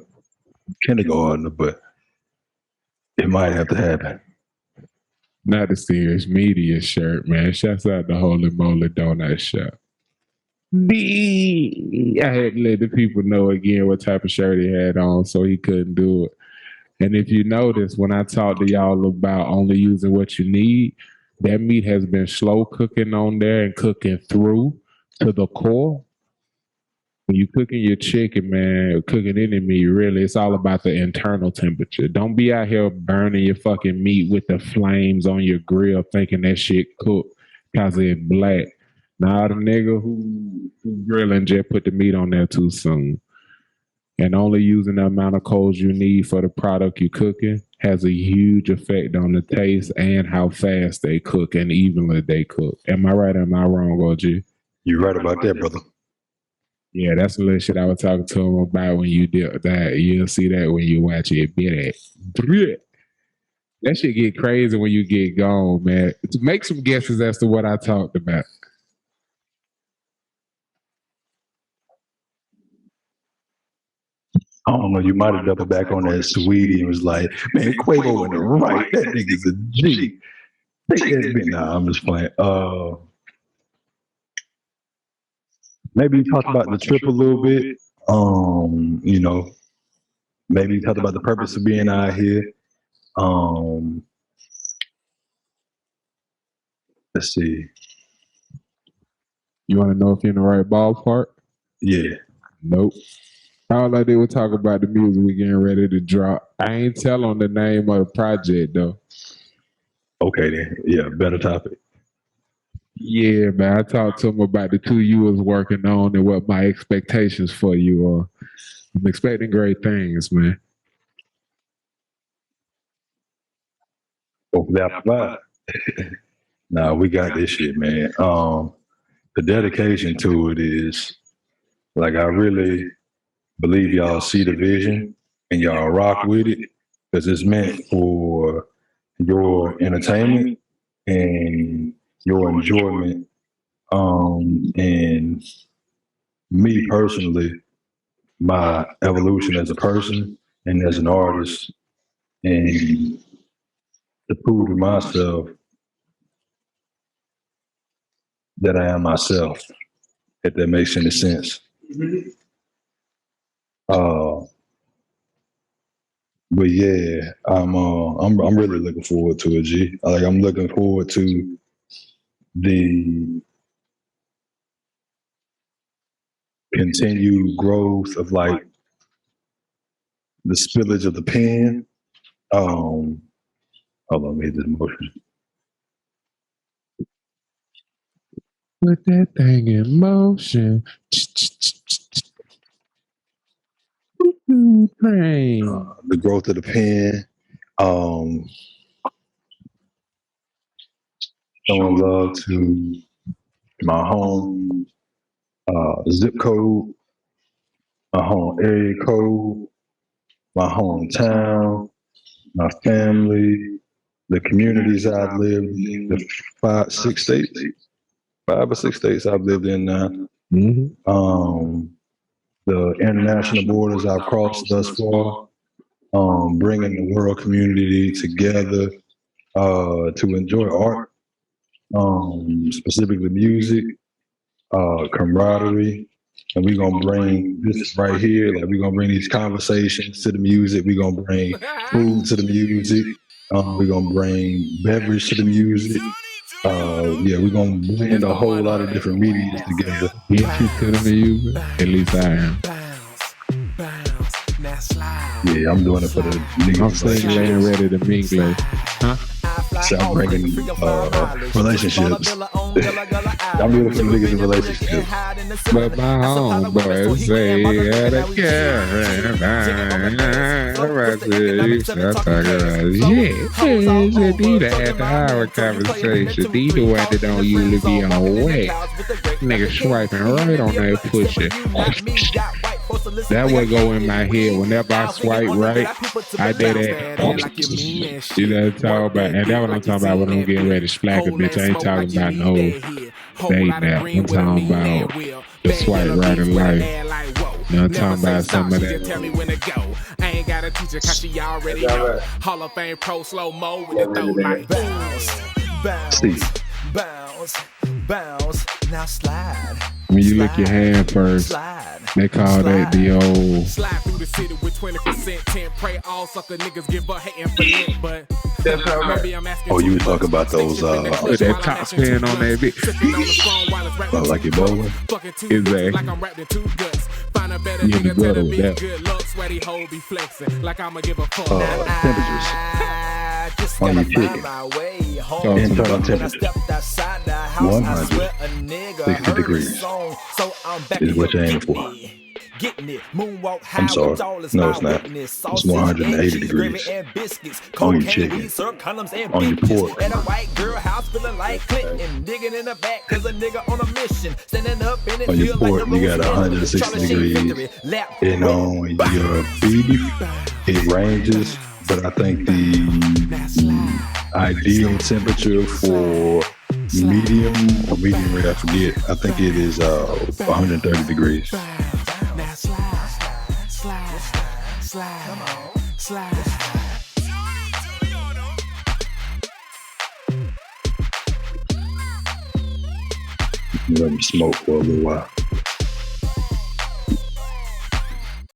kindergartner, but it might have to happen. Not the serious media shirt, man. Shouts out to Holy Moly Donut Shop. I had to let the people know again what type of shirt he had on, so he couldn't do it. And if you notice, when I talk to y'all about only using what you need, that meat has been slow cooking on there and cooking through to the core. When you cooking your chicken, man, cooking any meat, really, it's all about the internal temperature. Don't be out here burning your fucking meat with the flames on your grill thinking that shit cooked because it's black. Nah, the nigga who grilling just put the meat on there too soon. And only using the amount of coals you need for the product you're cooking has a huge effect on the taste and how fast they cook and evenly they cook. Am I right or am I wrong, OG? You're right about that, brother. Yeah, that's the little shit I was talking to him about when you did that. You'll see that when you watch it. That shit get crazy when you get gone, man. Make some guesses as to what I talked about. I don't know, you might have doubled back on that Saweetie and was like, man, Quavo in the right. That nigga's a G. Take that bit. Nah, I'm just playing. Maybe you talked about the trip a little bit. You know, maybe you talked about the purpose of being out here. Let's see. You want to know if you're in the right ballpark? Yeah. Nope. All I did was talk about the music we getting ready to drop. I ain't tell on the name of the project though. Okay then. Yeah, better topic. Yeah, man. I talked to him about the 2 you was working on and what my expectations for you are. I'm expecting great things, man. Hopefully I provide. Nah, we got this shit, man. The dedication to it is like I really believe y'all see the vision and y'all rock with it because it's meant for your entertainment and your enjoyment. And me personally, my evolution as a person and as an artist, and to prove to myself that I am myself, if that makes any sense. But yeah, I'm really looking forward to it, G. Like I'm looking forward to the continued growth of like the spillage of the pen. Hold on, let me hit this motion. Put that thing in motion. The growth of the pen. Showing love to my home zip code, my home area code, my hometown, my family, the communities I've lived in, the 5 or 6 states I've lived in now. The international borders I've crossed thus far, bringing the world community together to enjoy art, specifically music, camaraderie. And we're going to bring this right here, like we're going to bring these conversations to the music. We're going to bring food to the music. We're going to bring beverage to the music. Yeah, we're going to blend a whole lot of different medias together. Get you to the music, at least I am. Yeah, I'm doing it for the niggas. I'm single and ready to mingle. Huh? So I'm bringing relationships. I'm doing it for the niggas in relationships. But my homeboy say, yeah, the need to have our conversation. These the one that don't usually be on wet. Nigga swiping right on that pussy. That would go in my head whenever I swipe right. I did that. You know what I'm talking about? And that's what I'm talking about when I'm getting ready to splack a bitch. I ain't talking about no date nap. I'm talking about the swipe right in life. You know, I'm talking about some of that. I ain't got a teacher cause she already know. Hall of Fame pro slow mo with the throw like bounce, bounce, now slide. When you lick your hand first, they call that the old slide through the city with 20% 10. Pray all sucker niggas give up hating for lit, but maybe I'm asking. Oh, you were talking about those with that top spin on that bitch. Like it bowling? Exactly. Like I'm wrapped in two guts. Find a better nigga tell the with that. good luck, sweaty hoe be flexing. Like I'ma give a fuck. Temperatures on your chicken. Internal temperature 160 degrees is what you're aiming for. I'm sorry. No, it's not. It's 180 degrees on your chicken, on your pork. At a white girl house feeling like Clinton, digging in the back cause a nigga on a mission, standing up in it. On your pork, you got 160 degrees. And on your beef, it ranges, but I think the ideal temperature for medium or medium rare, I forget. I think it is 130 degrees. Let me smoke for a little while.